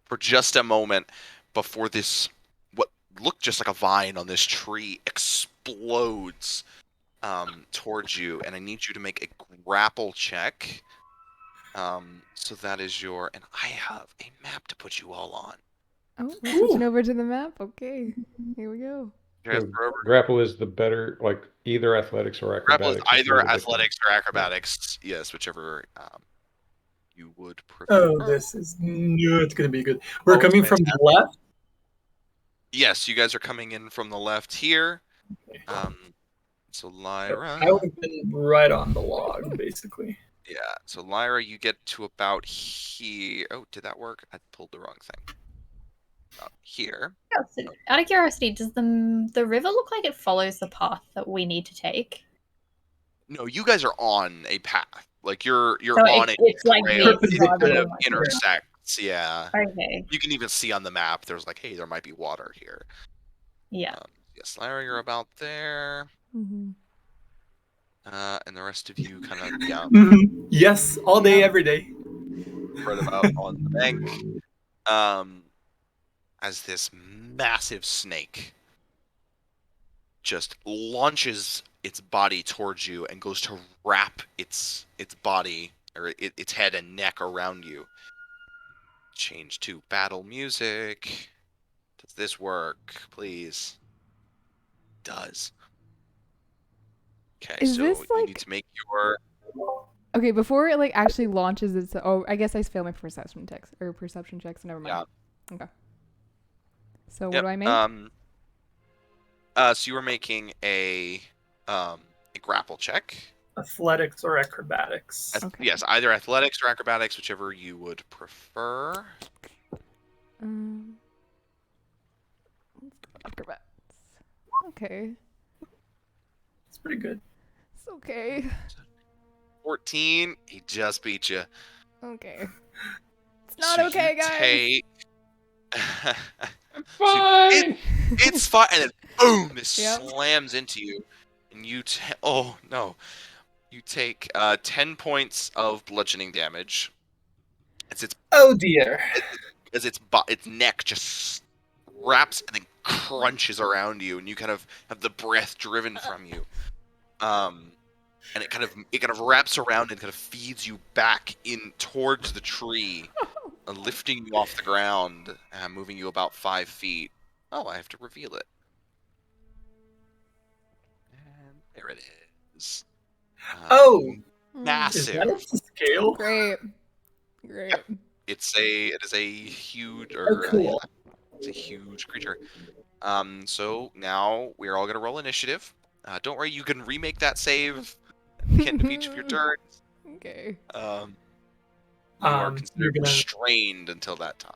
for just a moment before this, what looked just like a vine on this tree, explodes towards you, and I need you to make a grapple check. So that is and I have a map to put you all on. Oh, we're switching over to the map. Okay, here we go. So grapple is the better, like either athletics or acrobatics. Grapple is either athletics or acrobatics. Yeah. Yes, whichever you would prefer. Oh, this is it's going to be good. We're coming from the left? Yes, you guys are coming in from the left here. So Lyra, I would have been right on the log, basically. Yeah, so Lyra, you get to about here. Oh, did that work? I pulled the wrong thing. Here. Out of curiosity, does the river look like it follows the path that we need to take? No, you guys are on a path. Like you're So on it's like trail. this It rather kind than of like intersects. Yeah. Okay. You can even see on the map. There's like, hey, there might be water here. Yeah. Yes, Lyra, you're about there. Mhm. And the rest of you kind of Yes, all day, Yeah. every day. spread about on the bank. As this massive snake just launches its body towards you and goes to wrap its body or its head and neck around you. Change to battle music. Does this work, please? Does. Okay, Is so this you like need to make your okay before it like actually launches its? Oh, I guess I failed my perception checks. Never mind. Okay. So what do I make? So you were making a grapple check. Athletics or acrobatics. Okay. Yes, either athletics or acrobatics, whichever you would prefer. Let's go acrobatics. Okay. It's pretty good. It's okay. 14. He just beat you. Okay. It's not So okay, you guys. Take... I'm fine. It's fine, and then boom! This Yep. slams into you, and you. Oh no! You take 10 points of bludgeoning damage. It's Oh dear. as its neck just wraps and then crunches around you, and you kind of have the breath driven from you. And it kind of wraps around and kind of feeds you back in towards the tree, lifting you off the ground, moving you about 5 feet. Oh, I have to reveal it. And there it is. Oh, is Massive. that up to scale? Great. It is a huge Cool. it's a huge creature. So now we're all gonna roll initiative. Don't worry, you can remake that save at the end of each of your turns. Okay. You are You're considered gonna restrained until that time.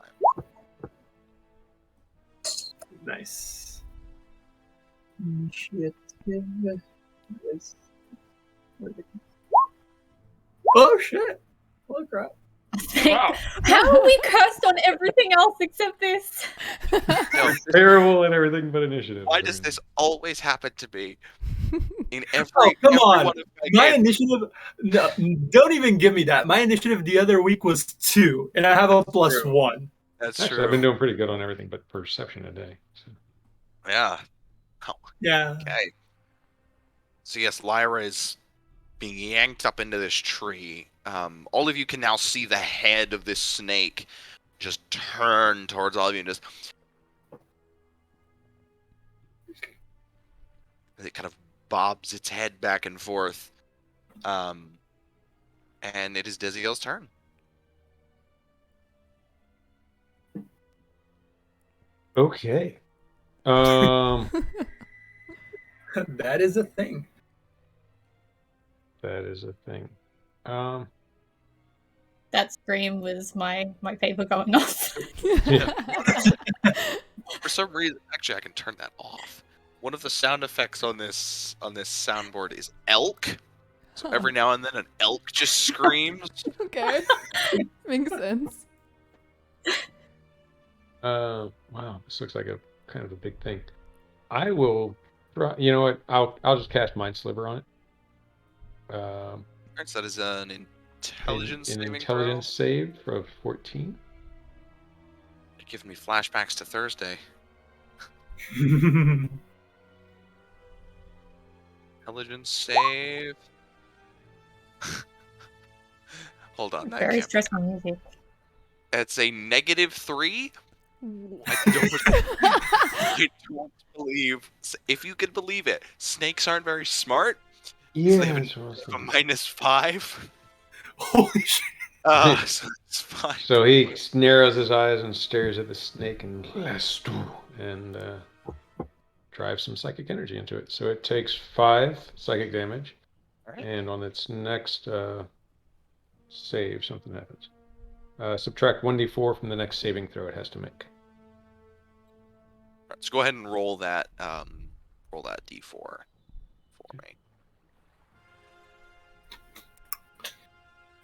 nice. Initiative. Oh shit! Holy crap! Wow. How are we cursed on everything else except this? No, Terrible at everything but initiative. why does this always happen to me in every? Oh come every on! one of My games? initiative. No, don't even give me that. My initiative the other week was 2, and I have a plus True. 1. That's Actually, true. I've been doing pretty good on everything but perception a day. So. Yeah. Yeah. Okay. So yes, Lyra is being yanked up into this tree. All of you can now see the head of this snake just turn towards all of you and just as it kind of bobs its head back and forth. And it is Desiel's turn. Okay. That is a thing. That is a thing. That scream was my paper going off. For some reason, actually, I can turn that off. One of the sound effects on this soundboard is elk. So every now and then, an elk just screams. Okay. Makes sense. Wow, this looks like a kind of a big thing. I will. You know what? I'll just cast Mind Sliver on it. Alright, so that is an intelligence an saving intelligence save of 14. throw. It gives me flashbacks to Thursday. Intelligence save. Hold on. I Very can't. stressful music. It's a -3. I don't believe. If you can believe it, snakes aren't very smart. Yeah, So they have that's what I was a thinking. -5. Holy shit! So it's fine. So he narrows his eyes and stares at the snake and drives some psychic energy into it. So it takes 5 psychic damage, Alright. and on its next save, something happens. Subtract 1d4 from the next saving throw it has to make. So go ahead and roll that d4 for me.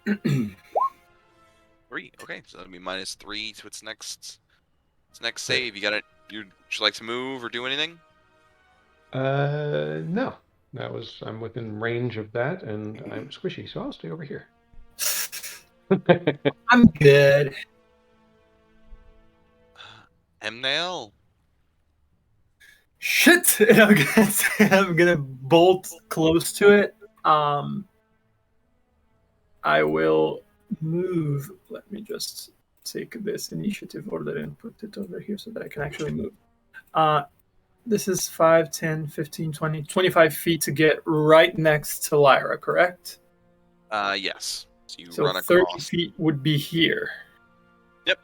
3. Okay, so that'll be -3 to its next save. You got it. Would you like to move or do anything? No. I'm within range of that, and I'm squishy, so I'll stay over here. I'm good. Nail. Shit! And I'm gonna say I'm gonna bolt close to it. I will move. Let me just take this initiative order and put it over here so that I can actually move. This is 5, 10, 15, 20, 25 feet to get right next to Lyra, correct? Yes. So you So run 30 across. feet would be here. Yep.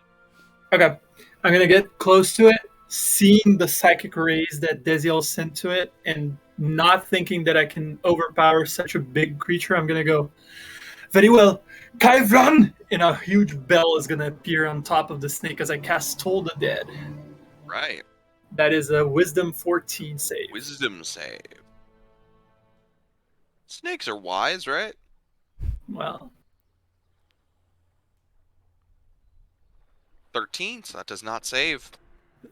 Okay. I'm going to get close to it, seeing the psychic rays that Desiel sent to it, and not thinking that I can overpower such a big creature. I'm going to go, very well, Kai, run! And a huge bell is going to appear on top of the snake as I cast Toll the Dead. Right. That is a Wisdom 14 save. Wisdom save. Snakes are wise, right? Well, 13, so that does not save.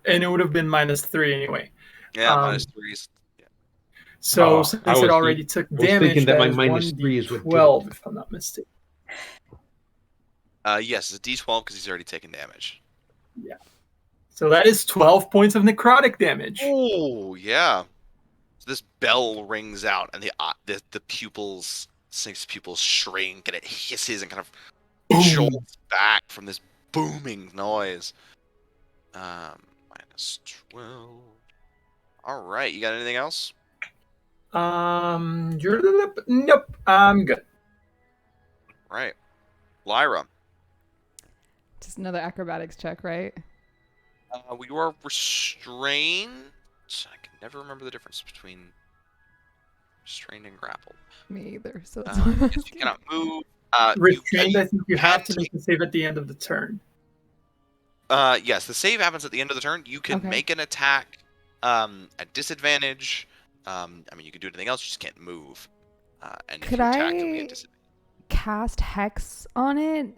and it would have been -3 anyway. Yeah, -3s. So Oh, since I it was already think- took I was damage, thinking that my is -3s would do 1d12, it. if I'm not mistaken. Yes, it's a D12 because he's already taken damage. So that is 12 points of necrotic damage. Oh, yeah. So this bell rings out, and the pupils, snake's pupils shrink, and it hisses and kind of Boom. jolts back from this booming noise. -12. All right, you got anything else? Nope, I'm good. Right. Lyra, Just another acrobatics check, right? we are restrained. I can never remember the difference between restrained and grappled. Me either. So that's why I'm Yes, you asking. cannot move. Restrained, I think you have to can make a save at the end of the turn. Yes, the save happens at the end of the turn. You can Okay. make an attack at disadvantage. I mean, you can do anything else. You just can't move. And if Could you attack, you'll be I at disadvantage. cast Hex on it?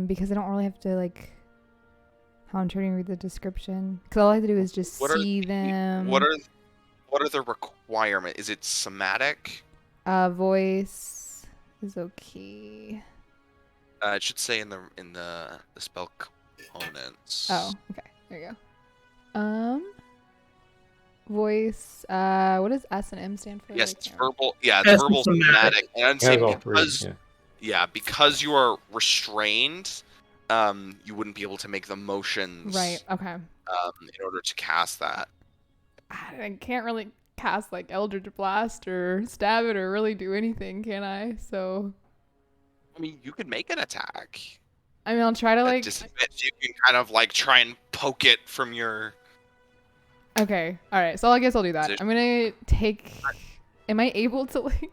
Because I don't really have to, like, how I'm trying to read the description. Because all I have to do is just What are see the- them. What are the requirements? Is it somatic? Voice is okay. It should say in the spell components. Oh, okay. There you go. Voice. What does S and M stand for? Yes, I it's can't remember. verbal. Yeah, S it's is verbal somatic. somatic. And I'd It say has all three. because Yeah. because you are restrained, you wouldn't be able to make the motions Right. Okay. in order to cast that. I can't really cast like Eldritch Blast or stab it or really do anything, can I? So I mean, you could make an attack. I mean, I'll try to At like. disadvantage, you can kind of like try and poke it from your. Okay. All right. So I guess I'll do that. Position. I'm gonna take. Am I able to like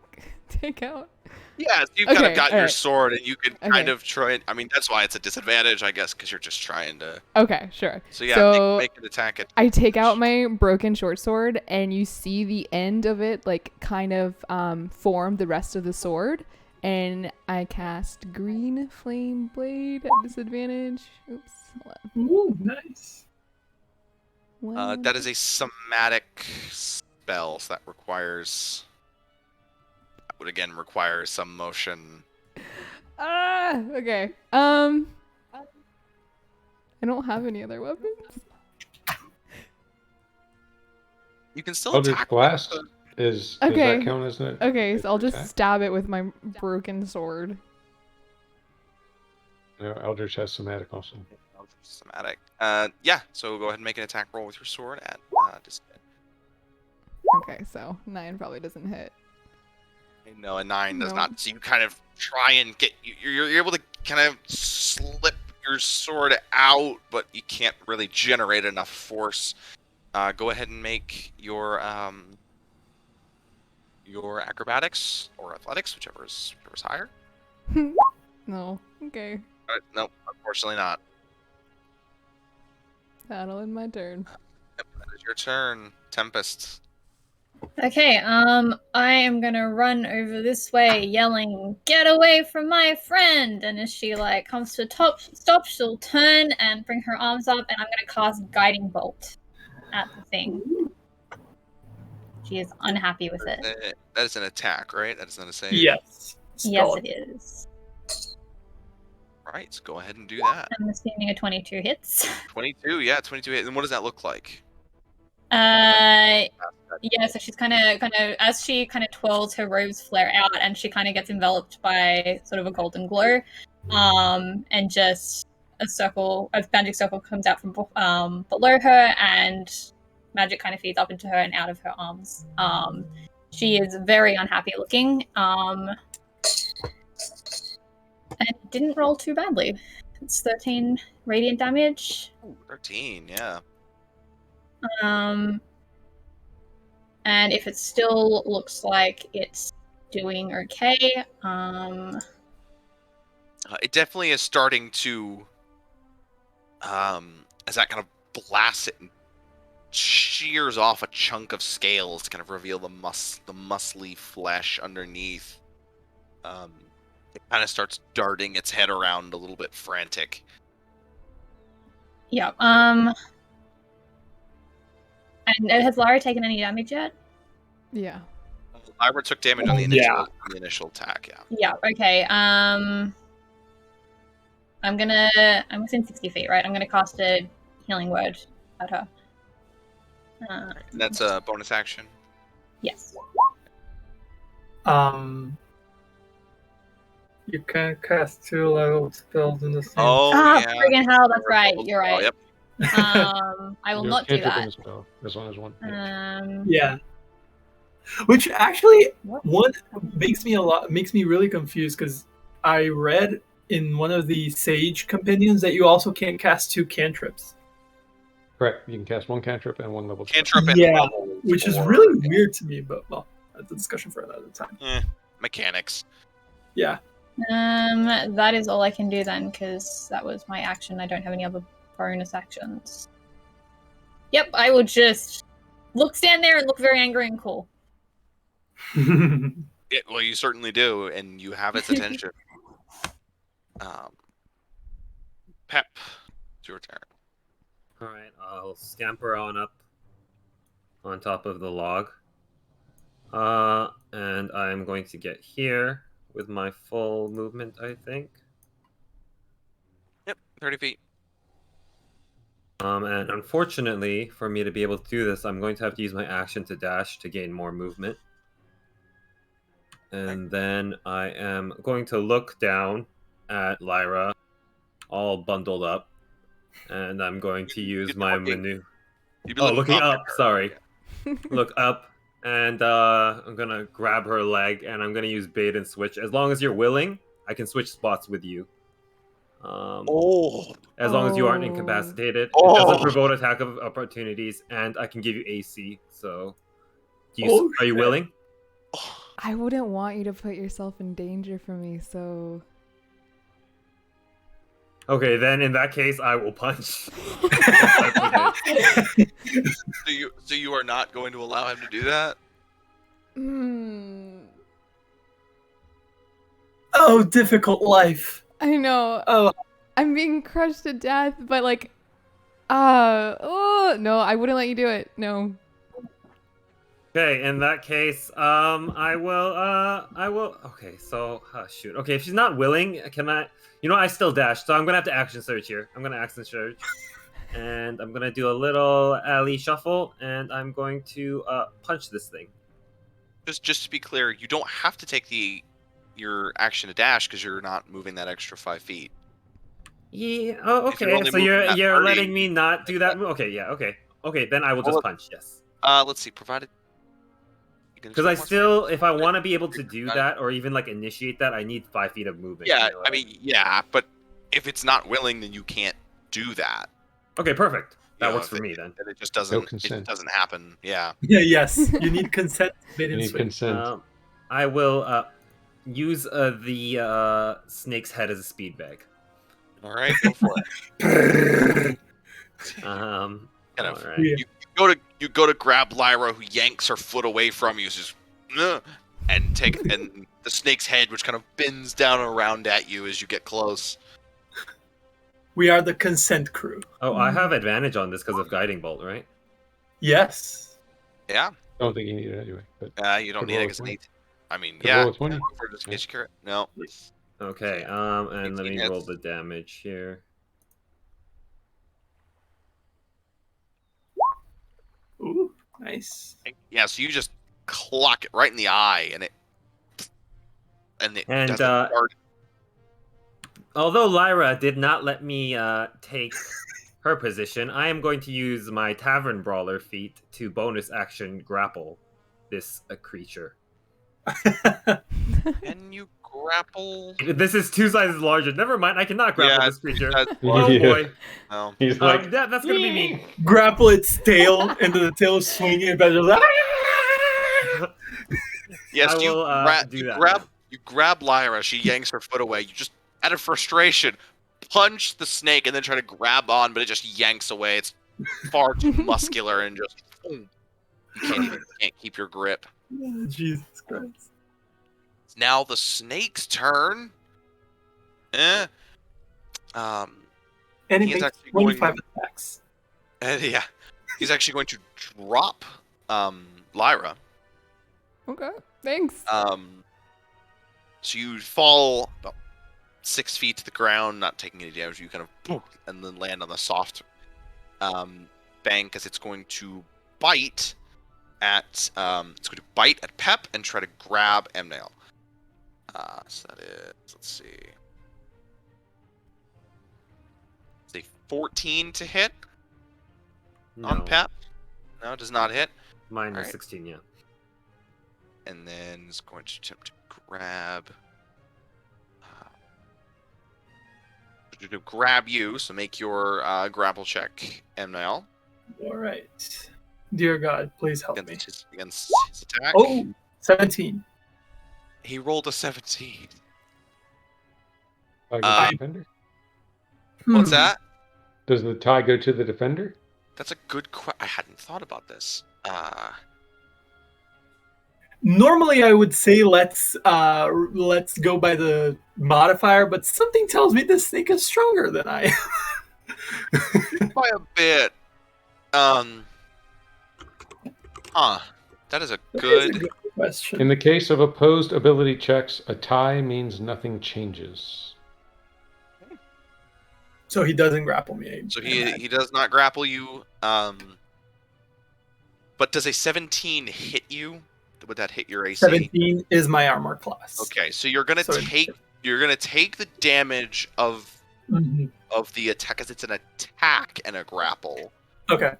take out? Yeah, so you've kind Okay, of got your alright. sword, and you could kind Okay. of try it. I mean, that's why it's a disadvantage, I guess, because you're just trying to. Okay. Sure. So yeah, So make an attack at. I take out my broken short sword, and you see the end of it like kind of form the rest of the sword, and I cast Green Flame Blade at disadvantage. Oops. Hold on. Ooh, nice. That is a somatic spell, so that requires. That would again require some motion. Okay. I don't have any other weapons. You can still Eldritch attack. Blast does Okay. that count as an Okay, so I'll just attack? stab it with my broken sword. No, Eldritch has somatic also. Somatic. Yeah. So go ahead and make an attack roll with your sword at disadvantage. Okay, so 9 probably doesn't hit. No, a 9 does No. not. So you kind of try and get. You're able to kind of slip your sword out, but you can't really generate enough force. Go ahead and make your acrobatics or athletics, whichever's higher. No. Okay. Nope, unfortunately not. That'll end my turn. Yep, that is your turn, Tempest. Okay, I am gonna run over this way, yelling, "Get away from my friend!" And as she comes to a stop, she'll turn and bring her arms up, and I'm gonna cast Guiding Bolt at the thing. She is unhappy with it. That is an attack, right? That is not a save. Yes. Yes, it is. All right, so go ahead and do that. I'm assuming a 22 hits. 22, yeah, 22 hits. And what does that look like? Yeah, so she's kind of as she kind of twirls, her robes flare out, and she kind of gets enveloped by sort of a golden glow, and just a magic circle comes out from below her, and magic kind of feeds up into her and out of her arms. She is very unhappy looking, and didn't roll too badly. It's 13 radiant damage. Ooh, 13, yeah. And if it still looks like it's doing okay, it definitely is starting to, as that kind of blasts it and shears off a chunk of scales to kind of reveal the muscly flesh underneath. It kind of starts darting its head around a little bit frantic. Yeah. And has Lara taken any damage yet? Yeah. Lyra took damage on the initial attack, yeah. Yeah, okay. I'm within 60 feet, right? I'm gonna cast a healing word at her. That's a bonus action? Yes. You can cast 2 level spells in the same. Oh, yeah. Friggin' hell, that's right. You're right. Oh, yep. I will not do that. Spell, as long as one. Yeah. Which actually makes me really confused, because I read in one of the Sage compendiums that you also can't cast 2 cantrips. Correct. You can cast 1 cantrip and 1 level spell. Cantrip and level which is 4. really weird to me, but well, that's a discussion for another time. Mechanics. Yeah. That is all I can do then, because that was my action. I don't have any other bonus actions. Yep, I will just stand there and look very angry and cool. Yeah, well, you certainly do, and you have its attention. Pep, it's your turn. Alright, I'll scamper on up on top of the log. And I'm going to get here with my full movement, I think. Yep, 30 feet. And unfortunately, for me to be able to do this, I'm going to have to use my action to dash to gain more movement. And then I am going to look down at Lyra, all bundled up, and I'm going to use my maneuver. Looking up, sorry. Look up, and I'm going to grab her leg, and I'm going to use bait and switch. As long as you're willing, I can switch spots with you. As long as you aren't incapacitated. It doesn't provoke attack of opportunities, and I can give you AC. So, are you willing? I wouldn't want you to put yourself in danger for me, so... Okay, then in that case, I will punch. So you are not going to allow him to do that? Oh, difficult life. I know. Oh, I'm being crushed to death, but no, I wouldn't let you do it. No. Okay, in that case, I will, okay, so, shoot. Okay, if she's not willing, can I, I still dash, so I'm gonna have to action surge here. I'm gonna action surge, and I'm gonna do a little alley shuffle, and I'm going to, punch this thing. Just to be clear, you don't have to take your action to dash, because you're not moving that extra 5 feet. Yeah, oh, okay, so you're letting me not do that move? Okay, yeah, okay. Okay, then I will just punch, yes. Let's see, provided... Because if I want to be able to do that, or even, initiate that, I need 5 feet of movement. Yeah, I mean, yeah, but if it's not willing, then you can't do that. Okay, perfect. That works for me, then. It just doesn't happen, yeah. Yeah, yes. You need consent. You need consent. I will use the snake's head as a speed bag. All right, go for it. All right. You go to grab Lyra, who yanks her foot away from you, just and the snake's head, which kind of bends down around at you as you get close. We are the consent crew. Oh, I have advantage on this because of Guiding Bolt, right? Yes. Yeah. I don't think you need it anyway. But You don't need it because I mean, could yeah. roll a 20. For just get your no. Okay. And let me 18 roll hits. the damage here. Ooh, nice. Yeah, so you just clock it right in the eye, and it doesn't start. Although Lyra did not let me take her position, I am going to use my Tavern Brawler feat to bonus action grapple this creature. Can you grapple? This is 2 sizes larger. Never mind, I cannot grapple this creature. Oh boy. No. He's like, that's gonna be me. Grapple its tail, and then the tail swinging, but just like, Yes, I will, you grab Lyra. She yanks her foot away. You just, out of frustration, punch the snake and then try to grab on, but it just yanks away. It's far too muscular and just boom. You can't keep your grip. oh, Jesus Christ. It's now the snake's turn. And it He's makes actually 25 attacks. Yeah, he's actually going to drop Lyra. Okay, thanks. So you fall about 6 feet to the ground, not taking any damage. You kind of and then land on the soft bank as it's going to bite at Pep and try to grab Emnail. So that is, let's see, it's a 14 to hit on Pep. No, it does not hit. Mine was Alright. 16, yeah. And then it's going to attempt to grab you. So make your grapple check, Emnail. All right. Dear God, please help me. Against his attack. Oh, 17. He rolled a 17. tie go to the defender? What's that? Does the tie go to the defender? That's a good question. I hadn't thought about this. Normally, I would say let's go by the modifier, but something tells me this snake is stronger than I am. By a bit. That is a good question. In the case of opposed ability checks, a tie means nothing changes. So he doesn't grapple me. So he does not grapple you. But does a 17 hit you? Would that hit your AC? 17 is my armor class. Okay, so you're gonna take the damage of the attack, because it's an attack and a grapple. Okay.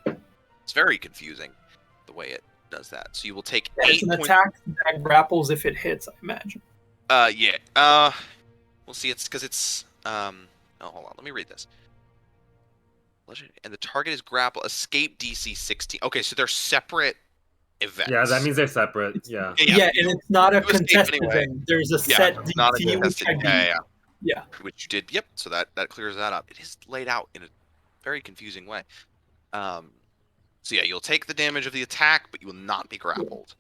It's very confusing the way it does that. So you will take It's an attack that grapples if it hits, I imagine. Yeah. We'll see. It's because it's oh, hold on. Let me read this. And the target is grapple. Escape DC 16. Okay, so they're separate events. Yeah, that means they're separate. Yeah. Yeah, and it's not a contested event. There's a set it's not a DC, which contested. I Yeah. Which you did. Yep. So that clears that up. It is laid out in a very confusing way. So yeah, you'll take the damage of the attack, but you will not be grappled.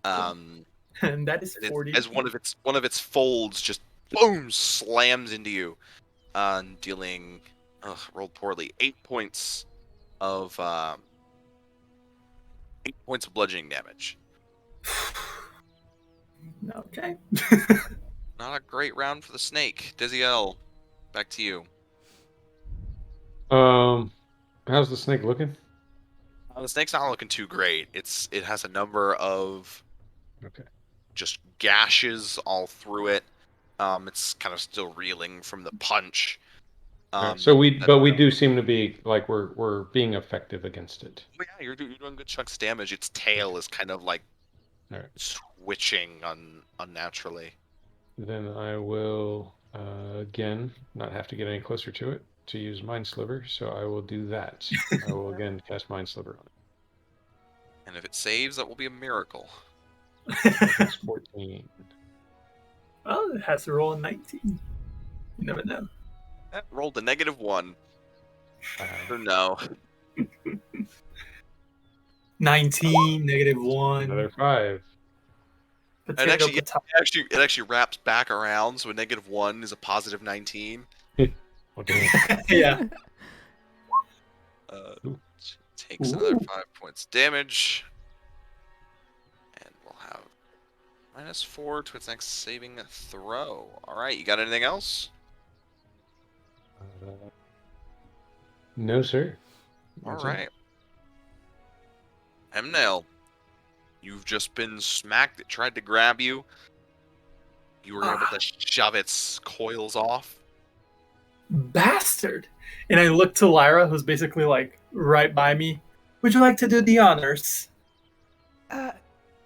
and that is 40. As one of its folds just boom slams into you, dealing rolled poorly 8 points of 8 points of bludgeoning damage. Okay. Not a great round for the snake. Diziel, back to you. How's the snake looking? The snake's not looking too great. It has a number of just gashes all through it. It's kind of still reeling from the punch. So we do seem to be like we're being effective against it. Oh, yeah, you're doing good chunks of damage. Its tail is kind of like switching unnaturally. Then I will again not have to get any closer to it to use Mind Sliver, so I will do that. I will again cast Mind Sliver on it. And if it saves, that will be a miracle. That's 14. Well, it has to roll a 19. You never know. That rolled a -1. So no. 19, -1. Another 5. It actually wraps back around, so a -1 is a positive 19. Okay. Yeah. Takes another 5 points damage. And we'll have -4 to its next saving throw. Alright, you got anything else? No, sir. Alright. Hemnail, you've just been smacked. It tried to grab you. You were able to shove its coils off. Bastard! And I look to Lyra, who's basically like right by me. Would you like to do the honors?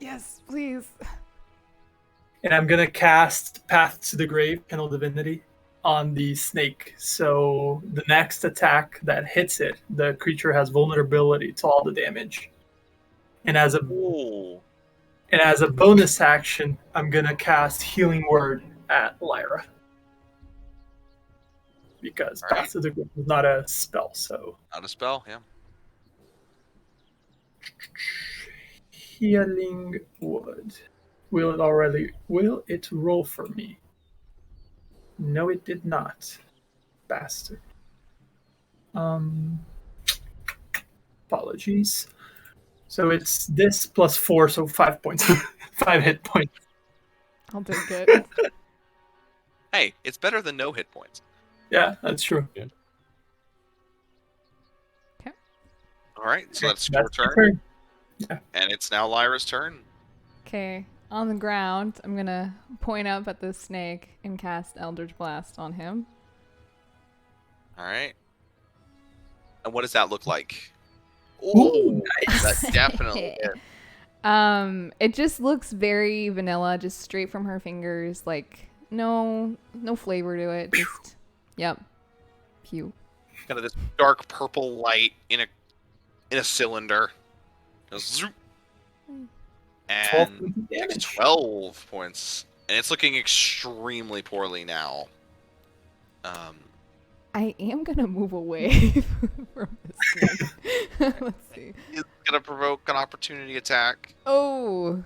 Yes, please. And I'm gonna cast Path to the Grave, Panel Divinity, on the snake. So the next attack that hits it, the creature has vulnerability to all the damage. And as a bonus action, I'm gonna cast Healing Word at Lyra. Because Path to the Grave is not a spell, so. Not a spell, yeah. Healing Word. Will it roll for me? No, it did not. Bastard. Apologies. So it's this plus 4, so 5 points. 5 hit points. I'll take it. Hey, it's better than no hit points. Yeah, that's true. Yeah. Okay. Alright, so that's your turn. Yeah. And it's now Lyra's turn. Okay. On the ground, I'm gonna point up at the snake and cast Eldritch Blast on him. Alright. And what does that look like? Ooh, nice. That definitely is. It just looks very vanilla, just straight from her fingers, like no flavor to it. Just yep. Pew. Kind of this dark purple light in a cylinder. Zoop. And 12 points. And it's looking extremely poorly now. I am gonna move away from this snake. Let's see. It's gonna provoke an opportunity attack. Oh,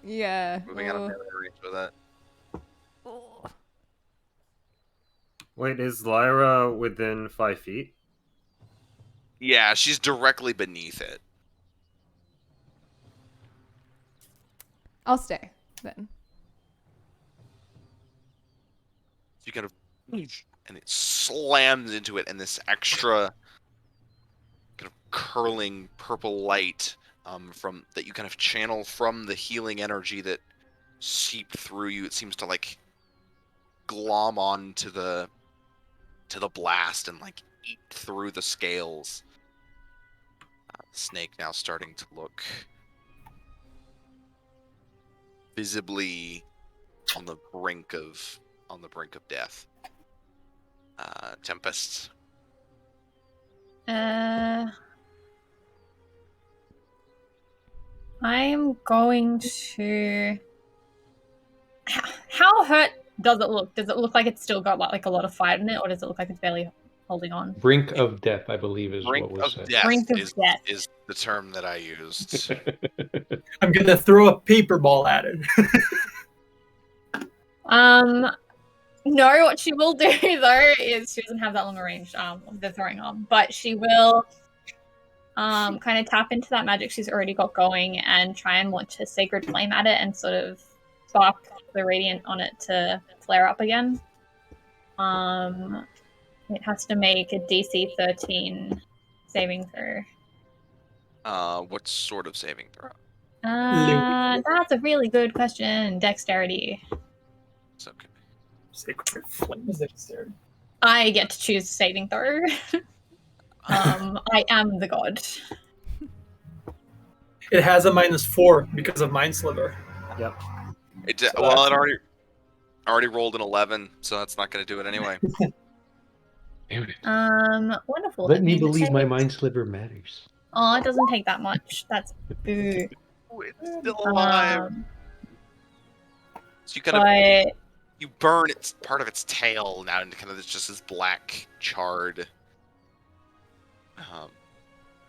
yeah. Moving out of melee range with it. Oh. Wait, is Lyra within 5 feet? Yeah, she's directly beneath it. I'll stay then. You kind of, and it slams into it, and this extra kind of curling purple light from that you kind of channel from the healing energy that seeped through you. It seems to like glom on to the blast and like eat through the scales. The snake now starting to look visibly on the brink of death. Tempest. I'm going to. How hurt does it look? Does it look like it's still got like a lot of fight in it, or does it look like it's barely holding on? Brink of death, I believe, is Brink what was of said. death Brink of death is the term that I used. I'm gonna throw a paper ball at it. No, what she will do though is she doesn't have that long a range of the throwing arm, but she will kind of tap into that magic she's already got going and try and launch a sacred flame at it and sort of spark the radiant on it to flare up again. It has to make a DC 13 saving throw. What sort of saving throw? That's a really good question. Dexterity. It's okay. Sacred flame is dexterity. I get to choose saving throw. I am the god. It has a -4 because of Mind Sliver. Yep. It So well, it already rolled an 11, so that's not going to do it anyway. Damn it. Wonderful. Let me believe my mind sliver matters. Oh, it doesn't take that much. That's boo. It's still alive. So you kind of you burn its part of its tail now into kind of just this black charred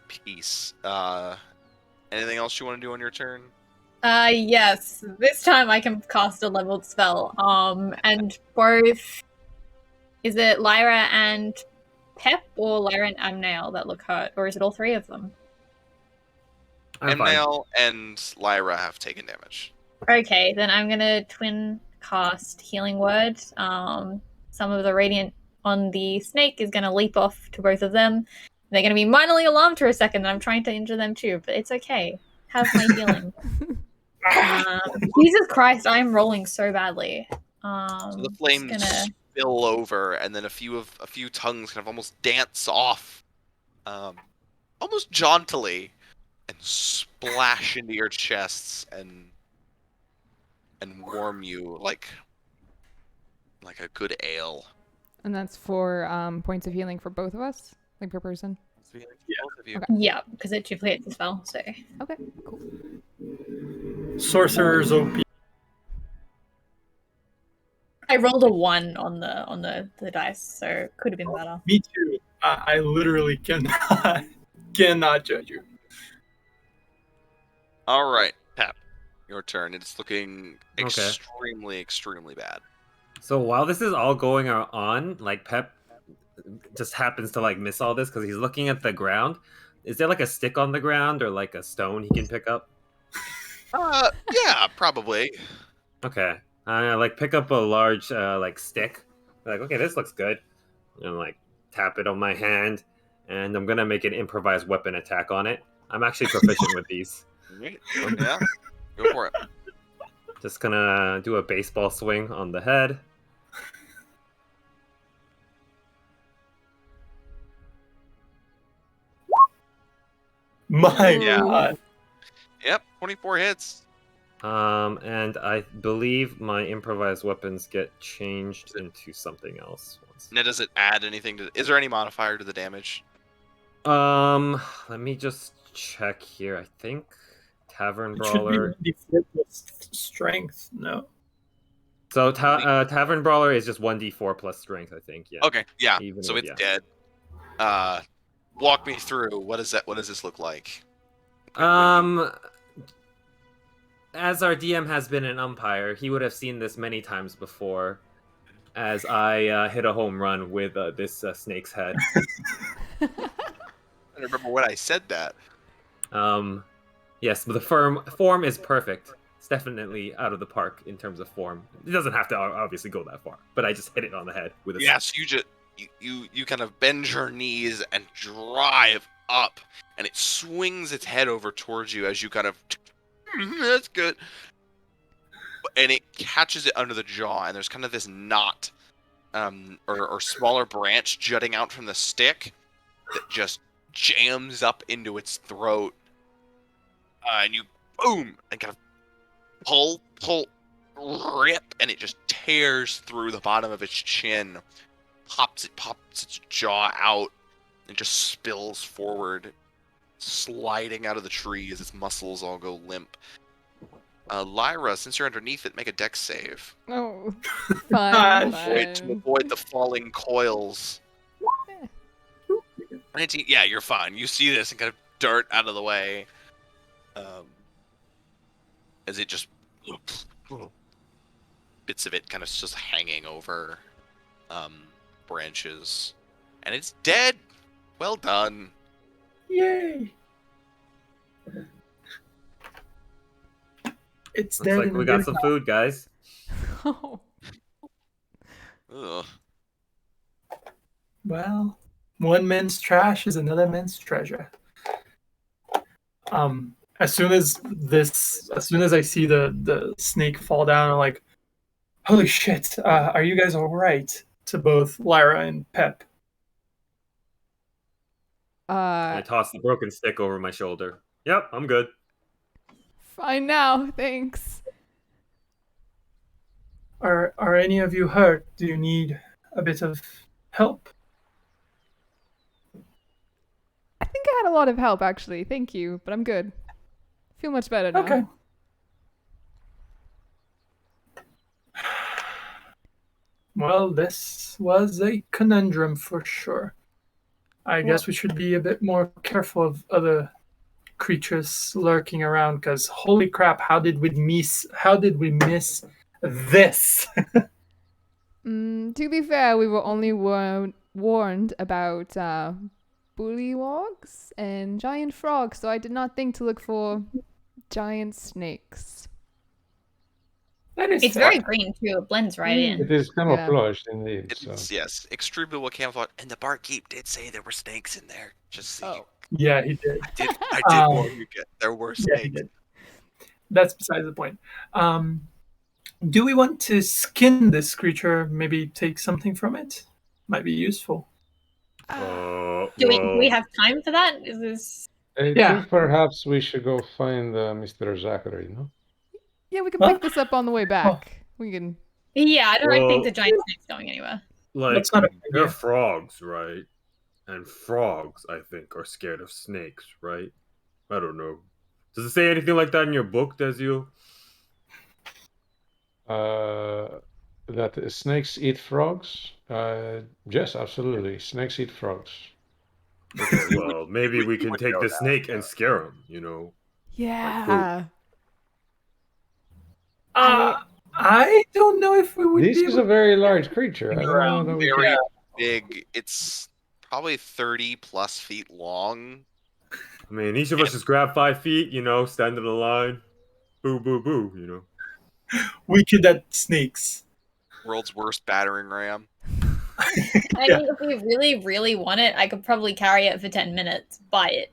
piece. Anything else you want to do on your turn? Yes. This time I can cast a leveled spell. And both... Is it Lyra and Pep or Lyra and Amnail that look hurt? Or is it all three of them? Amnail and Lyra have taken damage. Okay, then I'm gonna twin cast Healing Word. Some of the radiant on the snake is gonna leap off to both of them. They're gonna be minorly alarmed for a second, and I'm trying to injure them too, but it's okay. Have my healing. Jesus Christ, I am rolling so badly. So the flames spill over, and then a few tongues kind of almost dance off, almost jauntily, and splash into your chests and warm you like a good ale. And that's 4 points of healing for both of us, like per person. Yeah. Both of you. Okay. Yeah, because it duplicates the spell. So okay, cool. Sorcerer's OP. I rolled a 1 on the dice, so it could have been better. Me too. I literally cannot judge you. All right, Pep, your turn. It's looking extremely bad. So while this is all going on, like Pep just happens to like miss all this because he's looking at the ground. Is there like a stick on the ground or like a stone he can pick up? Yeah, probably. Okay. I like pick up a large like stick. Like, okay, this looks good. And like tap it on my hand, and I'm gonna make an improvised weapon attack on it. I'm actually proficient with these. Yeah, go for it. Just gonna do a baseball swing on the head. My God. Yep, 24 hits. And I believe my improvised weapons get changed into something else. Now, does it add anything to? Is there any modifier to the damage? Let me just check here. I think Tavern Brawler. It should be 1d4 plus strength. No. So Tavern Brawler is just 1d4 plus strength. I think. Yeah. Okay. Yeah. Even so if, it's dead. Walk me through. What is that? What does this look like? As our DM has been an umpire, he would have seen this many times before. As I hit a home run with this snake's head. I don't remember when I said that. Yes, but the form is perfect. It's definitely out of the park in terms of form. It doesn't have to obviously go that far, but I just hit it on the head with a. Yes, you kind of bend your knees and drive up, and it swings its head over towards you as you kind of. That's good. And it catches it under the jaw, and there's kind of this knot, or smaller branch jutting out from the stick that just jams up into its throat. And you boom and kind of pull, rip, and it just tears through the bottom of its chin, pops its jaw out, and just spills forward, sliding out of the tree as its muscles all go limp. Lyra, since you're underneath it, make a dex save. Oh, fine. To avoid the falling coils. 19, yeah, you're fine. You see this and kind of dart out of the way. As it just bits of it kind of just hanging over branches. And it's dead. Well done. Yay. It's Looks dead. like we got some food, guys. Oh. Ugh. Well, one man's trash is another man's treasure. As soon as I see the snake fall down, I'm like, holy shit, are you guys all right? To both Lyra and Pep. I toss the broken stick over my shoulder. Yep, I'm good. Fine now, thanks. Are any of you hurt? Do you need a bit of help? I think I had a lot of help, actually. Thank you, but I'm good. Feel much better now. Okay. Well, this was a conundrum for sure. I guess we should be a bit more careful of other creatures lurking around. Because holy crap, how did we miss this? To be fair, we were only warned about bullywogs and giant frogs, so I did not think to look for giant snakes. It's very green too. It blends right in. It is camouflaged indeed. It's, yes, extremely well camouflaged. And the barkeep did say there were snakes in there. Just so Yeah, he did. I did warn you. There were snakes. Yeah, he did. That's besides the point. Do we want to skin this creature? Maybe take something from it? Might be useful. Do we have time for that? Is this? I think perhaps we should go find Mr. Zachary, no? Yeah, we can pick this up on the way back. We can. Yeah, I don't think the giant snake's going anywhere. Like, they're frogs, right? And frogs, I think, are scared of snakes, right? I don't know. Does it say anything like that in your book, Desio? That snakes eat frogs? Yes, absolutely. Snakes eat frogs. Okay, well, maybe we can take the snake and scare him, you know? Yeah. I don't know if we would. This is a very large creature. I don't know that we very big. It's probably 30+ feet long. I mean, each of us just grab 5 feet, you know, stand in a line. Boo, boo, boo, you know. Wicked at snakes. World's worst battering ram. I mean, if we really, really want it, I could probably carry it for 10 minutes. Buy it.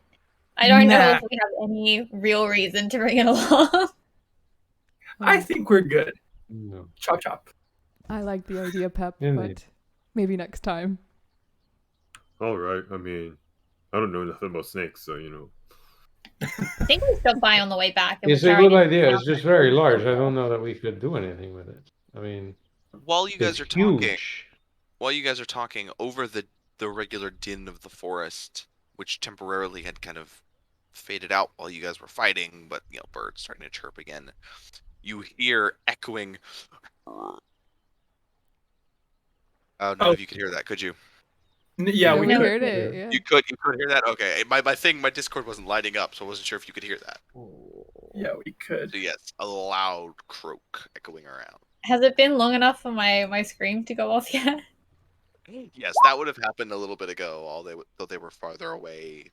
I don't know if we have any real reason to bring it along. I think we're good. No. Chop chop. I like the idea, Pep, Indeed. but maybe next time. All right. I mean, I don't know nothing about snakes, so, you know. I think we stopped by on the way back. It's a good idea. It's just very large. I don't know that we could do anything with it. I mean, while you guys are huge. talking, over the regular din of the forest, which temporarily had kind of faded out while you guys were fighting, but birds starting to chirp again. You hear echoing. None of you could hear that, could you? Yeah, we heard it. Yeah. You could hear that? Okay. My Discord wasn't lighting up, so I wasn't sure if you could hear that. Yeah, we could. So yes, a loud croak echoing around. Has it been long enough for my scream to go off yet? Yes, that would have happened a little bit ago, though they were farther away.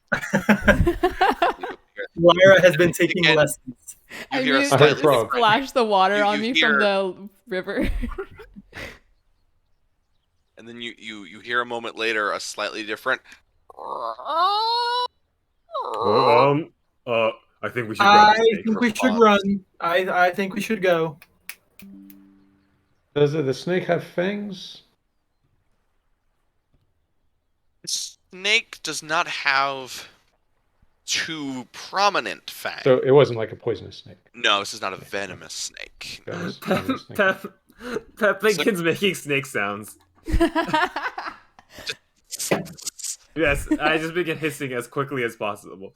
Lyra has been taking lessons. I mean, splash the water on me from the river. And then you hear a moment later a slightly different. I think we should. Run. I think we should go. Does the snake have fangs? The snake does not have too prominent fangs. So it wasn't like a poisonous snake. No, this is not a venomous snake. Pep Lincoln's making snake sounds. Yes, I just begin hissing as quickly as possible.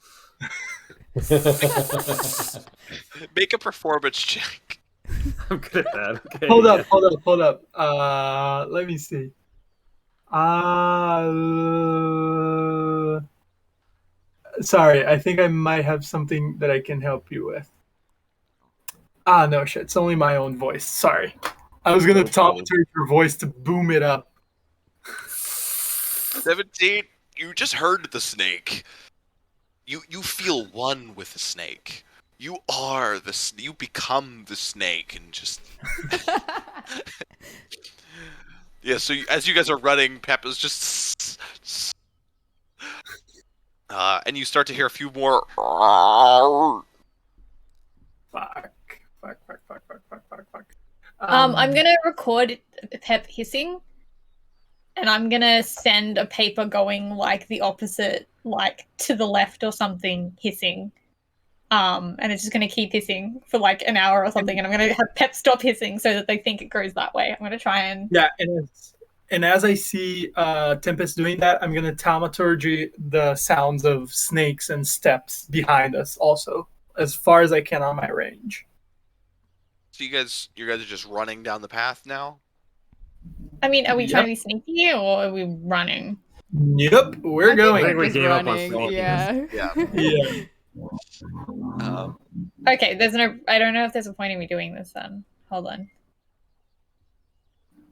Make a performance check. I'm good at that. Okay, hold up. Let me see. Sorry, I think I might have something that I can help you with. No shit, it's only my own voice. Sorry. I was gonna thaumaturge your voice to boom it up. 17. You just heard the snake. You feel one with the snake. You are you become the snake and just. Yeah. So as you guys are running, Pep is just. And you start to hear a few more. Fuck. I'm gonna record Pep hissing, and I'm gonna send a paper going like the opposite, like to the left or something, hissing. And it's just gonna keep hissing for like an hour or something, and I'm gonna have Pep stop hissing so that they think it goes that way. I'm gonna try and and as I see Tempest doing that, I'm gonna thaumaturgy the sounds of snakes and steps behind us also, as far as I can on my range. So you guys are just running down the path now? I mean, are we trying to be sneaky or are we running? Yep, we're going. I think we gave up on running. Yeah. Okay, there's no. I don't know if there's a point in me doing this then. Hold on.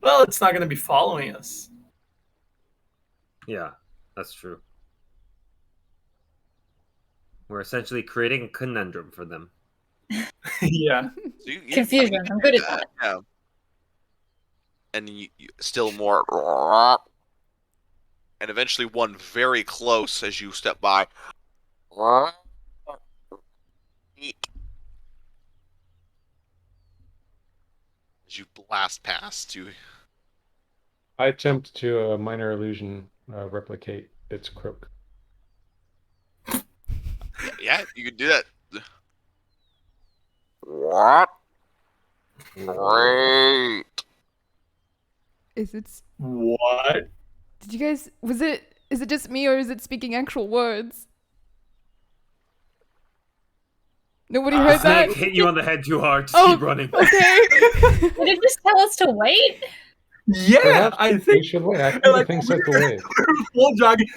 Well, it's not going to be following us. Yeah, that's true. We're essentially creating a conundrum for them. Yeah. So Confusion. I'm good at that. Yeah. And you still more, and eventually one very close as you step by. As you blast past, I attempt to minor illusion replicate its croak. Yeah, you can do that. What? Great. Is it? What? Did you guys? Is it just me, or is it speaking actual words? Nobody heard that? Snake hit you on the head too hard. Just keep running. Okay. Did it just tell us to wait? Yeah, Perhaps I we think. should wait. I think the thing said to wait. Full jogging.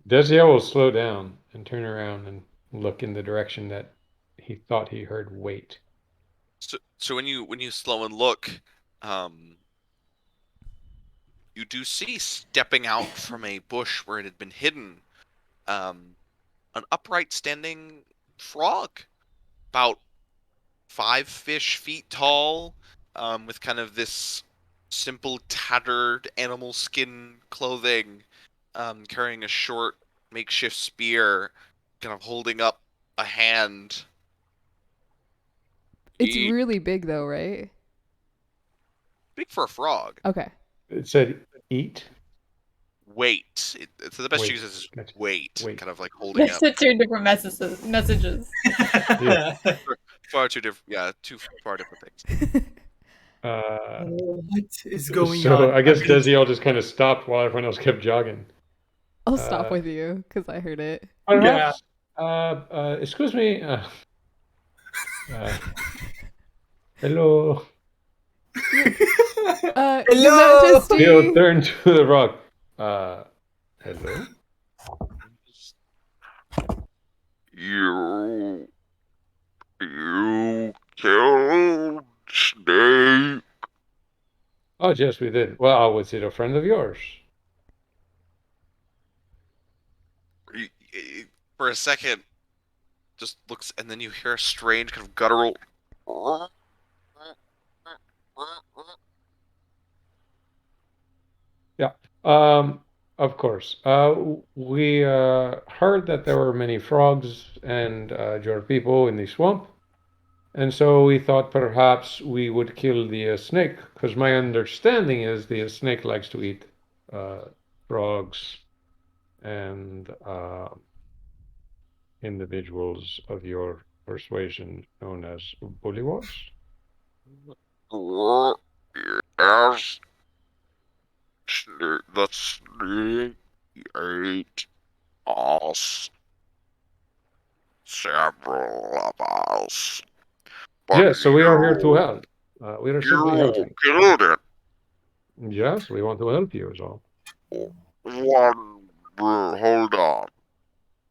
Desiel will slow down and turn around and look in the direction that he thought he heard wait. So when you slow and look, you do see stepping out from a bush where it had been hidden, an upright standing frog, about 5-ish feet tall, with kind of this simple tattered animal skin clothing, carrying a short makeshift spear, kind of holding up a hand. It's really big though, right? Big for a frog. Okay. It said eat. Wait. So the best Wait. you use is Gotcha. wait, Wait. kind of like holding There's up. two different messages. Yeah. Far too different. Yeah, two far different things. What is going on? So I guess Desiel just kind of stopped while everyone else kept jogging. I'll stop with you because I heard it. Perhaps, excuse me. Hello. Hello. Majesty. He'll turn to the rock. Hello. You killed Snake. Oh, yes, we did. Well, was it a friend of yours? For a second, just looks, and then you hear a strange kind of guttural. Yeah. Of course. We heard that there were many frogs and your people in the swamp. And so we thought perhaps we would kill the snake, because my understanding is the snake likes to eat frogs and individuals of your persuasion known as bullywugs. Yes. The snake ate us. Several of us. Yes, so we are here to help. We are simply helping. Killed it. Yes, we want to help you as well. Hold on.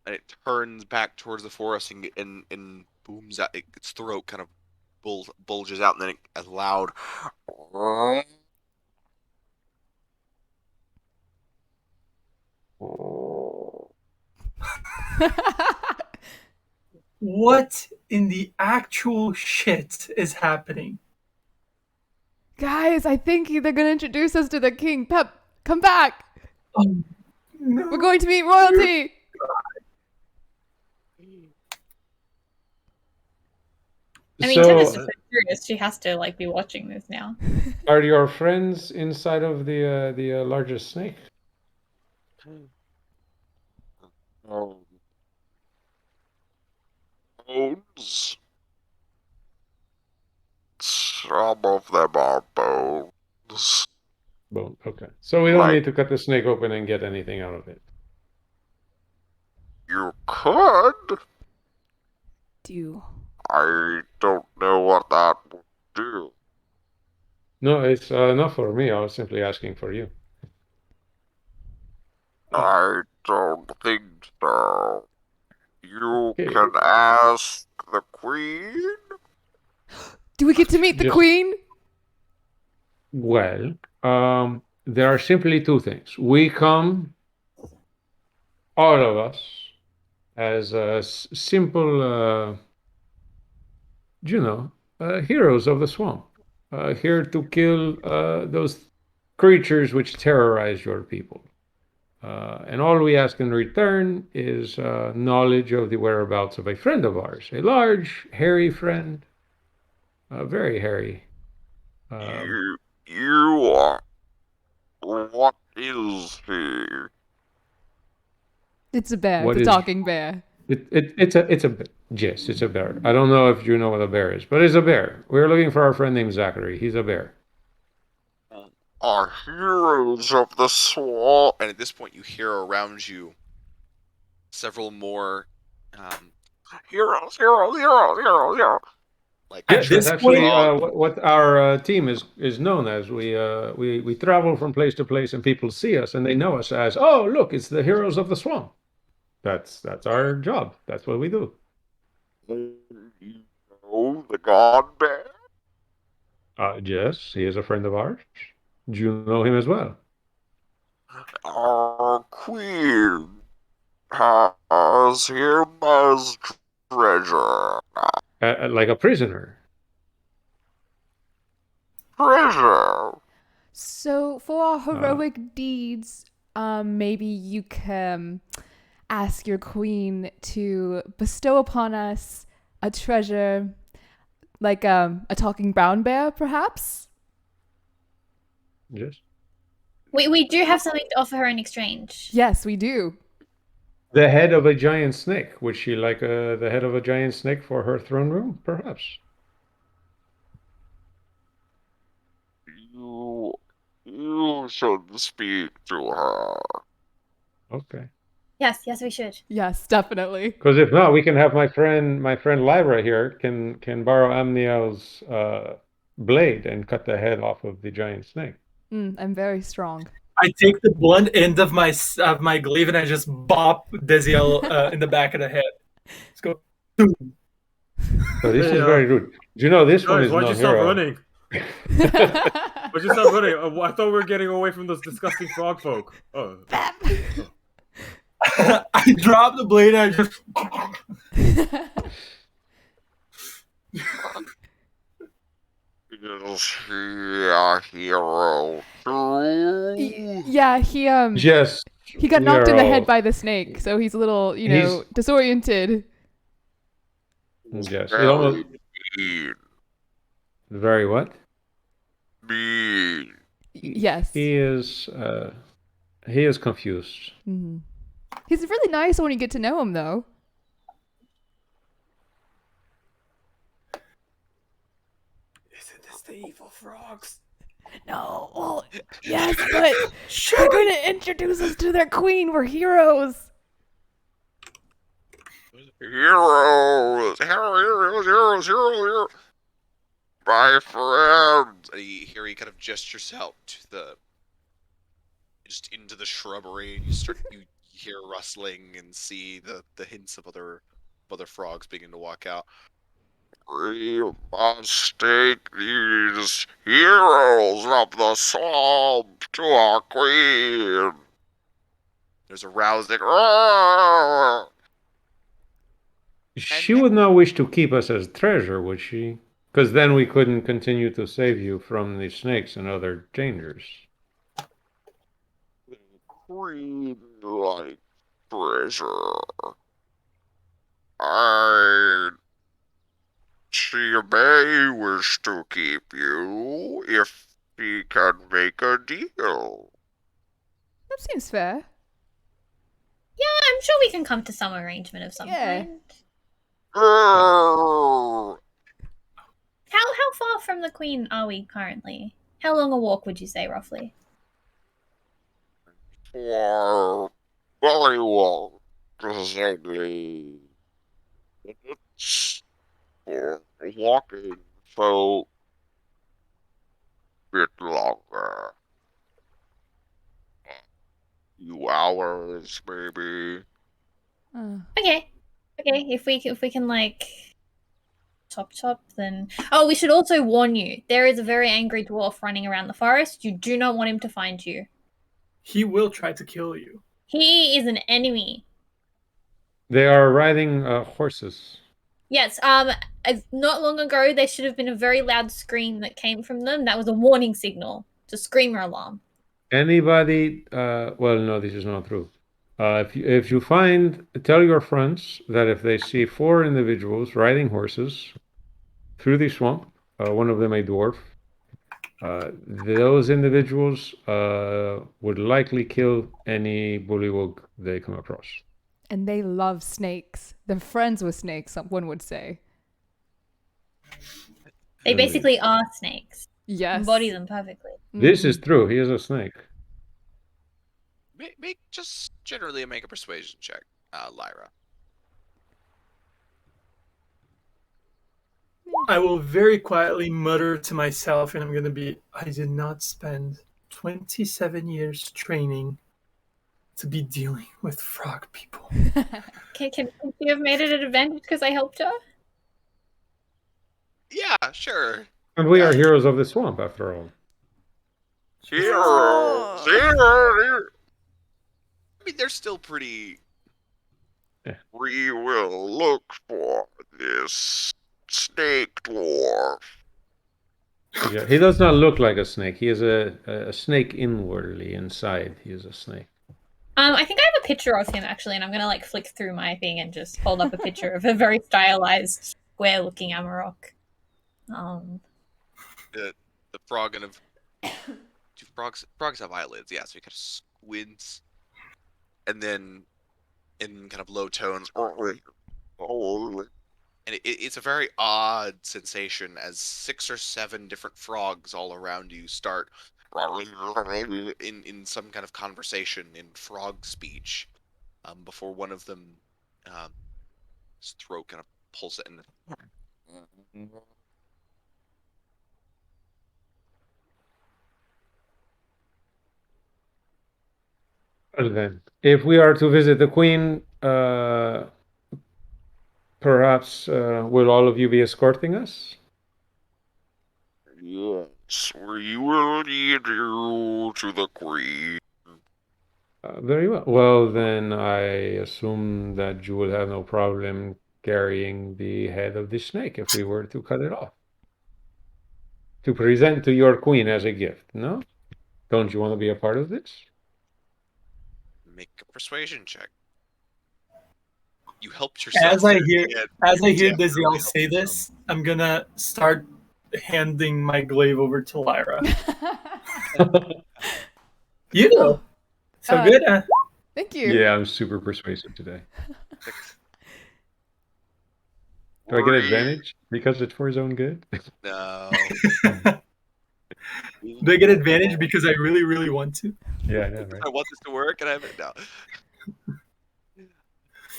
And it turns back towards the forest and booms out. Its throat kind of bulges out, and then as loud. What in the actual shit is happening? Guys, I think they're going to introduce us to the king. Pep, come back. No. We're going to meet royalty. I mean, Tim is just so curious. She has to be watching this now. Are your friends inside of the largest snake? Bones. Some of them are bones. Bone. Okay. So we don't need to cut the snake open and get anything out of it. You could. Do. I don't know what that would do. No, it's not for me. I was simply asking for you. I don't think so. You Okay. can ask the queen. Do we get to meet the queen? Well, there are simply two things. We come, all of us, as simple, heroes of the swamp, here to kill those creatures which terrorize your people. And all we ask in return is knowledge of the whereabouts of a friend of ours, a large, hairy friend, very hairy. You are. What is he? It's a bear. What It's a is- talking bear. It's a yes, it's a bear. I don't know if you know what a bear is, but it's a bear. We're looking for our friend named Zachary. He's a bear. Are heroes of the swamp. And at this point, you hear around you several more Heroes. like Yes, this that's actually point- what our team is known as. We travel from place to place, and people see us, and they know us as, oh, look, it's the heroes of the swamp. That's our job. That's what we do. You know the god bear? Yes, he is a friend of ours. Do you know him as well? Our queen has him as treasure. Like a prisoner. Treasure. So for our heroic deeds, maybe you can ask your queen to bestow upon us a treasure, like a talking brown bear, perhaps? Yes. We do have something to offer her in exchange. Yes, we do. The head of a giant snake. Would she like the head of a giant snake for her throne room? Perhaps. You should speak to her. Okay. Yes, we should. Yes, definitely. Because if not, we can have my friend Lyra here can borrow Amniel's blade and cut the head off of the giant snake. I'm very strong. I take the blunt end of my glaive and I just bop Desiel in the back of the head. Let's go. So this is very rude. Do you know this one Guys, is why'd no you stop hero? running? Why'd you stop running? I thought we were getting away from those disgusting frog folk. Oh. I drop the blade and I just. Is he a hero too? Yeah, he Yes. he got knocked in the head all- by the snake, so he's a little, He's- disoriented. Yes. It Very almost mean. very what? Mean. Yes. He is confused. Mhm. He's really nice when you get to know him, though. Isn't this the evil frogs? No, well, yes, but they're gonna introduce us to their queen. We're heroes. Heroes. My friend. and you hear he kind of gestures out to just into the shrubbery, and you hear rustling and see the hints of other frogs begin to walk out. We must take these heroes of the swamp to our queen. There's a rousing roar. She would not wish to keep us as treasure, would she? Because then we couldn't continue to save you from the snakes and other dangers. The queen like treasure. She may wish to keep you if she can make a deal. That seems fair. Yeah, I'm sure we can come to some arrangement of some Yeah. kind. Oh, How far from the Queen are we currently? How long a walk would you say, roughly? for very long, presumably. It's for walking, so bit longer. few hours, maybe. Okay. If we can like chop, then we should also warn you. There is a very angry dwarf running around the forest. You do not want him to find you. He will try to kill you. He is an enemy. They are riding horses. Yes. Not long ago, there should have been a very loud scream that came from them. That was a warning signal. It's a screamer alarm. Anybody? Well, no, this is not true. If you find, tell your friends that if they see 4 individuals riding horses through the swamp, one of them a dwarf, those individuals would likely kill any bullywug they come across. And they love snakes. They're friends with snakes, one would say. They basically are snakes. Yes. Embody them perfectly. This is true. He is a snake. Make just generally make a persuasion check, Lyra. I will very quietly mutter to myself, and I'm going to be, I did not spend 27 years training to be dealing with frog people. Can you have made it an advantage because I helped her? Yeah, sure. And we are heroes of the swamp, after all. Heroes! I mean, they're still pretty... Yeah. We will look for this snake dwarf. Yeah, he does not look like a snake. He is a snake inwardly. Inside, he is a snake. I think I have a picture of him actually, and I'm gonna like flick through my thing and just hold up a picture of a very stylized, square-looking Amarok. The frog kind of... Do frogs have eyelids? Yeah, so he kind of squints, and then in kind of low tones, and it's a very odd sensation as 6 or 7 different frogs all around you start in some kind of conversation in frog speech, before one of them, his throat kind of pulls it in. Well then, if we are to visit the queen, perhaps will all of you be escorting us? Yes, we will lead you to the queen. Very well. Well, then I assume that you will have no problem carrying the head of the snake if we were to cut it off. To present to your queen as a gift, no? Don't you want to be a part of this? Make a persuasion check. You helped yourself. As I hear Diziel say this, I'm gonna start handing my glaive over to Lyra. You know. So good, huh? Thank you. Yeah, I'm super persuasive today. Do I get advantage because it's for his own good? No. Do I get advantage because I really, really want to? Yeah, I know, right? I want this to work, and I have it now.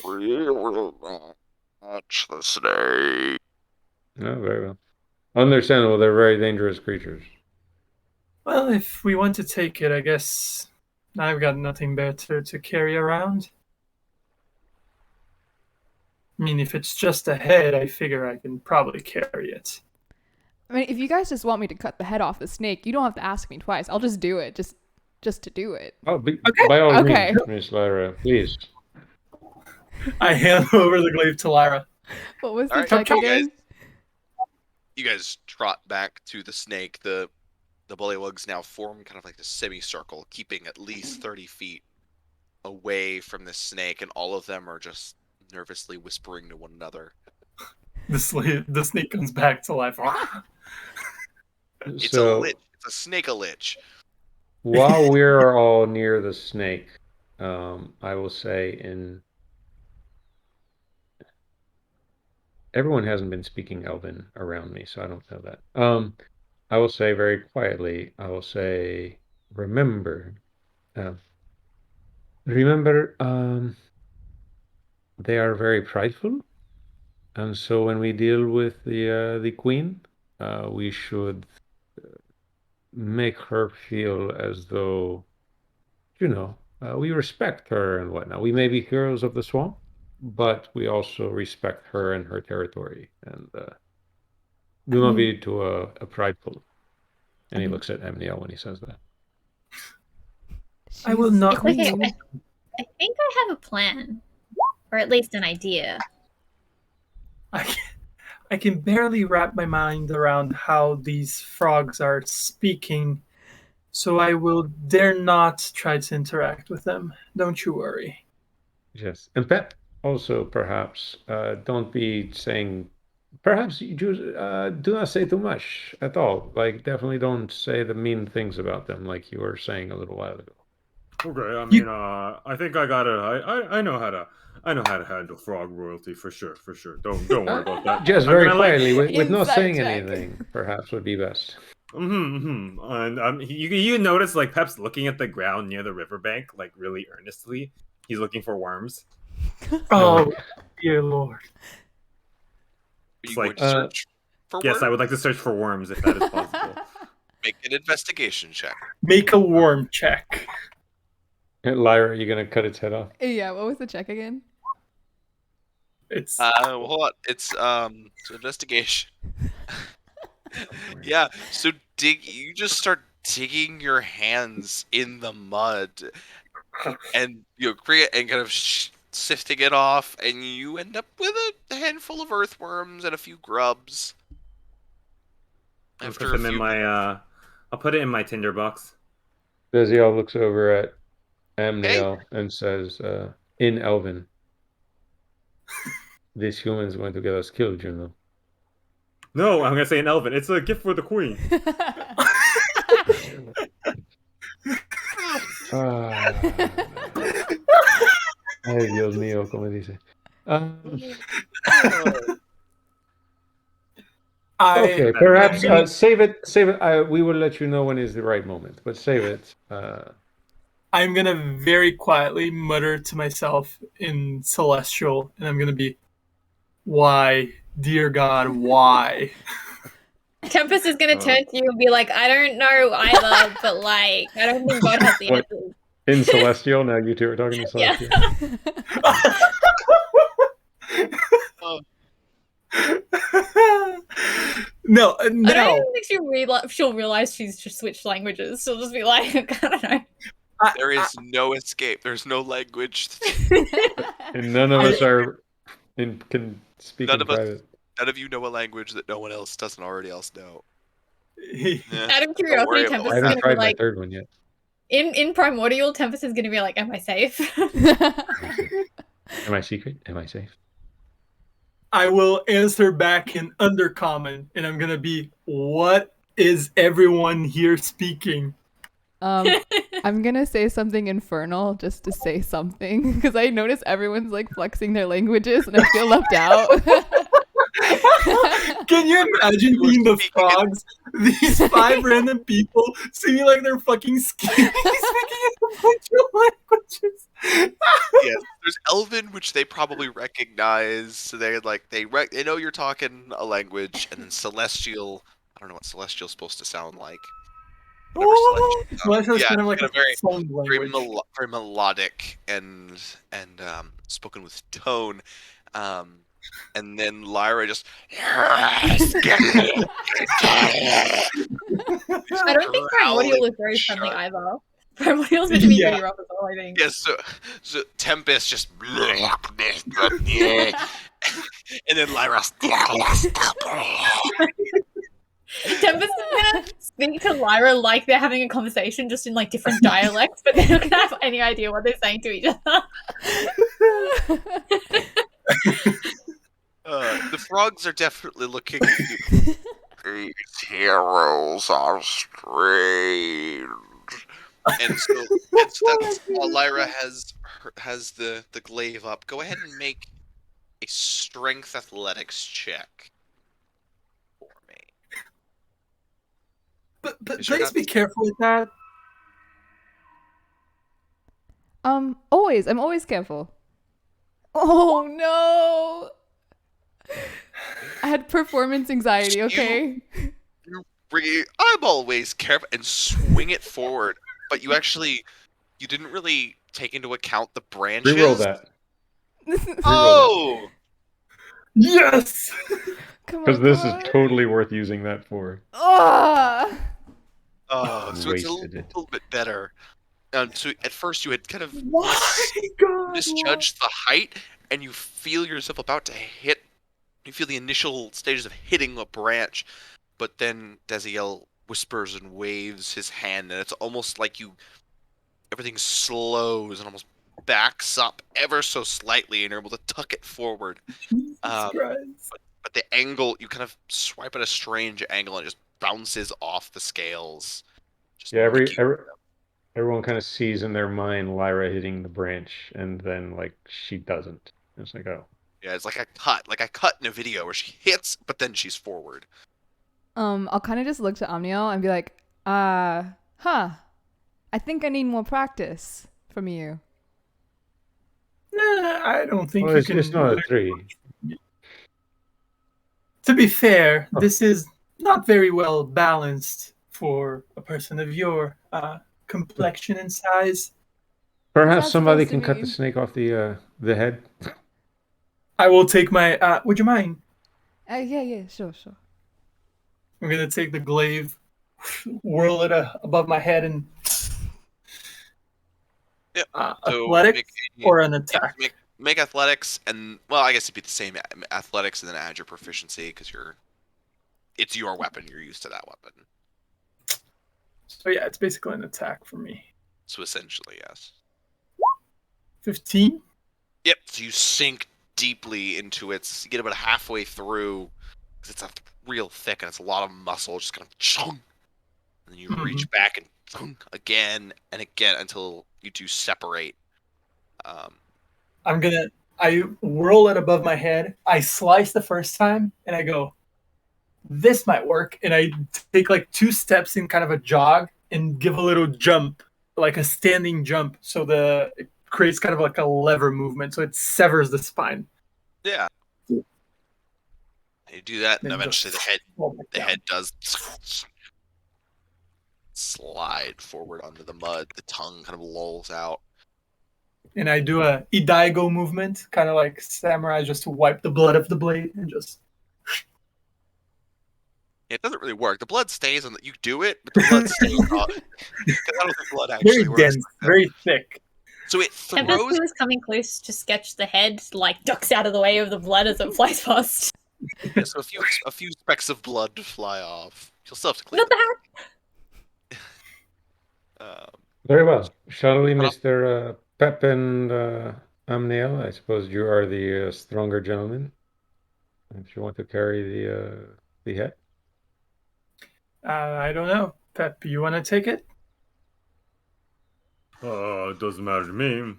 We will not touch the snake. No, very well. Understandable, they're very dangerous creatures. Well, if we want to take it, I guess I've got nothing better to carry around. I mean, if it's just a head, I figure I can probably carry it. I mean, if you guys just want me to cut the head off the snake, you don't have to ask me twice. I'll just do it, just to do it. Oh, Okay. by all Okay. means, Miss Lyra, please. I hand over the glaive to Lyra. What was the Alright, check again? You guys trot back to the snake. The bullywugs now form kind of like this semicircle, keeping at least 30 feet away from the snake, and all of them are just nervously whispering to one another. The snake comes back to life. It's a lich. It's a snake-a-lich. While we're all near the snake, I will say everyone hasn't been speaking Elven around me, so I don't know that. I will say very quietly, remember, they are very prideful, and so when we deal with the queen, we should make her feel as though, we respect her and whatnot. We may be heroes of the swamp, but we also respect her and her territory, and do not be too prideful. And he looks at Amniel when he says that. I will not. It's okay. I think I have a plan, or at least an idea. I can barely wrap my mind around how these frogs are speaking, so I will dare not try to interact with them. Don't you worry. Yes, and Pep, also perhaps don't be saying. Perhaps you do not say too much at all. Like, definitely don't say the mean things about them, like you were saying a little while ago. Okay, I mean, I think I know how to handle frog royalty for sure. Don't worry about that. Just very quietly, with not saying anything, perhaps would be best. And you notice like Pep's looking at the ground near the riverbank, like really earnestly. He's looking for worms. Oh, dear Lord! Are you going to search for yes, worms? I would like to search for worms if that is possible. Make an investigation check. Make a worm check. Lyra, are you gonna cut its head off? Yeah, what was the check again? It's hold on. It's investigation. Yeah, so you just start digging your hands in the mud and create and kind of sifting it off, and you end up with a handful of earthworms and a few grubs. I'll put it in my tinderbox. Deziel looks over at Amniel and says, in Elven, this human is going to get us killed, you know. No, I'm gonna say in Elven. It's a gift for the queen. Ay, Dios mío, como dice. Okay, perhaps save it. We will let you know when is the right moment, but save it. I'm gonna very quietly mutter to myself in Celestial, and I'm gonna be, "Why, dear God, why?" Tempest is gonna turn to you and be like, "I don't know either, but like, I don't think God has the answers." In Celestial, now you two are talking to Celestial. No. I don't think she'll realize she's just switched languages. She'll just be like, I don't know. There is no escape. There's no language. And none of us can speak in private. None of you know a language that no one else doesn't already know. Out of curiosity, Tempest I is haven't gonna tried be like, my third one yet. In Primordial, Tempest is gonna be like, "Am I safe?" Am I secret? Am I safe? I will answer back in Undercommon, and I'm gonna be, "What is everyone here speaking?" I'm gonna say something infernal just to say something because I notice everyone's like flexing their languages and I feel left out. Can you imagine being the frogs? These 5 random people seeming like they're fucking skinny, speaking a bunch of languages. Yes, there's Elven, which they probably recognize. So they know you're talking a language, and then Celestial. I don't know what Celestial's supposed to sound like. Celestial's kind of like a very melodic and spoken with tone. And then Lyra just. I don't think Primordial is very friendly either. Primordial's meant to be pretty rough as well, I think. Yes, so Tempest just. And then Lyra. Tempest is gonna speak to Lyra like they're having a conversation, just in like different dialects, but they're not gonna have any idea what they're saying to each other. The frogs are definitely looking. These heroes are strange. And so that's while Lyra has the glaive up. Go ahead and make a strength athletics check for me. But please be careful with that. I'm always careful. Oh no! I had performance anxiety, okay? I'm always careful and swing it forward, but you actually you didn't really take into account the branches. Reroll that. Oh! Yes! Because this is totally worth using that for. Oh! Oh, so it's a little bit better. So at first you had kind of misjudged the height, and you feel yourself about to hit. You feel the initial stages of hitting a branch, but then Desiel whispers and waves his hand, and it's almost like everything slows and almost backs up ever so slightly, and you're able to tuck it forward. But the angle, you kind of swipe at a strange angle, and it just bounces off the scales. Yeah, everyone kind of sees in their mind Lyra hitting the branch, and then like she doesn't. It's like, oh. Yeah, it's like a cut in a video where she hits, but then she's forward. I'll kind of just look to Omniel and be like, I think I need more practice from you. I don't think you can. It's not a 3. To be fair, this is not very well balanced for a person of your complexion and size. Perhaps somebody can cut the snake off the head. I will take my. Would you mind? Yeah, sure. I'm gonna take the glaive, whirl it above my head, and athletics or an attack. Make athletics, and well, I guess it'd be the same athletics, and then add your proficiency because it's your weapon. You're used to that weapon. So yeah, it's basically an attack for me. So essentially, yes. 15. Yep. So you sink deeply into it. You get about halfway through because it's real thick and it's a lot of muscle, just kind of chung. And then you reach back and chung again and again until you two separate. I whirl it above my head. I slice the first time and I go, this might work. And I take like 2 steps in kind of a jog and give a little jump, like a standing jump. So it creates kind of like a lever movement. So it severs the spine. Yeah. You do that and eventually the head does slide forward onto the mud. The tongue kind of lolls out. And I do a Idaigo movement, kind of like samurai, just to wipe the blood of the blade and just. It doesn't really work. The blood stays on you do it, but the blood stays on. I don't think blood actually very works. Dense, like very thick. So it throws. Tempest, who is coming close to sketch the head, like ducks out of the way of the blood as it flies past. Yeah, so a few specks of blood fly off. You'll still have to clean. Not the hat. Very well. Shall we, Mr. Pep and Amniel? I suppose you are the stronger gentleman. If you want to carry the head. I don't know. Pep, you want to take it? It doesn't matter to me.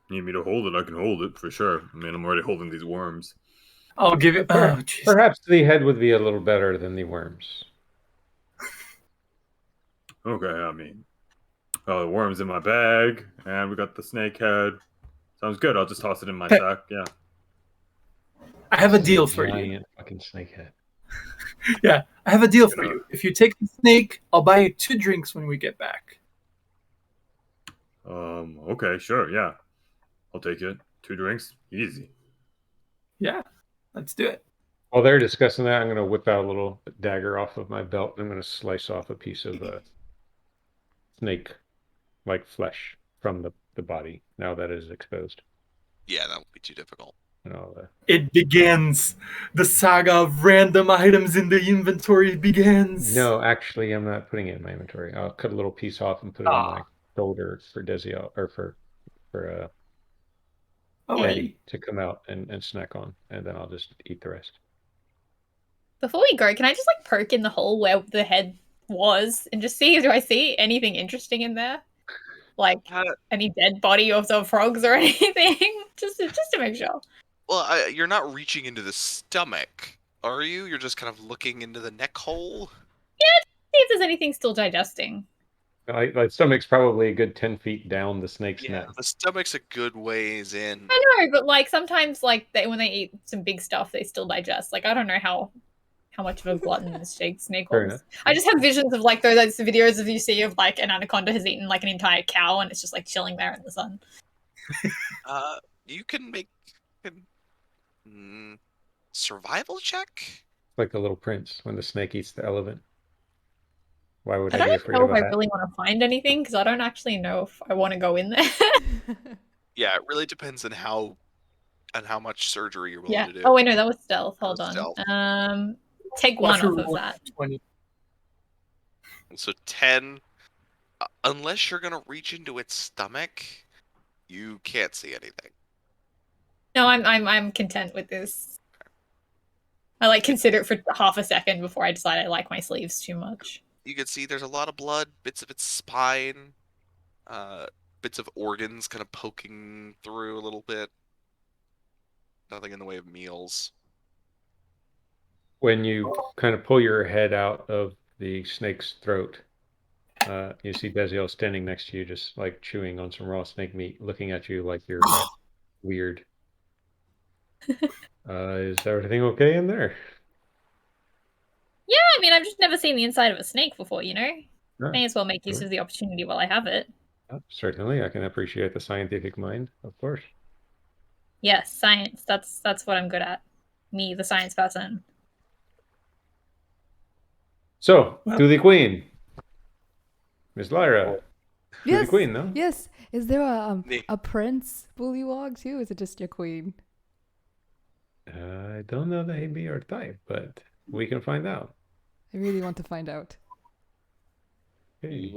Need me to hold it, I can hold it for sure. I mean, I'm already holding these worms. I'll give it. Perhaps the head would be a little better than the worms. Okay, I mean, the worm's in my bag, and we got the snake head. Sounds good. I'll just toss it in my sack. Yeah. I have a deal for you. Giant fucking snake head. Yeah, I have a deal for you. If you take the snake, I'll buy you 2 drinks when we get back. Okay, sure, yeah. I'll take it. 2 drinks, easy. Yeah, let's do it. While they're discussing that, I'm going to whip out a little dagger off of my belt, and I'm going to slice off a piece of snake-like flesh from the body, now that it is exposed. Yeah, that won't be too difficult. And all that. It begins. The saga of random items in the inventory begins. No, actually, I'm not putting it in my inventory. I'll cut a little piece off and put it on my shoulder for Desiel, or for Eddie to come out and snack on, and then I'll just eat the rest. Before we go, can I just like poke in the hole where the head was and just see, do I see anything interesting in there? Like any dead body of the frogs or anything? just to make sure. Well, you're not reaching into the stomach, are you? You're just kind of looking into the neck hole? Yeah, see if there's anything still digesting. My stomach's probably a good 10 feet down the snake's neck. The stomach's a good ways in. I know, but like sometimes like when they eat some big stuff, they still digest. Like I don't know how how much of a glutton this snake Fair was. enough. I just have visions of like those videos of you see of like an anaconda has eaten like an entire cow and it's just like chilling there in the sun. You can make survival check. Like the Little Prince when the snake eats the elephant. Why would I I don't be even afraid know of if a I hat? really want to find anything because I don't actually know if I want to go in there. Yeah, it really depends on how much surgery you're willing Yeah. to do. Oh wait, no, that was stealth. Hold That was on. stealth. Take Watch one her off of roll that. 20. So 10. Unless you're gonna reach into its stomach, you can't see anything. No, I'm content with this. I like consider it for half a second before I decide I like my sleeves too much. You can see there's a lot of blood, bits of its spine, bits of organs kind of poking through a little bit. Nothing in the way of meals. When you kind of pull your head out of the snake's throat, you see Desiel standing next to you, just like chewing on some raw snake meat, looking at you like you're weird. Is everything okay in there? Yeah, I mean, I've just never seen the inside of a snake before, you know? No. May as well make use of the opportunity while I have it. Certainly, I can appreciate the scientific mind, of course. Yes, science. That's what I'm good at. Me, the science person. So, to the queen. Miss Lyra. Yes, To the queen, no? yes. Is there a prince bullywog too? Or is it just your queen? I don't know that he'd be your type, but we can find out. I really want to find out. Okay.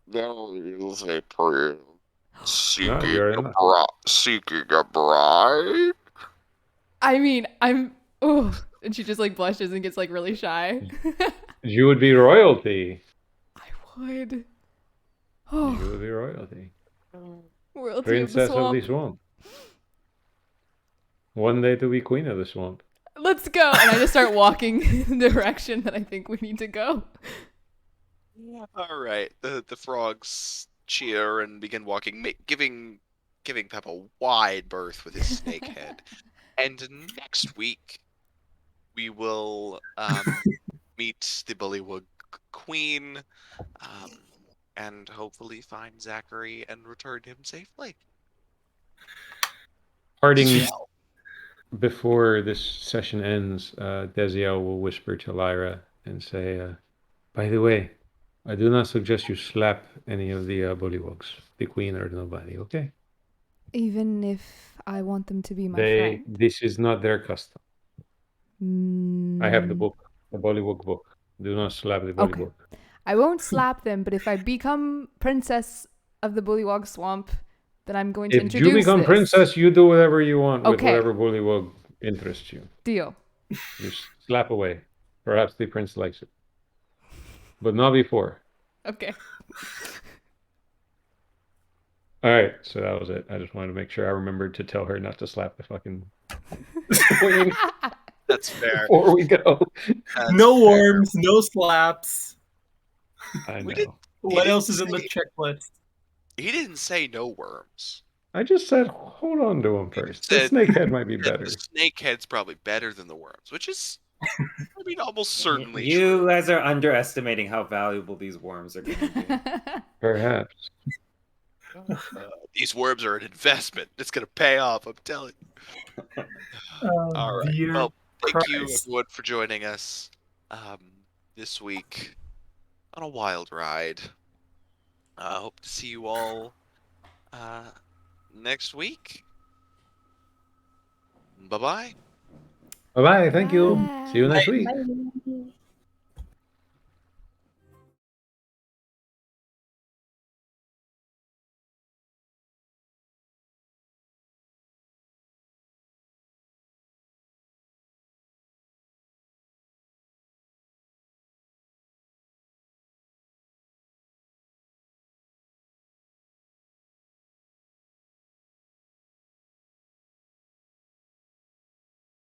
There is a prince seeking, you're seeking a bride. I mean, and she just like blushes and gets like really shy. You would be royalty. I would. You Oh, would be royalty. royalty Princess of the swamp. swamp. One day to be queen of the swamp. Let's go! And I just start walking in the direction that I think we need to go. All right. The frogs cheer and begin walking, giving Pep a wide berth with his snake head. And next week, we will meet the Bullywug Queen, and hopefully find Zachary and return him safely. Parting before this session ends, Desiel will whisper to Lyra and say, by the way, I do not suggest you slap any of the bullywugs, the queen or nobody, okay? Even if I want them to be my friend. This is not their custom. I have the book, the bullywug book. Do not slap the bullywug. Okay. I won't slap them, but if I become princess of the Bullywog Swamp, then I'm going to introduce If you become this. princess, you do whatever you want with whatever bullywug interests you. Deal. You slap away. Perhaps the prince likes it. But not before. Okay. All right, so that was it. I just wanted to make sure I remembered to tell her not to slap the fucking queen. That's fair. Before we go. No worms, no slaps. I know. What else is in the checklist? He didn't say no worms. I just said hold on to him first. The snake head might be better. The snake head's probably better than the worms, which is, I mean, almost certainly You true. guys are underestimating how valuable these worms are going to be. Perhaps. These worms are an investment. It's going to pay off, I'm telling you. All right. Well, thank you, everyone, for joining us this week on a wild ride. I hope to see you all next week. Bye-bye. Bye-bye. Thank you. See you next week. Bye.